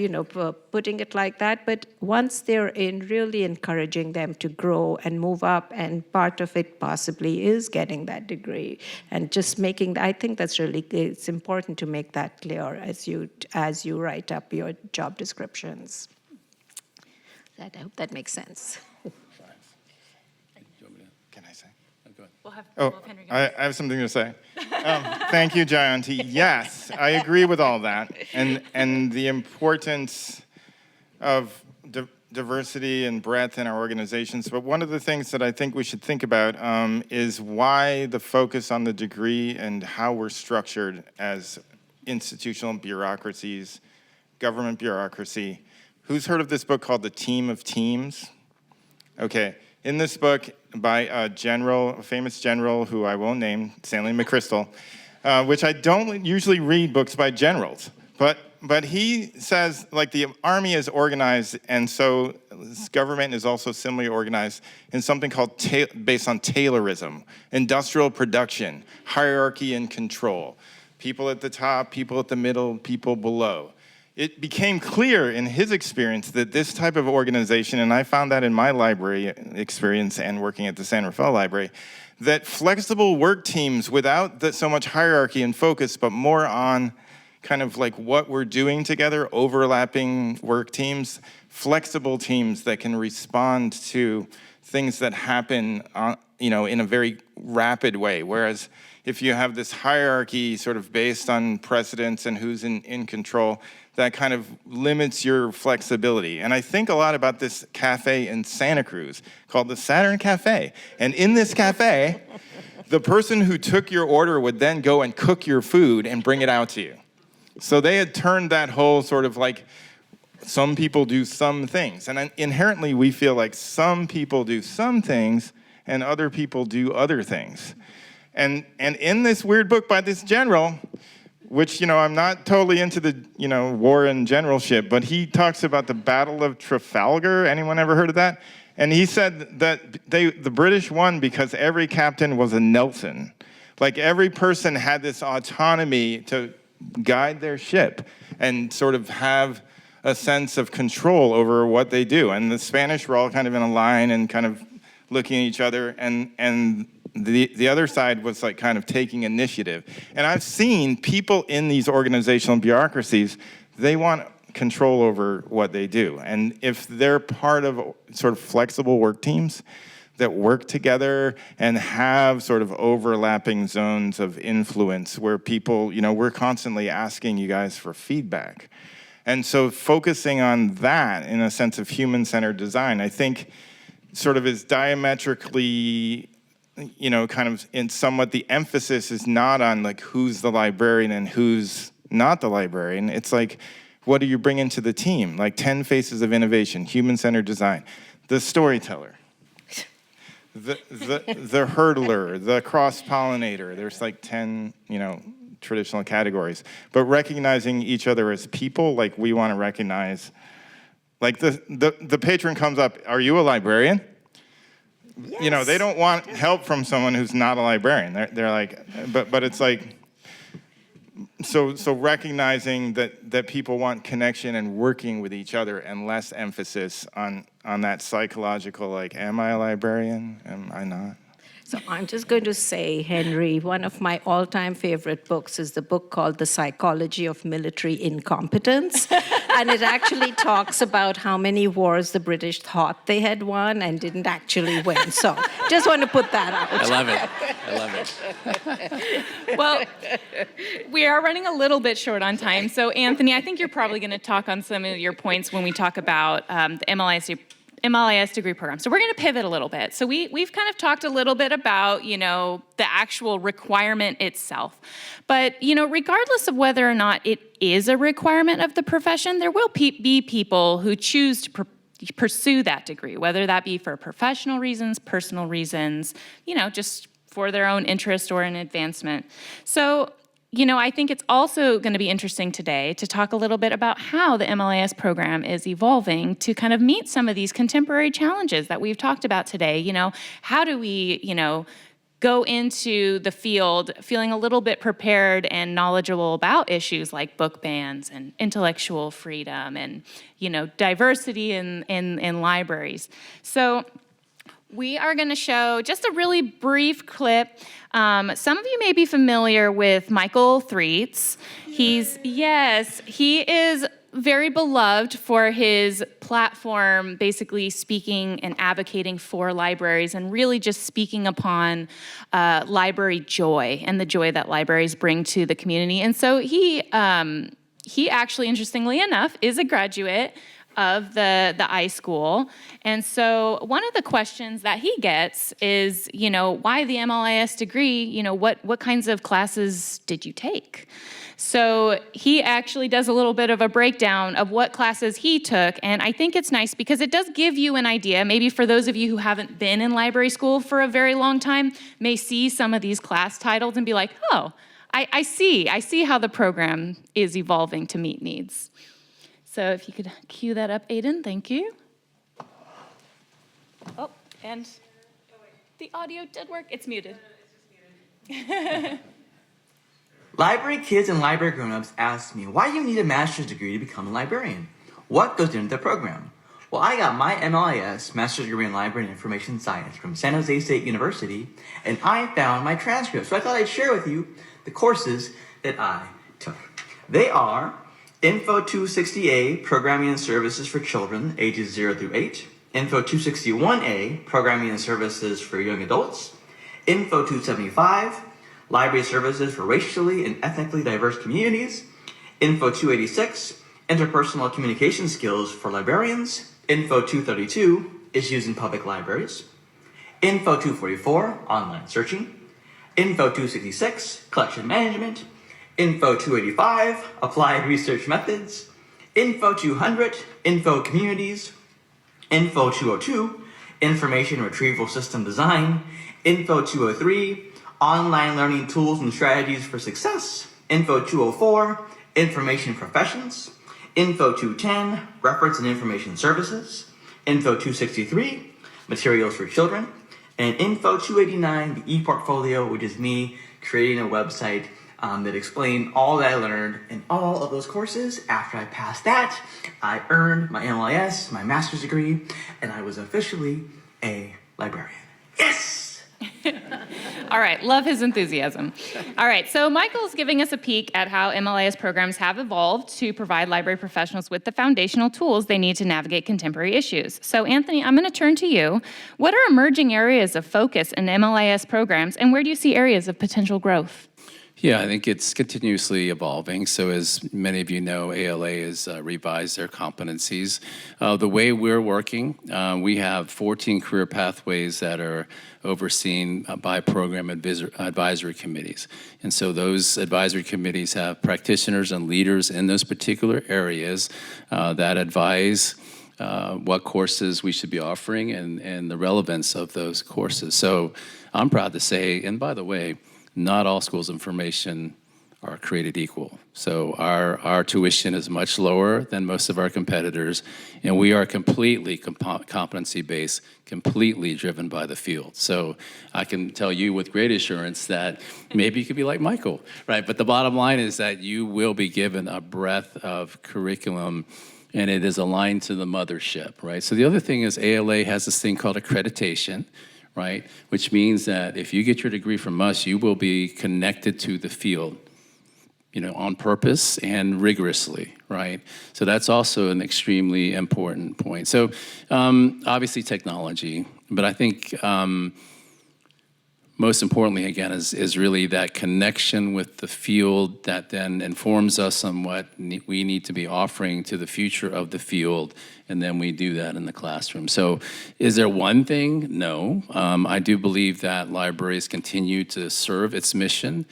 putting it like that. But once they're in, really encouraging them to grow and move up. And part of it possibly is getting that degree. And just I think that's really, it's important to make that clear as you write up your job descriptions. I hope that makes sense. Can I say? We'll have Henry go. I have something to say. Thank you, Jayanti. Yes, I agree with all that, and the importance of diversity and breadth in our organizations. But one of the things that I think we should think about is why the focus on the degree and how we're structured as institutional bureaucracies, government bureaucracy. Who's heard of this book called The Team of Teams? Okay. In this book by a famous general who I won't name, Stanley McChrystal, which I don't usually read books by generals, but he says, like, the army is organized, and so this government is also similarly organized in something called based on Taylorism, industrial production, hierarchy and control, people at the top, people at the middle, people below. It became clear in his experience that this type of organization, and I found that in my library experience and working at the San Rafael Library, that flexible work teams without so much hierarchy and focus, but more on kind of like what we're doing together, overlapping work teams, flexible teams that can respond to things that happen, in a very rapid way. Whereas if you have this hierarchy sort of based on precedence and who's in control, that kind of limits your flexibility. And I think a lot about this cafe in Santa Cruz called the Saturn Cafe. And in this cafe, the person who took your order would then go and cook your food and bring it out to you. So they had turned that whole sort of like, some people do some things. And inherently, we feel like some people do some things and other people do other things. And in this weird book by this general, which, I'm not totally into the, war and generalship, but he talks about the Battle of Trafalgar. Anyone ever heard of that? And he said that the British won because every captain was a Nelson. Like, every person had this autonomy to guide their ship and sort of have a sense of control over what they do. And the Spanish were all kind of in a line and kind of looking at each other, and the other side was like kind of taking initiative. And I've seen people in these organizational bureaucracies, they want control over what they do. And if they're part of sort of flexible work teams that work together and have sort of overlapping zones of influence where people, we're constantly asking you guys for feedback. And so focusing on that in a sense of human-centered design, I think sort of is diametrically, kind of in somewhat the emphasis is not on like who's the librarian and who's not the librarian. It's like, what do you bring into the team? Like 10 faces of innovation, human-centered design, the storyteller, the hurdler, the cross-pollinator. There's like 10, traditional categories. But recognizing each other as people, like we want to recognize, like the patron comes up, are you a librarian? Yes. They don't want help from someone who's not a librarian. They're like, but it's like, so recognizing that people want connection and working with each other and less emphasis on that psychological, like, am I a librarian? Am I not? So I'm just going to say, Henry, one of my all-time favorite books is the book called The Psychology of Military Incompetence. And it actually talks about how many wars the British thought they had won and didn't actually win. So just want to put that out. I love it. Well, we are running a little bit short on time. So, Anthony, I think you're probably going to talk on some of your points when we talk about the MLIS degree program. So we're going to pivot a little bit. So we've kind of talked a little bit about, the actual requirement itself. But, regardless of whether or not it is a requirement of the profession, there will be people who choose to pursue that degree, whether that be for professional reasons, personal reasons, just for their own interest or an advancement. So, I think it's also going to be interesting today to talk a little bit about how the MLIS program is evolving to kind of meet some of these contemporary challenges that we've talked about today. How do we, go into the field feeling a little bit prepared and knowledgeable about issues like book bans and intellectual freedom and, diversity in libraries. So we are going to show just a really brief clip. Some of you may be familiar with Michael Threets. He is very beloved for his platform, basically speaking and advocating for libraries and really just speaking upon library joy and the joy that libraries bring to the community. And so he actually, interestingly enough, is a graduate of the iSchool. And so one of the questions that he gets is, why the MLIS degree? What kinds of classes did you take? So he actually does a little bit of a breakdown of what classes he took, and I think it's nice because it does give you an idea, maybe for those of you who haven't been in library school for a very long time, may see some of these class titles and be like, oh, I see how the program is evolving to meet needs. So if you could cue that up, Aiden, thank you. Oh, and the audio did work. It's muted. Library kids and library grown-ups ask me, why do you need a master's degree to become a librarian? What goes into the program? Well, I got my MLIS, Master's Degree in Library and Information Science from San Jose State University, and I found my transcript. So I thought I'd share with you the courses that I took. They are Info 260A, Programming and Services for Children, ages 0 through 8. Info 261A, Programming and Services for Young Adults. Info 275, Library Services for Racially and Ethnically Diverse Communities. Info 286, Interpersonal Communication Skills for Librarians. Info 232, Issues in Public Libraries. Info 244, Online Searching. Info 266, Collection Management. Info 285, Applied Research Methods. Info 200, Info Communities. Info 202, Information Retrieval System Design. Info 203, Online Learning Tools and Strategies for Success. Info 204, Information Professions. Info 210, Reference and Information Services. Info 263, Materials for Children. And Info 289, the ePortfolio, which is me creating a website that explained all that I learned in all of those courses. After I passed that, I earned my MLIS, my master's degree, and I was officially a librarian. Yes! All right, love his enthusiasm. All right, so Michael's giving us a peek at how MLIS programs have evolved to provide library professionals with the foundational tools they need to navigate contemporary issues. So Anthony, I'm going to turn to you. What are emerging areas of focus in MLIS programs, and where do you see areas of potential growth? Yeah, I think it's continuously evolving. So as many of you know, ALA has revised their competencies. The way we're working, we have 14 career pathways that are overseen by program advisory committees. And so those advisory committees have practitioners and leaders in those particular areas that advise what courses we should be offering and the relevance of those courses. So I'm proud to say, and by the way, not all schools of information are created equal. So our tuition is much lower than most of our competitors, and we are completely competency-based, completely driven by the field. So I can tell you with great assurance that maybe you could be like Michael, right? But the bottom line is that you will be given a breadth of curriculum, and it is aligned to the mothership, right? So the other thing is ALA has this thing called accreditation, right? Which means that if you get your degree from us, you will be connected to the field, on purpose and rigorously, right? So that's also an extremely important point. So obviously technology, but I think most importantly, again, is really that connection with the field that then informs us on what we need to be offering to the future of the field, and then we do that in the classroom. So is there one thing? No. I do believe that libraries continue to serve its mission.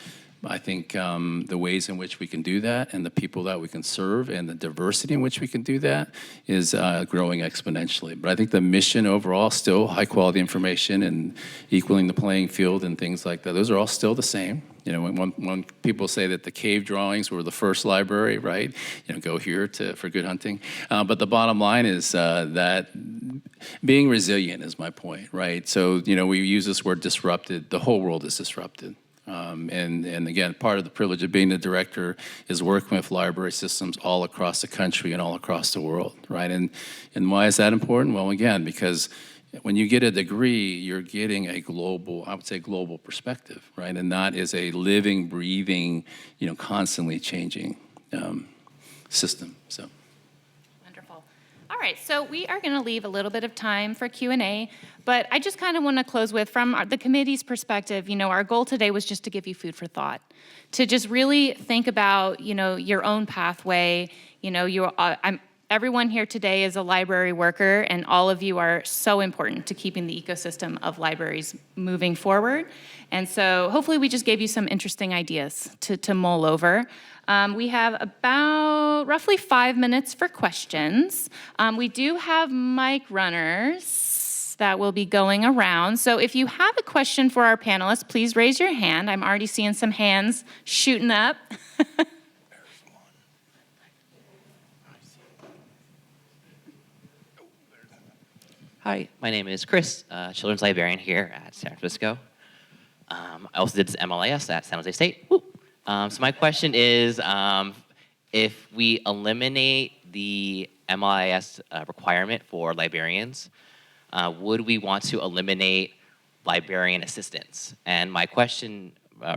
I think the ways in which we can do that and the people that we can serve and the diversity in which we can do that is growing exponentially. But I think the mission overall, still high quality information and equaling the playing field and things like that, those are all still the same. When people say that the cave drawings were the first library, right? Go here for good hunting. But the bottom line is that being resilient is my point, right? So, we use this word disrupted. The whole world is disrupted. And again, part of the privilege of being the director is working with library systems all across the country and all across the world, right? And why is that important? Well, again, because when you get a degree, you're getting a global, I would say global perspective, right? And that is a living, breathing, constantly changing system, so. Wonderful. All right, so we are going to leave a little bit of time for Q&A, but I just kind of want to close with, from the committee's perspective, our goal today was just to give you food for thought, to just really think about, your own pathway. Everyone here today is a library worker, and all of you are so important to keeping the ecosystem of libraries moving forward. And so hopefully we just gave you some interesting ideas to mull over. We have about roughly 5 minutes for questions. We do have mic runners that will be going around. So if you have a question for our panelists, please raise your hand. I'm already seeing some hands shooting up. Hi, my name is Chris, children's librarian here at San Francisco. I also did this MLIS at San Jose State. So my question is, if we eliminate the MLIS requirement for librarians, would we want to eliminate librarian assistants? And my question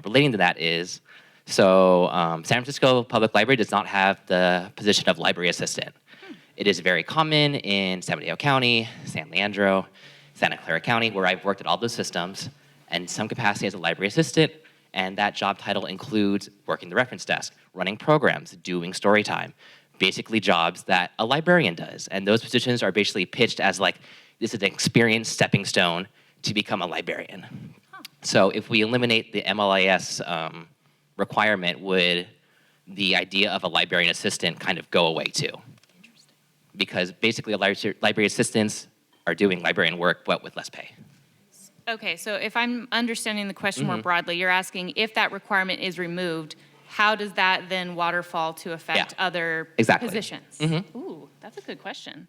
relating to that is, so San Francisco Public Library does not have the position of library assistant. It is very common in San Mateo County, San Leandro, Santa Clara County, where I've worked at all those systems, and some capacity as a library assistant, and that job title includes working the reference desk, running programs, doing story time, basically jobs that a librarian does. And those positions are basically pitched as like, this is an experienced stepping stone to become a librarian. So if we eliminate the MLIS requirement, would the idea of a librarian assistant kind of go away too? Because basically library assistants are doing librarian work, but with less pay. Okay, so if I'm understanding the question more broadly, you're asking if that requirement is removed, how does that then waterfall to affect other positions? Ooh, that's a good question.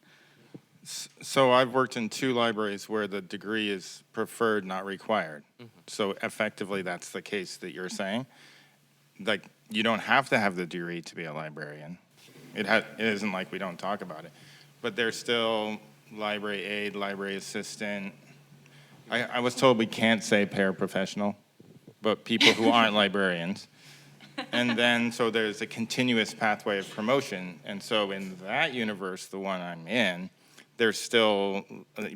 So I've worked in 2 libraries where the degree is preferred, not required. So effectively, that's the case that you're saying. like, you don't have to have the degree to be a librarian. It isn't like we don't talk about it. But there's still library aide, library assistant. I was told we can't say paraprofessional, but people who aren't librarians. And then, so there's a continuous pathway of promotion. And so in that universe, the one I'm in, there's still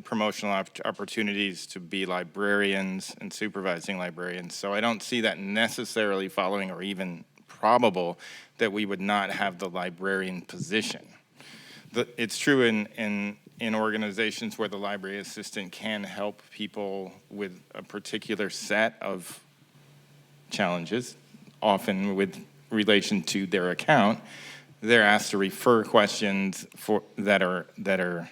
promotional opportunities to be librarians and supervising librarians. So I don't see that necessarily following or even probable that we would not have the librarian position. It's true in organizations where the library assistant can help people with a particular set of challenges, often with relation to their account. They're asked to refer questions that are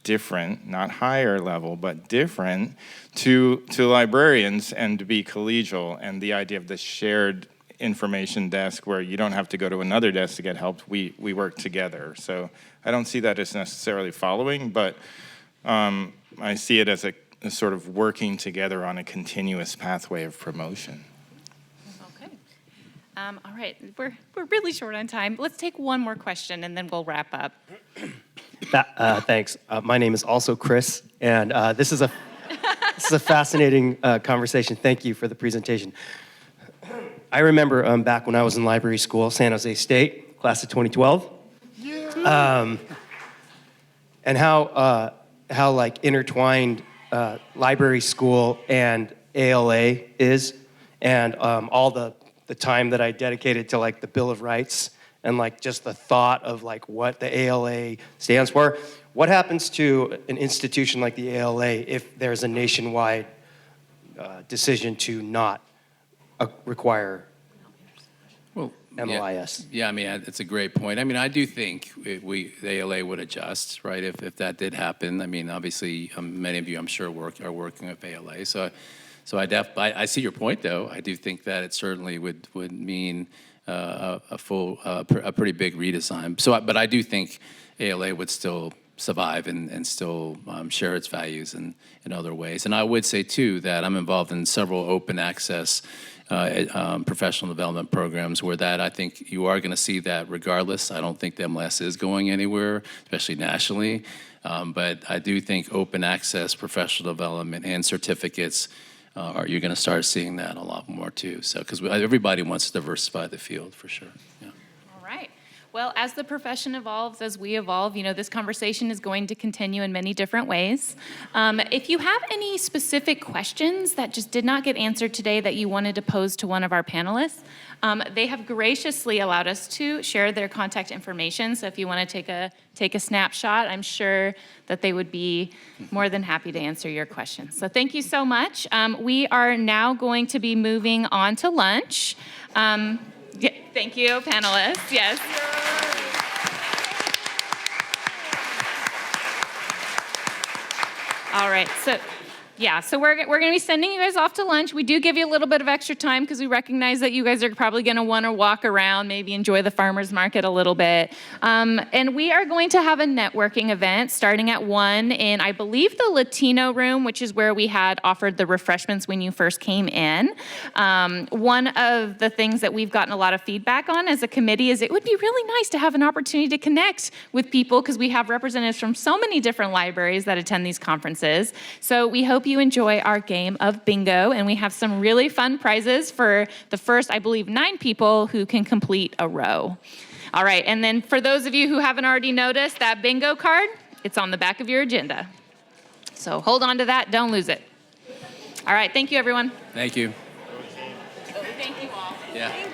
different, not higher level, but different to librarians, and to be collegial. And the idea of the shared information desk where you don't have to go to another desk to get help, we work together. So I don't see that as necessarily following, but I see it as a sort of working together on a continuous pathway of promotion. Okay. All right, we're really short on time. Let's take one more question and then we'll wrap up. Thanks. My name is also Chris, and this is a fascinating conversation. Thank you for the presentation. I remember back when I was in library school, San Jose State, class of 2012, and how like intertwined library school and ALA is, and all the time that I dedicated to like the Bill of Rights, and like just the thought of like what the ALA stands for. What happens to an institution like the ALA if there's a nationwide decision to not require MLIS? Yeah, I mean, it's a great point. I mean, I do think the ALA would adjust, right, if that did happen. I mean, obviously, many of you, I'm sure, are working with ALA. So I see your point, though. I do think that it certainly would mean a pretty big redesign. But I do think ALA would still survive and still share its values in other ways. And I would say, too, that I'm involved in several open access professional development programs where that I think you are going to see that regardless. I don't think the MLS is going anywhere, especially nationally. But I do think open access professional development and certificates you're going to start seeing that a lot more too. So, because everybody wants to diversify the field for sure. Yeah. All right. Well, as the profession evolves, as we evolve, this conversation is going to continue in many different ways. If you have any specific questions that just did not get answered today that you wanted to pose to one of our panelists, they have graciously allowed us to share their contact information. So if you want to take a snapshot, I'm sure that they would be more than happy to answer your questions. So thank you so much. We are now going to be moving on to lunch. Yeah, thank you, panelists. Yes. All right. So we're going to be sending you guys off to lunch. We do give you a little bit of extra time because we recognize that you guys are probably going to want to walk around, maybe enjoy the farmer's market a little bit. And we are going to have a networking event starting at 1 in, I believe, the Latino room, which is where we had offered the refreshments when you first came in. One of the things that we've gotten a lot of feedback on as a committee is it would be really nice to have an opportunity to connect with people because we have representatives from so many different libraries that attend these conferences. So we hope you enjoy our game of bingo, and we have some really fun prizes for the first, I believe, 9 people who can complete a row. All right, and then for those of you who haven't already noticed, that bingo card, it's on the back of your agenda. So hold on to that, don't lose it. All right, thank you, everyone. Thank you. Thank you all. Yeah.